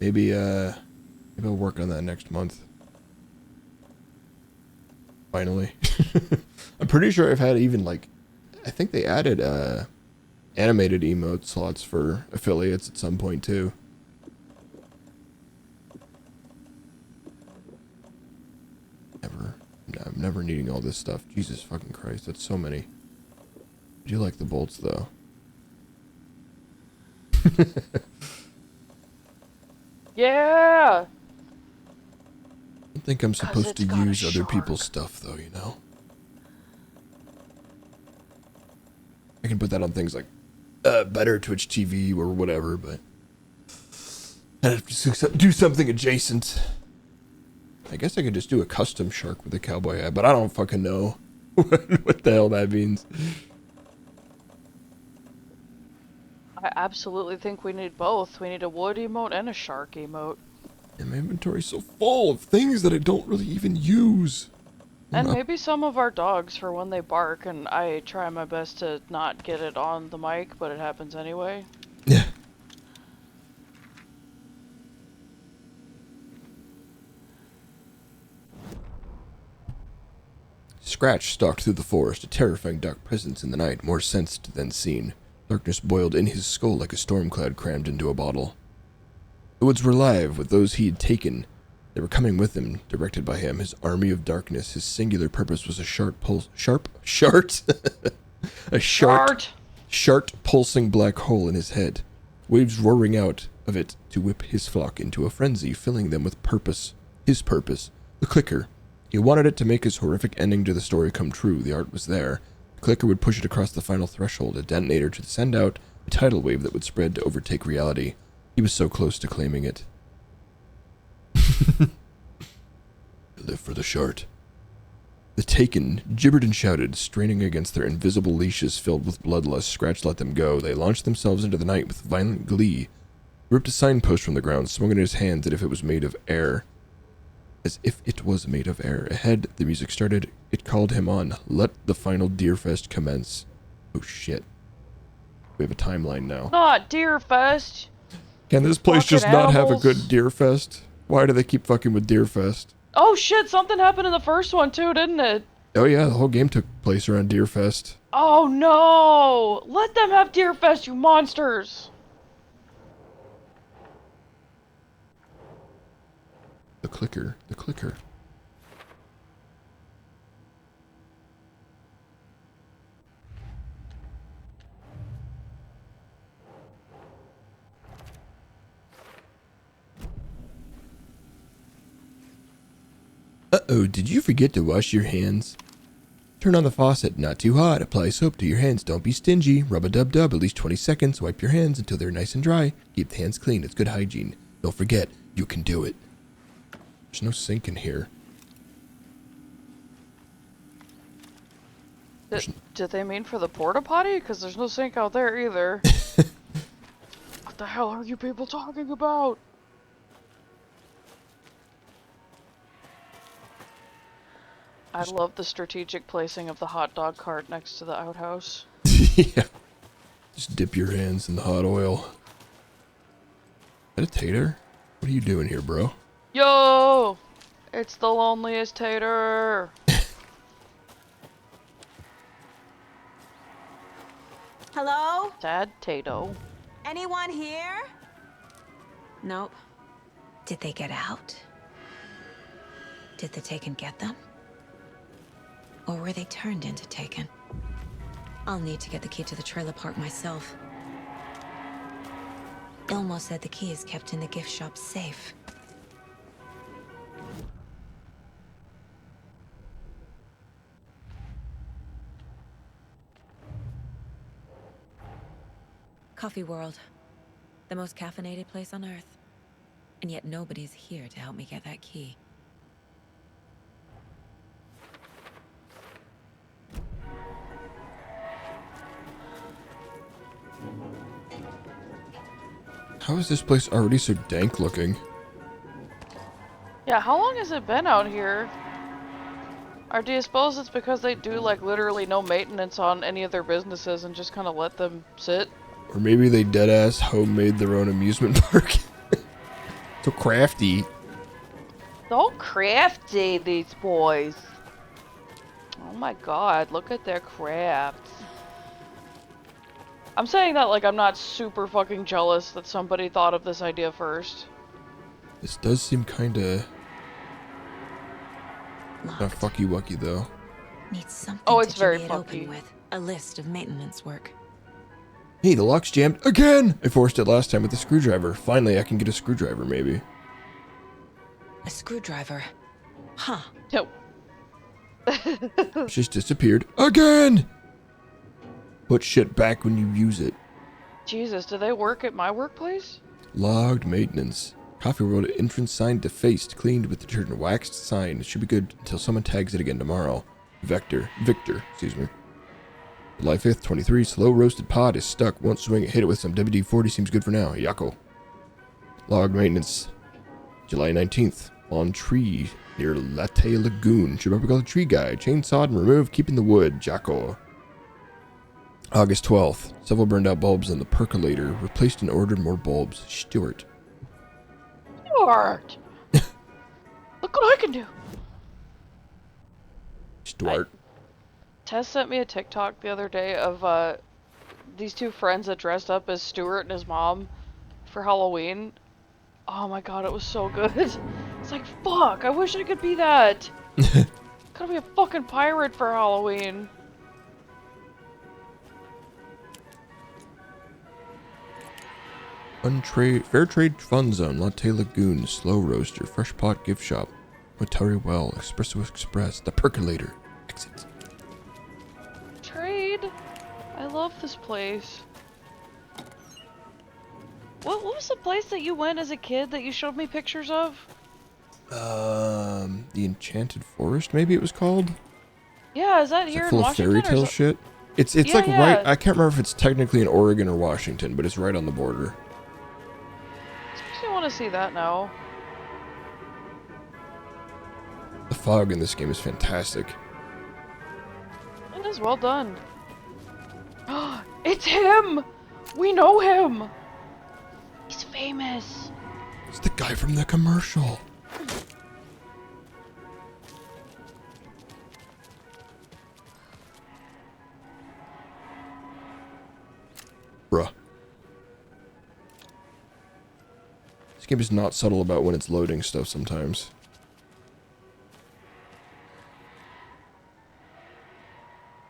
Maybe I'll work on that next month. Finally. I'm pretty sure I've had even like, I think they added animated emote slots for affiliates at some point too. I'm never needing all this stuff. Jesus fucking Christ, that's so many. I do like the bolts though. Yeah! I don't think I'm supposed to use other people's stuff though, you know? I can put that on things like better Twitch TV or whatever, but I have to do something adjacent. I guess I could just do a custom shark with a cowboy hat, but I don't fucking know what the hell that means. I absolutely think we need both. We need a wood emote and a shark emote. And my inventory's so full of things that I don't really even use. And maybe some of our dogs for when they bark, and I try my best to not get it on the mic, but it happens anyway. Yeah. Scratch stalked through the forest, a terrifying dark presence in the night, more sensed than seen. Darkness boiled in his skull like a storm cloud crammed into a bottle. The woods were alive with those he had taken. They were coming with him, directed by him, his army of darkness. His singular purpose was a sharp, pulsing black hole in his head, waves roaring out of it to whip his flock into a frenzy, filling them with purpose, his purpose, the clicker. He wanted it to make his horrific ending to the story come true. The art was there. The clicker would push it across the final threshold, a detonator to send out a tidal wave that would spread to overtake reality. He was so close to claiming it. Live for the shard. The Taken gibbered and shouted, straining against their invisible leashes filled with bloodlust. Scratch let them go. They launched themselves into the night with violent glee. He ripped a signpost from the ground, swung it in his hands as if it was made of air. Ahead, the music started. It called him on. Let the final Deerfest commence. Oh shit. We have a timeline now. Not Deerfest! Can this place just not have a animals. good Deerfest? Why do they keep fucking with Deerfest? Oh shit, something happened in the first one too, didn't it? Oh yeah, the whole game took place around Deerfest. Oh no! Let them have Deerfest, you monsters! The clicker. Uh-oh, did you forget to wash your hands? Turn on the faucet, not too hot. Apply soap to your hands, don't be stingy. Rub-a-dub-dub, at least 20 seconds. Wipe your hands until they're nice and dry. Keep the hands clean, it's good hygiene. Don't forget, you can do it. There's no sink in here. Did they mean for the porta potty? Because there's no sink out there either. What the hell are you people talking about? I love the strategic placing of the hot dog cart next to the outhouse. Yeah. Just dip your hands in the hot oil. that a tater? What are you doing here, bro? Yo! It's the loneliest tater! Hello? Sad Tato. Anyone here? Nope. Did they get out? Did the Taken get them? Or were they turned into Taken? I'll need to get the key to the trailer park myself. Ilmo said the key is kept in the gift shop safe. Coffee World. The most caffeinated place on Earth. And yet nobody's here to help me get that key. How is this place already so dank looking? Yeah, how long has it been out here? Or do you suppose it's because they do like literally no maintenance on any of their businesses and just kind of let them sit? Or maybe they deadass homemade their own amusement park. So crafty. So crafty, these boys. Oh my god, look at their crafts. I'm saying that like I'm not super fucking jealous that somebody thought of this idea first. This does seem kinda... not fucky-wucky though. Needs something Oh, it's to very jimmy it open with. A list of maintenance work. Hey, the lock's jammed again! I forced it last time with the screwdriver. Finally, I can get a screwdriver, maybe. A screwdriver. Huh. Nope. It just disappeared again! Put shit back when you use it. Jesus, do they work at my workplace? Logged maintenance. Coffee World entrance sign defaced, cleaned with detergent, waxed sign. It should be good until someone tags it again tomorrow. Victor, excuse me. July 5th, 23, slow roasted pod is stuck. Won't swing it, hit it with some WD-40, seems good for now. Yako. Logged maintenance. July 19th, on tree near Latte Lagoon. Should probably call the tree guy. Chainsawed and removed, keeping the wood. Jacko. August 12th, several burned out bulbs in the percolator. Replaced and ordered more bulbs. Stuart. Stuart! Look what I can do! Stuart. Tess sent me a TikTok the other day of these two friends that dressed up as Stuart and his mom for Halloween. Oh my god, it was so good. It's like, fuck, I wish I could be that. Gotta be a fucking pirate for Halloween. Fair Trade Fun Zone, Latte Lagoon, Slow Roaster, Fresh Pot Gift Shop, Watari Well, Espresso Express, The Percolator. Exit. Trade? I love this place. What was the place that you went as a kid that you showed me pictures of? The Enchanted Forest, maybe it was called? Yeah, is that here in Full of Washington? fairy tale shit? It's Yeah, like yeah. right, I can't remember if it's technically in Oregon or Washington, but it's right on the border. I want to see that now. The fog in this game is fantastic. It is well done. It's him! We know him! He's famous. It's the guy from the commercial. Bruh. This game is not subtle about when it's loading stuff sometimes.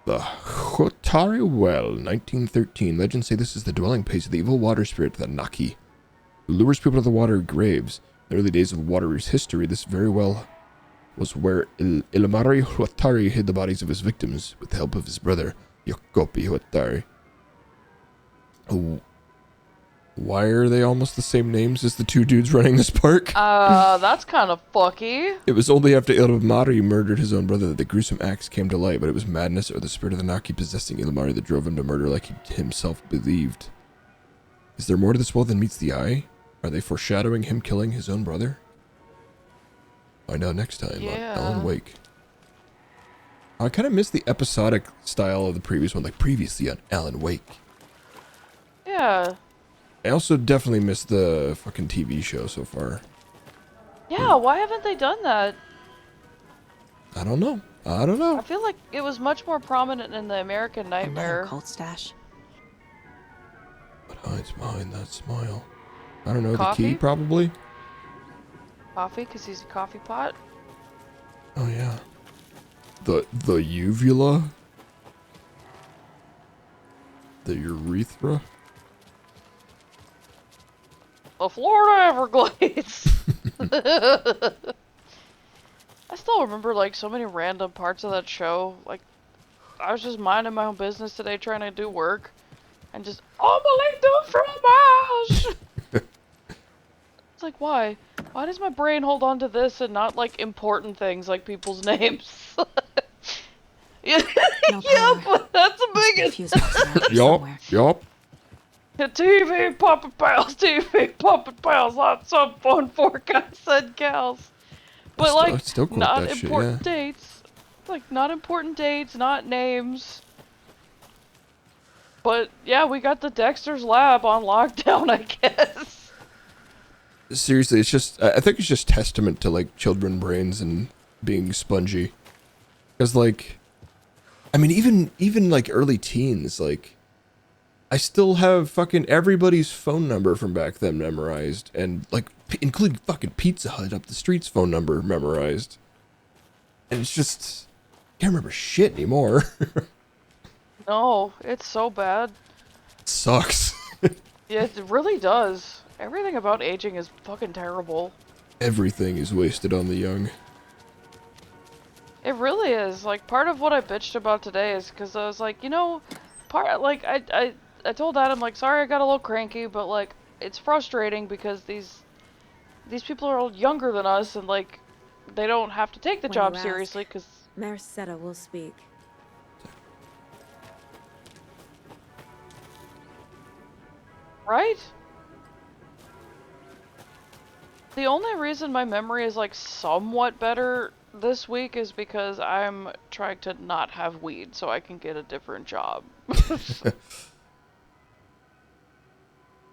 The Hotari Well, 1913. Legends say this is the dwelling place of the evil water spirit, the Naki, who lures people to the water graves. In the early days of Wateroo's history, this very well was where Ilmari Hotari hid the bodies of his victims with the help of his brother, Yokopi Hotari. Oh, why are they almost the same names as the two dudes running this park? That's kind of fucky. It was only after Ilmari murdered his own brother that the gruesome acts came to light, but it was madness or the spirit of the Naki possessing Ilmari that drove him to murder like he himself believed. Is there more to this well than meets the eye? Are they foreshadowing him killing his own brother? Find out next time on Alan Wake. I kind of miss the episodic style of the previous one, like previously on Alan Wake. Yeah. I also definitely missed the fucking TV show so far. Yeah, why haven't they done that? I don't know. I don't know. I feel like it was much more prominent in the American Nightmare. Cult stash. What hides behind that smile? I don't know. Coffee? The key, probably. Coffee, because he's a coffee pot. Oh yeah. The uvula. The urethra. The Florida Everglades. I still remember like so many random parts of that show. Like, I was just minding my own business today, trying to do work, and just omelette de fromage. It's like, why? Why does my brain hold on to this and not like important things like people's names? Yep, that's a biggest. Yup. The TV puppet pals, not some fun for guys and gals. But like, still quote not that shit, important yeah. dates. Like, not important dates, not names. But yeah, we got the Dexter's Lab on lockdown, I guess. Seriously, it's just, I think it's just testament to like children brains and being spongy. Because like, I mean, even like early teens, like, I still have fucking everybody's phone number from back then memorized, and like, including fucking Pizza Hut up the street's phone number memorized. And it's just, can't remember shit anymore. No, it's so bad. It sucks. Yeah, it really does. Everything about aging is fucking terrible. Everything is wasted on the young. It really is. Like, part of what I bitched about today is because I was like, you know, I told Adam, like, sorry I got a little cranky, but like, it's frustrating because these people are all younger than us, and like, they don't have to take the When job you ask, seriously because Maricetta will speak. right? The only reason my memory is like somewhat better this week is because I'm trying to not have weed so I can get a different job.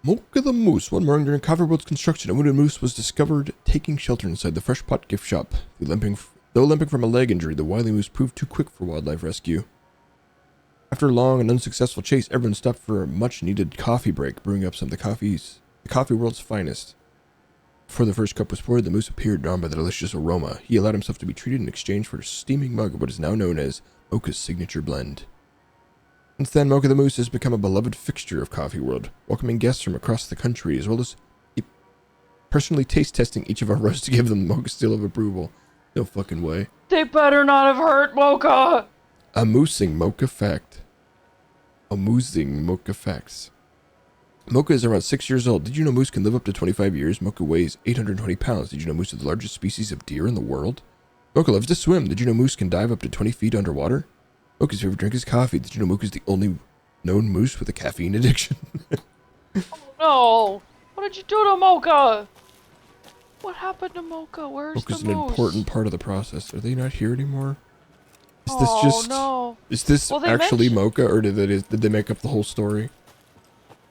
Mocha the Moose. One morning during Coverworld's construction, a wounded moose was discovered taking shelter inside the Fresh Pot gift shop. Though limping from a leg injury, the wily moose proved too quick for wildlife rescue. After a long and unsuccessful chase, everyone stopped for a much-needed coffee break, brewing up some of the coffee world's finest. Before the first cup was poured, the moose appeared, drawn by the delicious aroma. He allowed himself to be treated in exchange for a steaming mug of what is now known as Mocha's signature blend. Since then, Mocha the Moose has become a beloved fixture of Coffee World, welcoming guests from across the country, as well as personally taste testing each of our roasts to give them the Mocha seal of approval. No fucking way. They better not have hurt Mocha! A moosing Mocha fact. Amusing Mocha facts. Mocha is around 6 years old. Did you know moose can live up to 25 years? Mocha weighs 820 pounds. Did you know moose are the largest species of deer in the world? Mocha loves to swim. Did you know moose can dive up to 20 feet underwater? Mocha's favorite drink is coffee. Did you know Mocha is the only known moose with a caffeine addiction? No! What did you do to Mocha? What happened to Mocha? Where's Mocha's the an moose? important part of the process. Are they not here anymore? Is Oh, this just... no. Is this Well, they actually mentioned- Mocha, or did they make up the whole story?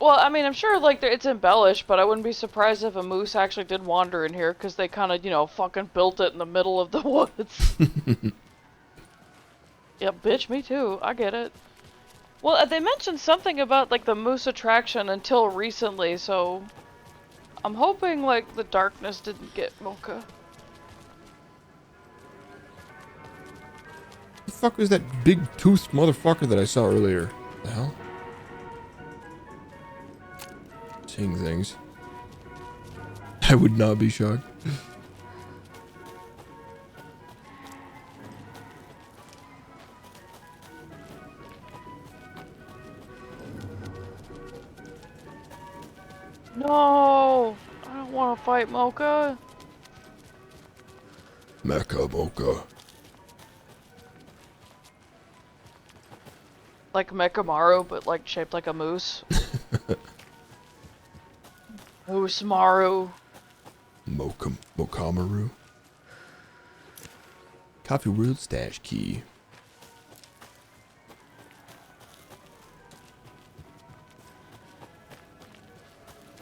Well, I mean, I'm sure, like, it's embellished, but I wouldn't be surprised if a moose actually did wander in here, because they kind of, you know, fucking built it in the middle of the woods. Yeah, bitch, me too. I get it. Well, they mentioned something about, like, the moose attraction until recently, so... I'm hoping, like, the darkness didn't get Mocha. The fuck was that big toothed motherfucker that I saw earlier? The hell? Seeing things. I would not be shocked. No! I don't want to fight Mocha. Mecha Mocha. Like Mechamaru, but, like, shaped like a moose. Moose Maru. Mokamaru. Coffee World stash key.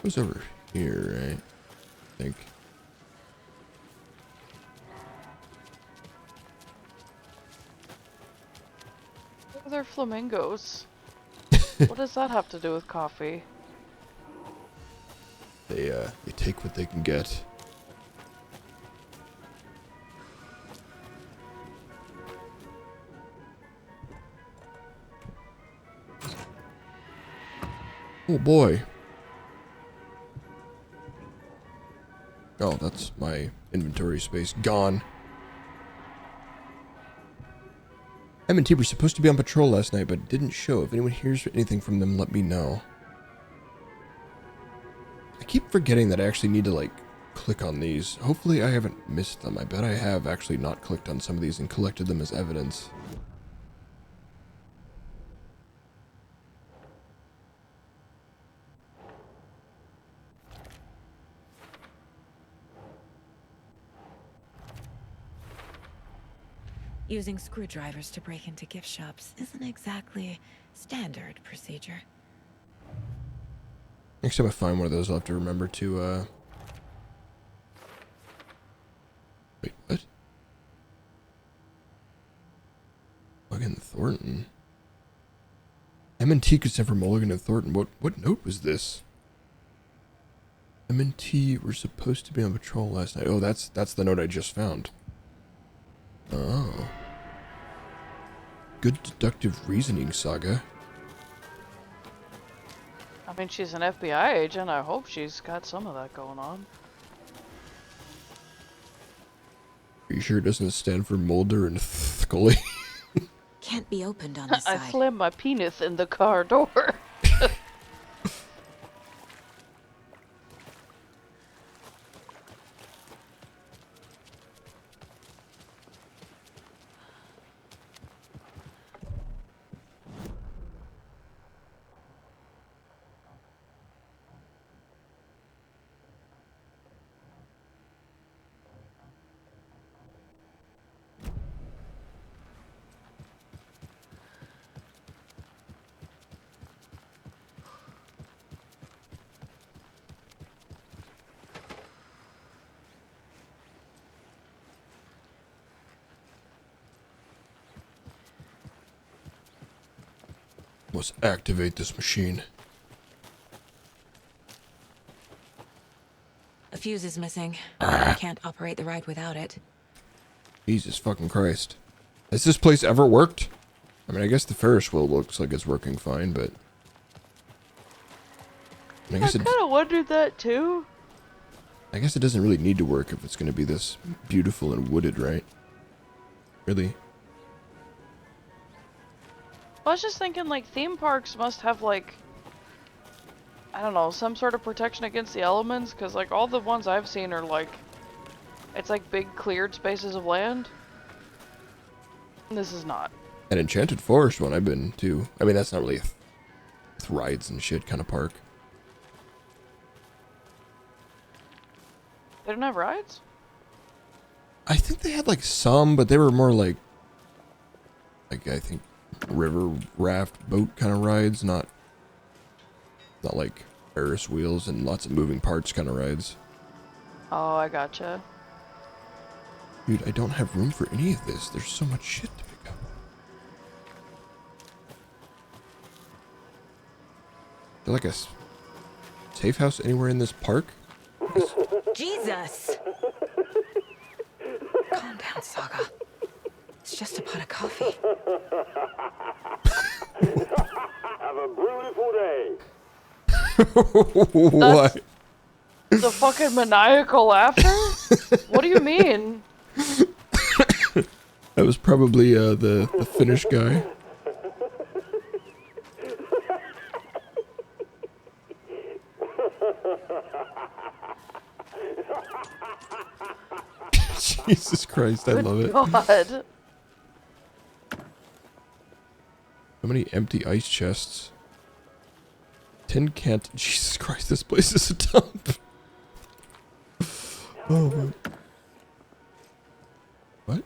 goes over here, right? I think. They're flamingos. What does that have to do with coffee? They take what they can get. Oh boy. Oh, that's my inventory space gone. M&T were supposed to be on patrol last night, but didn't show. If anyone hears anything from them, let me know. I keep forgetting that I actually need to, like, click on these. Hopefully I haven't missed them. I bet I have actually not clicked on some of these and collected them as evidence. Using screwdrivers to break into gift shops isn't exactly standard procedure. Next time I find one of those, I'll have to remember to, Wait, what? Mulligan and Thornton. M&T could send for Mulligan and Thornton. What note was this? M&T were supposed to be on patrol last night. Oh, that's the note I just found. Oh. Good deductive reasoning, Saga. I mean, she's an FBI agent. I hope she's got some of that going on. Are you sure it doesn't stand for Mulder and Scully? Can't be opened on this I side. slammed my penis in the car door. Must activate this machine. A fuse is missing. I can't operate the ride without it. Jesus fucking Christ. Has this place ever worked? I mean, I guess the Ferris wheel looks like it's working fine, but... I I kind of wondered that too. I guess it doesn't really need to work if it's going to be this beautiful and wooded, right? Really? I was just thinking, like, theme parks must have, like, I don't know, some sort of protection against the elements, because, like, all the ones I've seen are, like, it's like big cleared spaces of land. And this is not. An Enchanted Forest one I've been to. I mean, that's not really with rides and shit kind of park. They don't have rides? I think they had, like, some, but they were more like I think, river raft boat kind of rides, not like Ferris wheels and lots of moving parts kind of rides. Oh, I gotcha. Dude, I don't have room for any of this. There's so much shit to pick up. Is there like a safe house anywhere in this park? Jesus! Calm down, Saga. It's just a pot of coffee. Have a beautiful day. What? The fucking maniacal laughter? What do you mean? That was probably the Finnish guy. Jesus Christ, I love it. God. How many empty ice chests? Tin can't. Jesus Christ, this place is a dump. Oh man. What?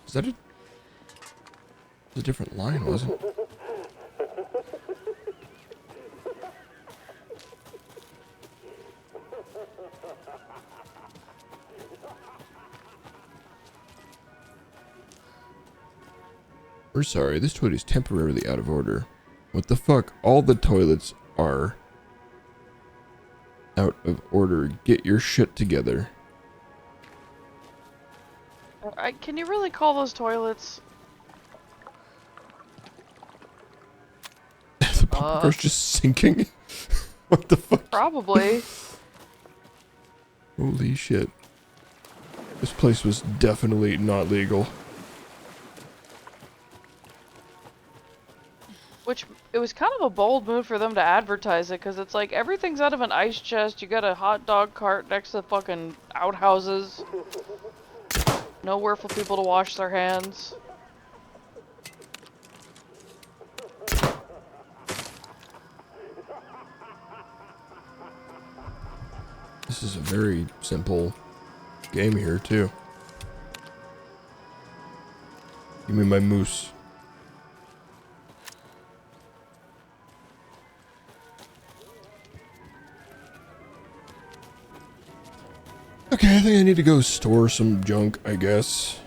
Is that a different line, wasn't it? We're sorry, this toilet is temporarily out of order. What the fuck? All the toilets are out of order. Get your shit together. Can you really call those toilets? The car's just sinking. What the fuck? Probably. Holy shit. This place was definitely not legal. Which, it was kind of a bold move for them to advertise it, because it's like, everything's out of an ice chest, you got a hot dog cart next to fucking outhouses. Nowhere for people to wash their hands. This is a very simple game here, too. Give me my moose. Okay, I think I need to go store some junk, I guess.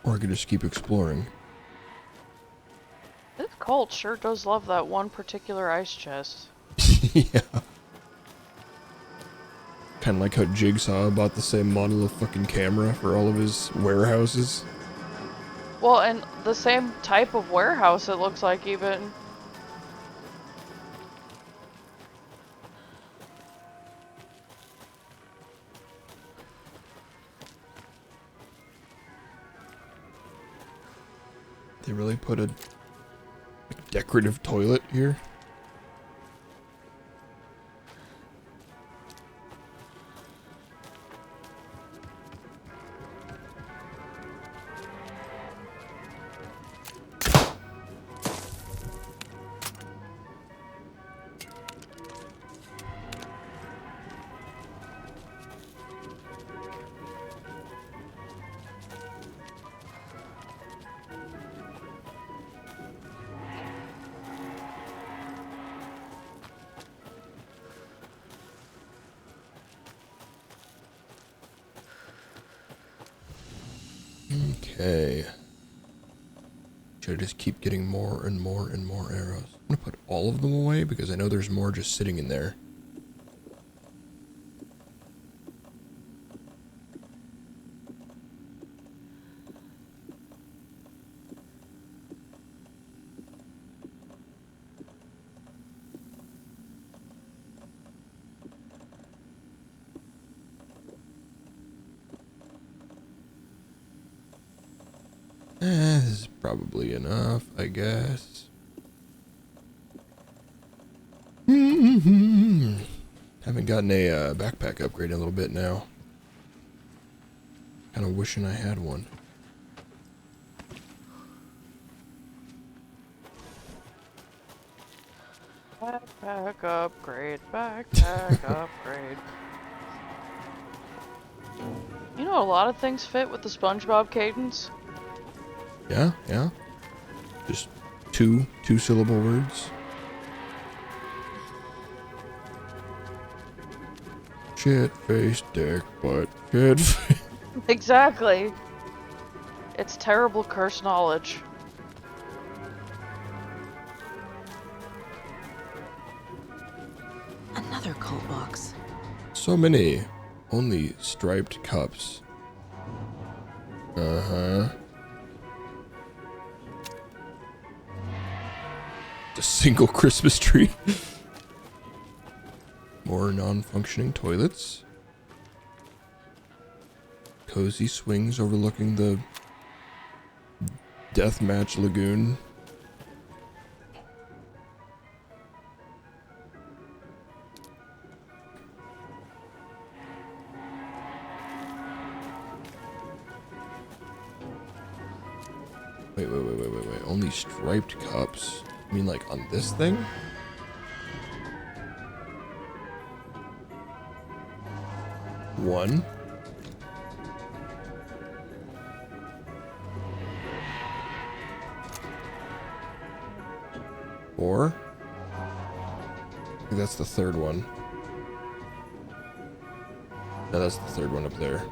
Or I could just keep exploring. This cult sure does love that one particular ice chest. Yeah. Kind of like how Jigsaw bought the same model of fucking camera for all of his warehouses. Well, and the same type of warehouse it looks like even. They really put a decorative toilet here. Okay. Should I just keep getting more and more and more arrows? I'm gonna put all of them away because I know there's more just sitting in there. This is probably enough, I guess. Haven't gotten a backpack upgrade in a little bit now. Kind of wishing I had one. Backpack upgrade, backpack upgrade. You know, a lot of things fit with the SpongeBob cadence. Yeah, yeah. Just two-syllable words. Shit-faced dick, but shit. Exactly. It's terrible curse knowledge. Another cult box. So many. Only striped cups. Uh-huh. A single Christmas tree. More non-functioning toilets. Cozy swings overlooking the Deathmatch Lagoon. Wait. Only striped cups? You mean like on this thing? 1. Four. I think that's the third one. No, that's the third one up there.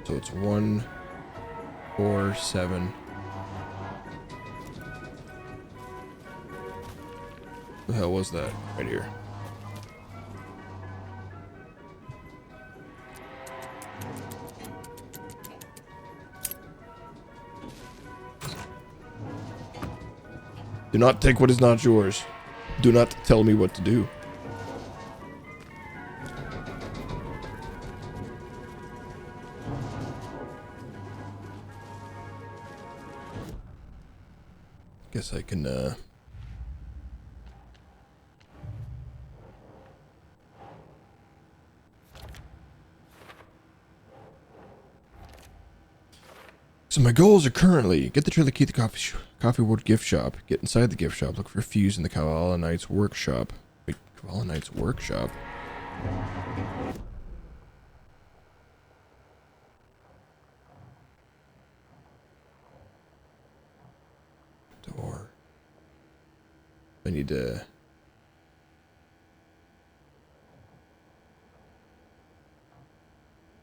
So it's 1, 4, 7. The hell was that? Right here. Do not take what is not yours. Do not tell me what to do. Guess I can, So my goals are currently get the trailer key at the Coffee World gift shop, get inside the gift shop, look for Fuse in the Kavala Knights workshop. Wait, Kavala Knights workshop? Door. I need to...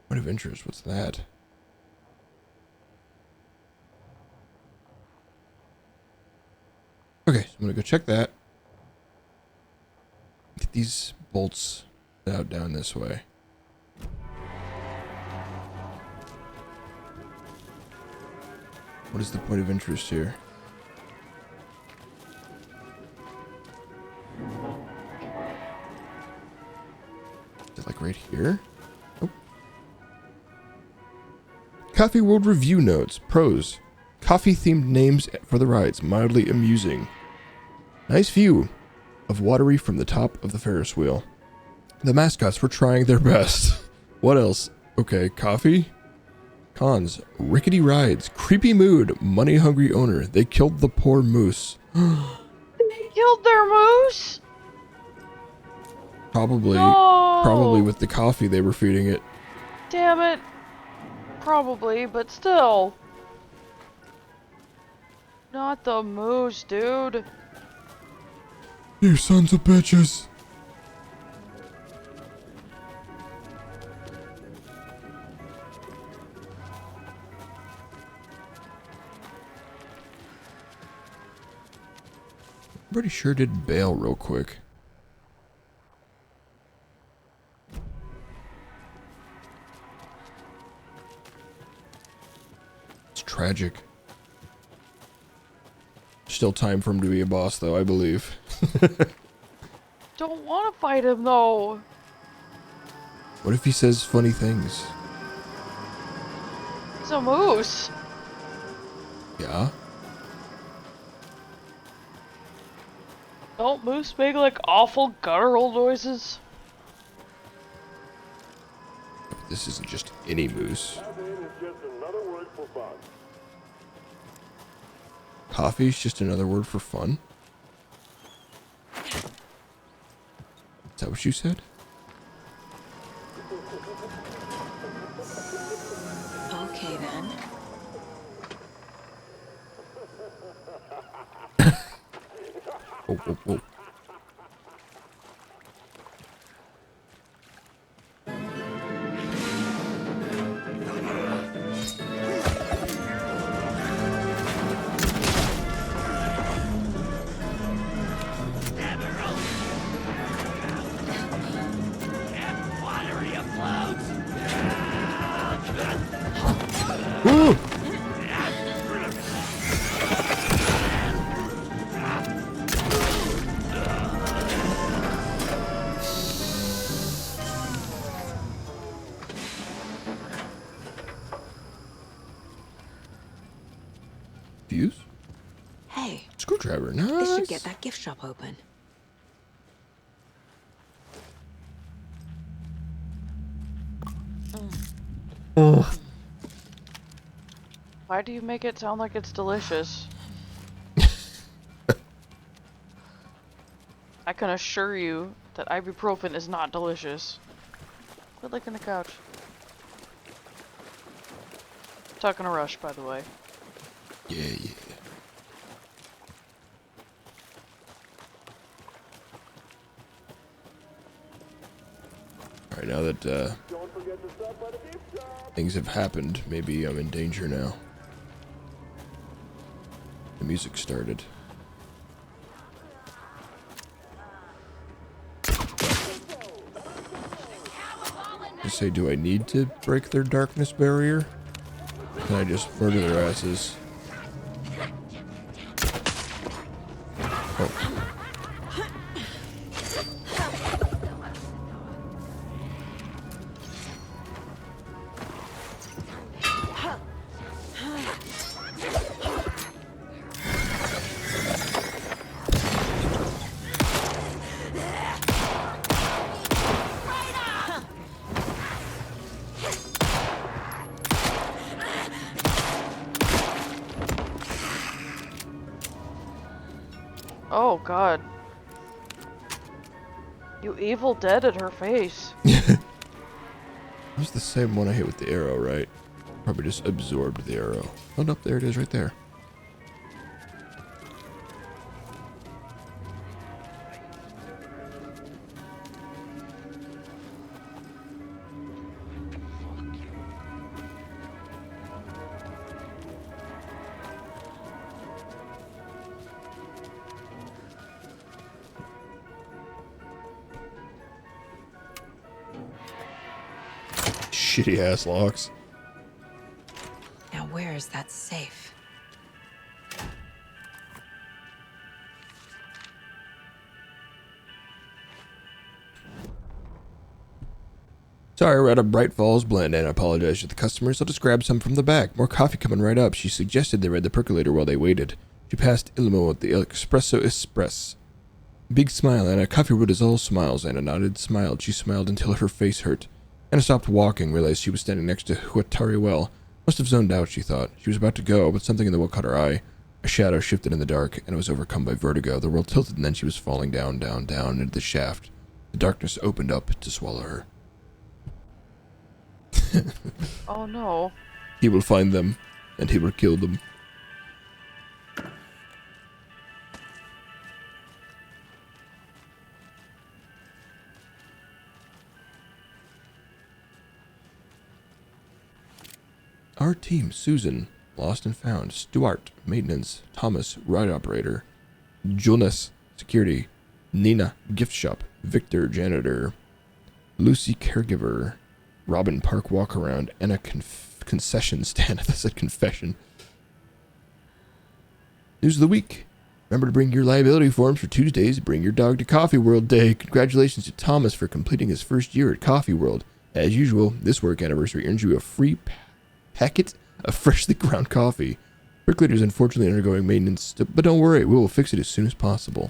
Point of interest, what's that? Okay, so I'm gonna go check that. Get these bolts out down this way. What is the point of interest here? Is it like right here? Oh. Coffee World review notes. Pros. Coffee-themed names for the rides. Mildly amusing. Nice view of Watery from the top of the Ferris wheel. The mascots were trying their best. What else? Okay, coffee? Cons. Rickety rides. Creepy mood. Money-hungry owner. They killed the poor moose. They killed their moose? Probably. No. Probably with the coffee they were feeding it. Damn it. Probably, but still. Not the moose, dude. You sons of bitches. I'm pretty sure did bail real quick. It's tragic. Still time for him to be a boss, though, I believe. Don't want to fight him, though. What if he says funny things? He's a moose. Yeah? Don't moose make, like, awful guttural noises? This isn't just any moose. Coffee's just another word for fun? Is that what you said? Okay, then. Whoa, whoa, whoa. Fuse? Hey. Screwdriver, nice. This should get that gift shop open. Why do you make it sound like it's delicious? I can assure you that ibuprofen is not delicious. Quit licking the couch. stuck in a rush, by the way. Yeah, yeah. Alright, now that things have happened, maybe I'm in danger now. The music started. Just say, do I need to break their darkness barrier? Can I just murder their asses? Oh. Oh god. You Evil Dead at her face. It's the same one I hit with the arrow, right? Probably just absorbed the arrow. Oh, nope, there it is right there. Shitty ass locks. Now where is that safe? Sorry, we're out of Bright Falls blend and I apologize to the customers. I'll just grab some from the back. More coffee coming right up. She suggested they read the percolator while they waited. She passed Ilmo at the Espresso Express. Big smile, Anna. Coffee Road is all smiles. Anna nodded, smiled. She smiled until her face hurt. Anna stopped walking, realized she was standing next to Huatari Well. Must have zoned out, she thought. She was about to go, but something in the well caught her eye. A shadow shifted in the dark, and was overcome by vertigo. The world tilted, and then she was falling down, down, down into the shaft. The darkness opened up to swallow her. Oh no. He will find them, and he will kill them. Our team: Susan, lost and found; Stuart, maintenance; Thomas, ride operator; Jonas, security; Nina, gift shop; Victor, janitor; Lucy, caregiver; Robin, park walk around; Anna, concession stand. I thought I said confession. News of the week: remember to bring your liability forms for Tuesdays. Bring your dog to Coffee World Day. Congratulations to Thomas for completing his first year at Coffee World. As usual, this work anniversary earns you a free packet of freshly ground coffee. Percolator is unfortunately undergoing maintenance, but don't worry, we will fix it as soon as possible.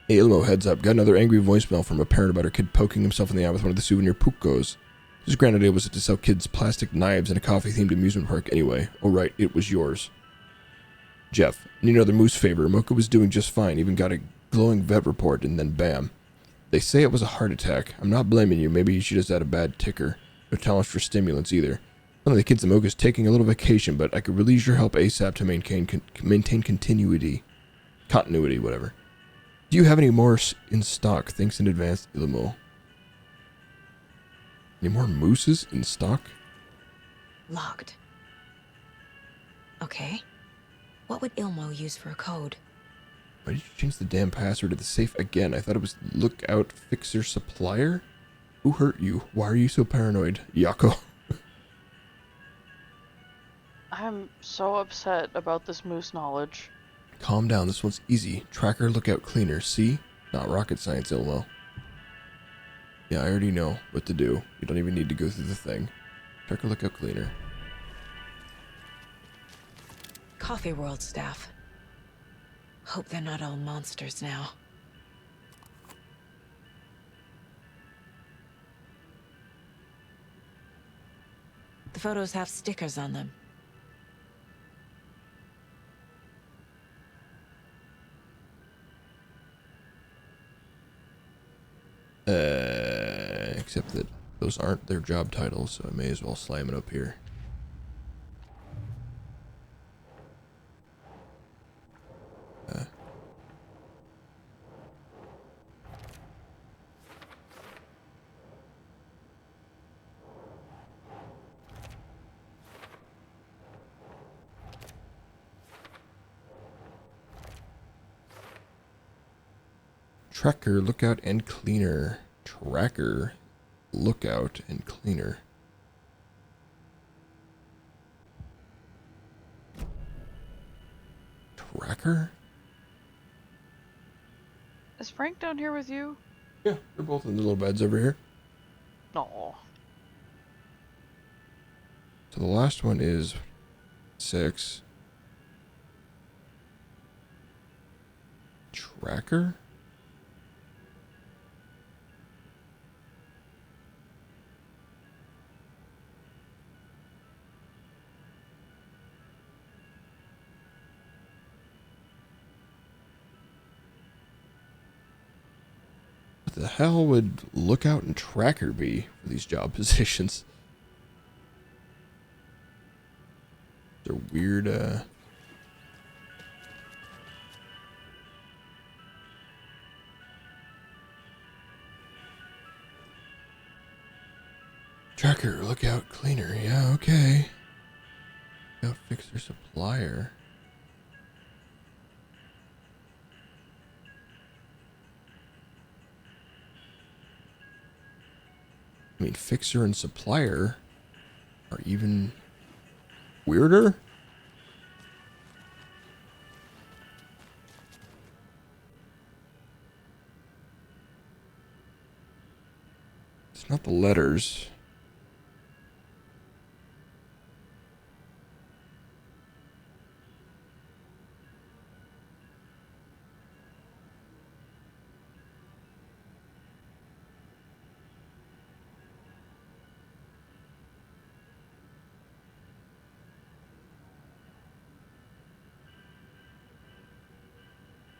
Hey, Ilmo, heads up. Got another angry voicemail from a parent about her kid poking himself in the eye with one of the souvenir pucos. His grand idea was to sell kids plastic knives in a coffee-themed amusement park anyway. Oh right, it was yours. Jeff, need another moose favor. Mocha was doing just fine, even got a glowing vet report, and then bam. They say it was a heart attack. I'm not blaming you, maybe she just had a bad ticker. No tolerance for stimulants either. One of the kids at Mocha's taking a little vacation, but I could really use your help ASAP to maintain continuity. Continuity, whatever. Do you have any more in stock? Thanks in advance, Ilmo. Any more mooses in stock? Locked. Okay. What would Ilmo use for a code? Why did you change the damn password to the safe again? I thought it was Lookout Fixer Supplier? Who hurt you? Why are you so paranoid, Yako? I'm so upset about this moose knowledge. Calm down, this one's easy. Tracker, Lookout, Cleaner. See? Not rocket science, Ilmo. Yeah, I already know what to do. You don't even need to go through the thing. Tracker, Lookout, Cleaner. Coffee World staff. Hope they're not all monsters now. The photos have stickers on them. Except that those aren't their job titles, so I may as well slam it up here. Tracker, lookout, and cleaner. Tracker, lookout, and cleaner. Tracker? Is Frank down here with you? Yeah, they're both in the little beds over here. No. So the last one is 6. Tracker? What the hell would lookout and tracker be for these job positions? They're weird, Tracker, lookout, cleaner. Yeah, okay. Lookout, fixer, supplier. I mean, fixer and supplier are even weirder. It's not the letters.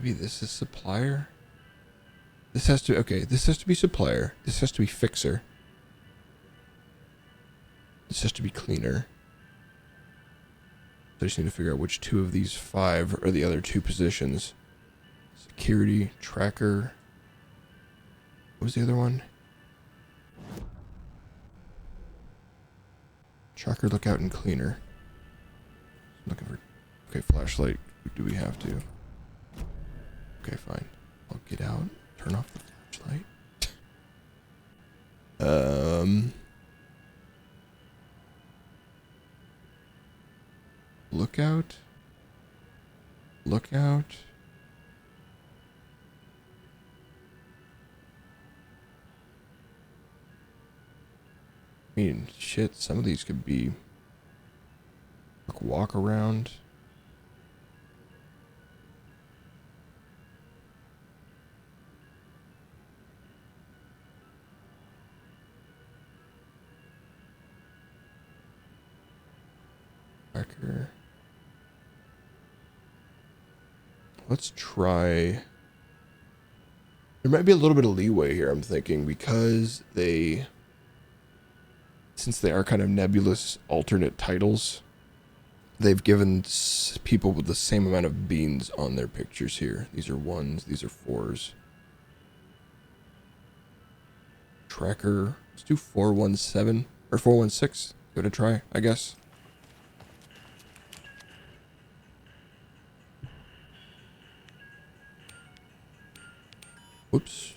Maybe this is supplier. This has to, okay, this has to be supplier. This has to be fixer. This has to be cleaner. So I just need to figure out which two of these 5 are the other 2 positions. Security, tracker. What was the other one? Tracker, lookout, and cleaner. I'm looking for, okay, flashlight. Do we have to? Okay, fine. I'll get out. Turn off the flashlight. Lookout. Lookout. I mean, shit, some of these could be like walk around. Let's try. There might be a little bit of leeway here, I'm thinking, because since they are kind of nebulous alternate titles, they've given people with the same amount of beans on their pictures here. These are 1s, these are 4s. Tracker, let's do 417 or 416. Give it a try, I guess. Whoops.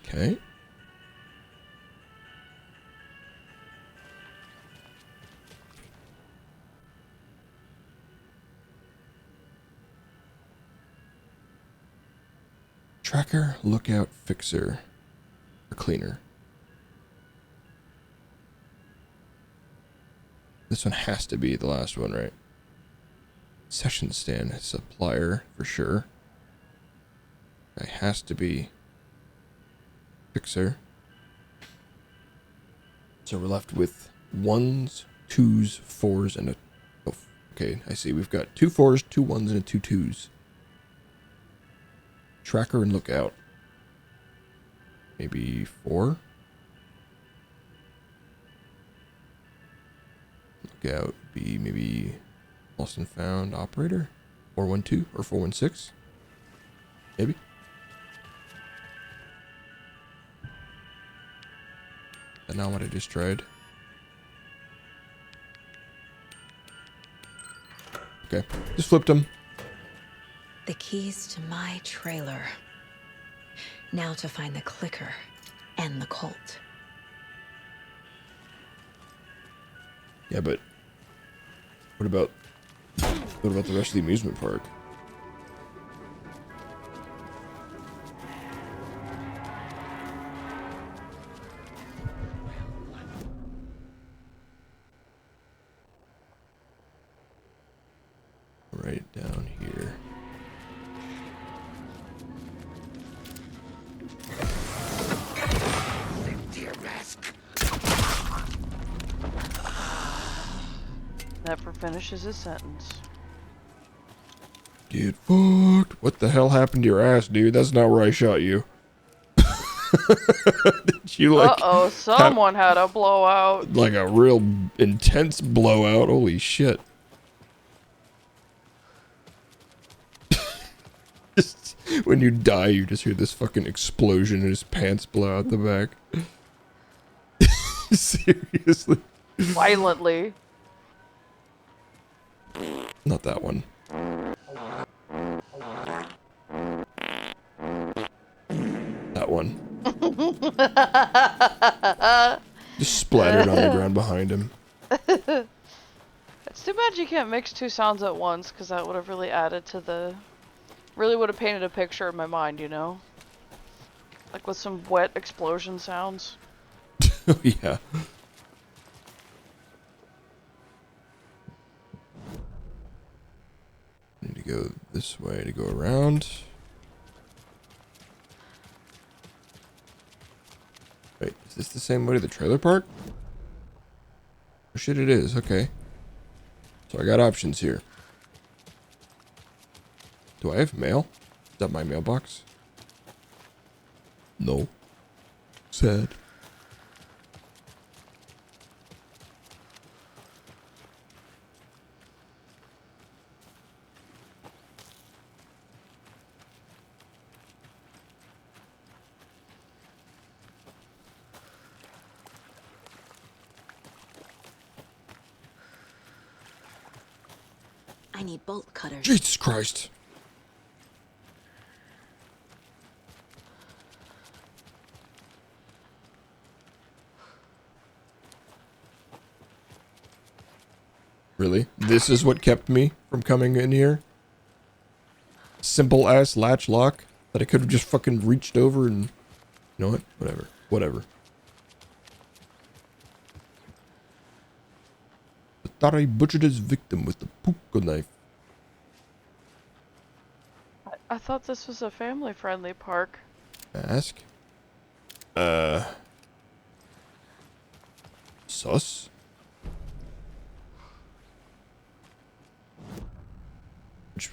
Okay. Tracker, lookout, fixer, or cleaner. This one has to be the last one, right? Session stand, supplier for sure. It has to be fixer. So we're left with 1s, 2s, 4s, and a. Oh, okay, I see. We've got 2 4s, 2 1s, and 2 2s. Tracker and lookout. Maybe 4. Lookout be maybe lost and found operator. 412 or 416. Maybe. That's not what I just tried. Okay, just flipped them. The keys to my trailer. Now to find the clicker and the cult. Yeah, but what about the rest of the amusement park? Right down here. Never finishes his sentence. Get fucked. What the hell happened to your ass, dude? That's not where I shot you. Did you like? Uh-oh, someone had a blowout. Like a real intense blowout. Holy shit. Just, when you die, you just hear this fucking explosion and his pants blow out the back. Seriously. Violently. Not that one. That one. Just splattered on the ground behind him. It's too bad you can't mix two sounds at once, because that would have really added to the... Really would have painted a picture in my mind, you know? Like with some wet explosion sounds. Oh, yeah. Need to go this way to go around. Wait, is this the same way to the trailer park? Oh shit, it is. Okay. So I got options here. Do I have mail? Is that my mailbox? No. Sad. I need bolt cutters. Jesus Christ. Really? This is what kept me from coming in here? Simple ass latch lock that I could have just fucking reached over and... You know what? Whatever. Whatever. I thought I butchered his victim with the puka knife. I thought this was a family-friendly park. Ask? Sus?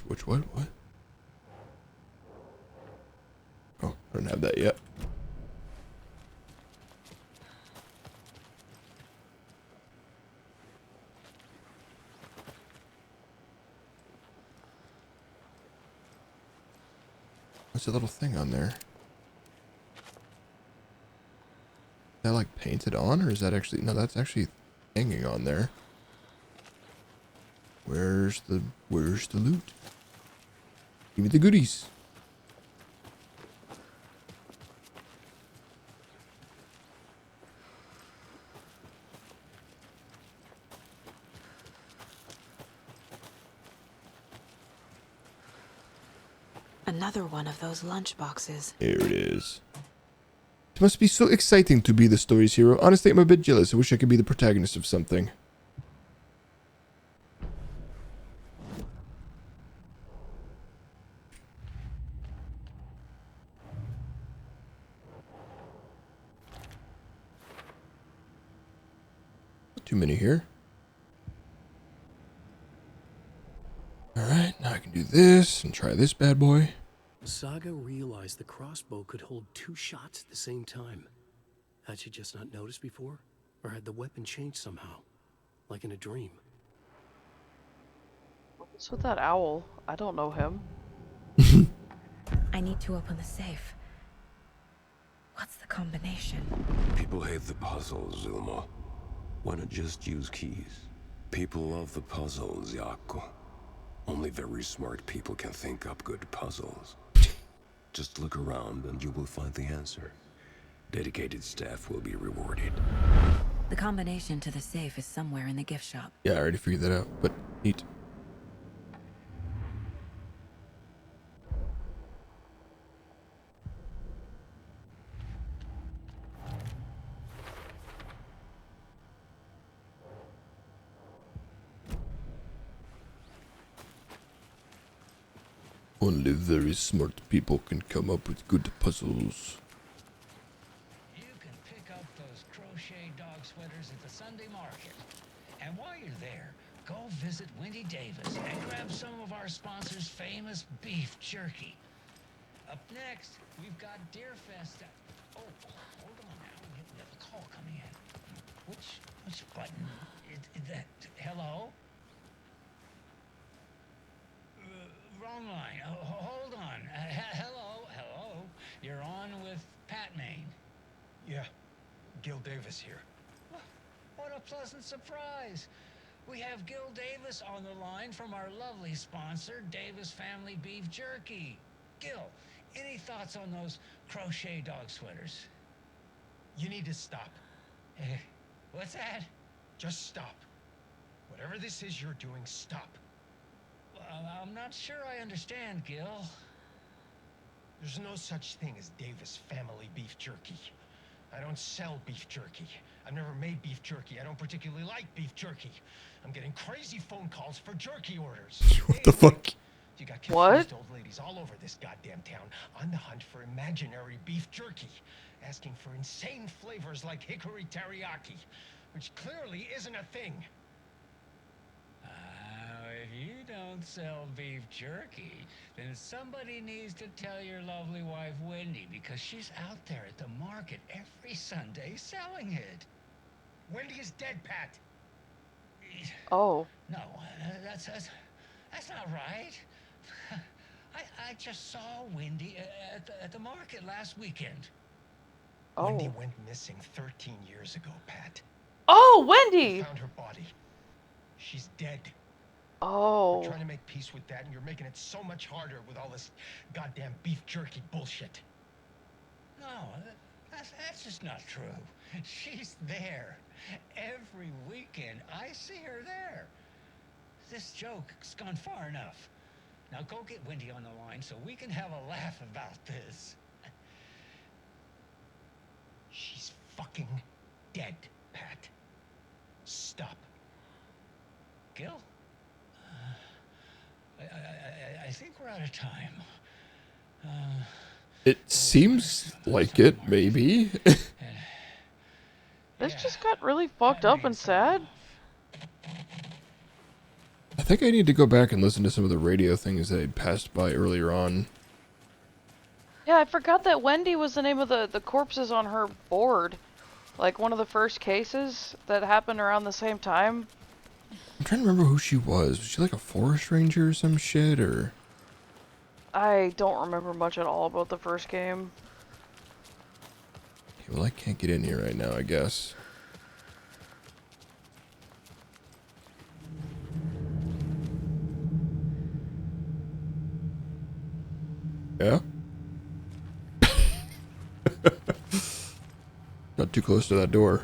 Which what? What? Oh, I don't have that yet. What's the little thing on there? Is that like painted on, or is that actually... No, that's actually hanging on there. Where's the loot? Give me the goodies. Another one of those lunch boxes. Here it is. It must be so exciting to be the story's hero. Honestly, I'm a bit jealous. I wish I could be the protagonist of something. Too many here. Alright, now I can do this and try this bad boy. Saga realized the crossbow could hold 2 shots at the same time. Had she just not noticed before? Or had the weapon changed somehow? Like in a dream? What's with that owl? I don't know him. I need to open the safe. What's the combination? People hate the puzzles, Zulma. Why not just use keys? People love the puzzles, Jaakko. Only very smart people can think up good puzzles. Just look around and you will find the answer. Dedicated staff will be rewarded. The combination to the safe is somewhere in the gift shop. Yeah, I already figured that out, but neat. Only very smart people can come up with good puzzles. You can pick up those crochet dog sweaters at the Sunday market. And while you're there, go visit Wendy Davis and grab some of our sponsor's famous beef jerky. Up next, we've got Deerfest. Oh, hold on now. We have a call coming in. Which button? Is that hello? Wrong line. Oh, hold on. Hello. You're on with Pat Maine. Yeah, Gil Davis here. What a pleasant surprise. We have Gil Davis on the line from our lovely sponsor, Davis Family Beef Jerky. Gil, any thoughts on those crochet dog sweaters? You need to stop. What's that? Just stop. Whatever this is you're doing, stop. I'm not sure I understand, Gil. There's no such thing as Davis Family Beef Jerky. I don't sell beef jerky. I've never made beef jerky. I don't particularly like beef jerky. I'm getting crazy phone calls for jerky orders. What the fuck? You got confused old ladies all over this goddamn town on the hunt for imaginary beef jerky, asking for insane flavors like hickory teriyaki, which clearly isn't a thing. If you don't sell beef jerky, then somebody needs to tell your lovely wife Wendy, because she's out there at the market every Sunday selling it. Wendy is dead, Pat. Oh. No, that's not right. I just saw Wendy at the market last weekend. Oh. Wendy went missing 13 years ago, Pat. Oh, Wendy! We found her body. She's dead. Oh. We're trying to make peace with that, and you're making it so much harder with all this goddamn beef jerky bullshit. No, that's just not true. She's there. Every weekend, I see her there. This joke's gone far enough. Now go get Wendy on the line so we can have a laugh about this. She's fucking dead, Pat. Stop. Gil? I think we're out of time. It seems like it, maybe. This just got really fucked up and sad. I think I need to go back and listen to some of the radio things that I'd passed by earlier on. Yeah, I forgot that Wendy was the name of the corpses on her board. Like one of the first cases that happened around the same time. I'm trying to remember who she was. Was she like a forest ranger or some shit, or? I don't remember much at all about the first game. Okay, well, I can't get in here right now, I guess. Yeah? Not too close to that door.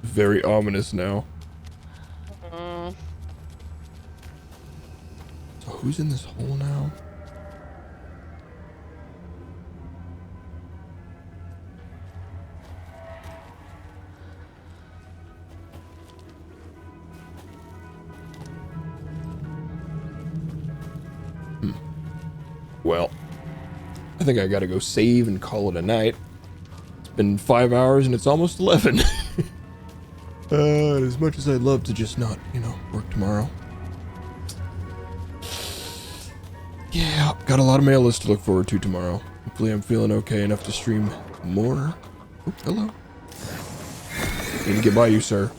Very ominous now. So who's in this hole now? Well, I think I gotta go save and call it a night. It's been 5 hours and it's almost 11. As much as I'd love to just not, work tomorrow. Yeah, got a lot of mail list to look forward to tomorrow. Hopefully I'm feeling okay enough to stream more. Oh, hello. Need to get by you, sir.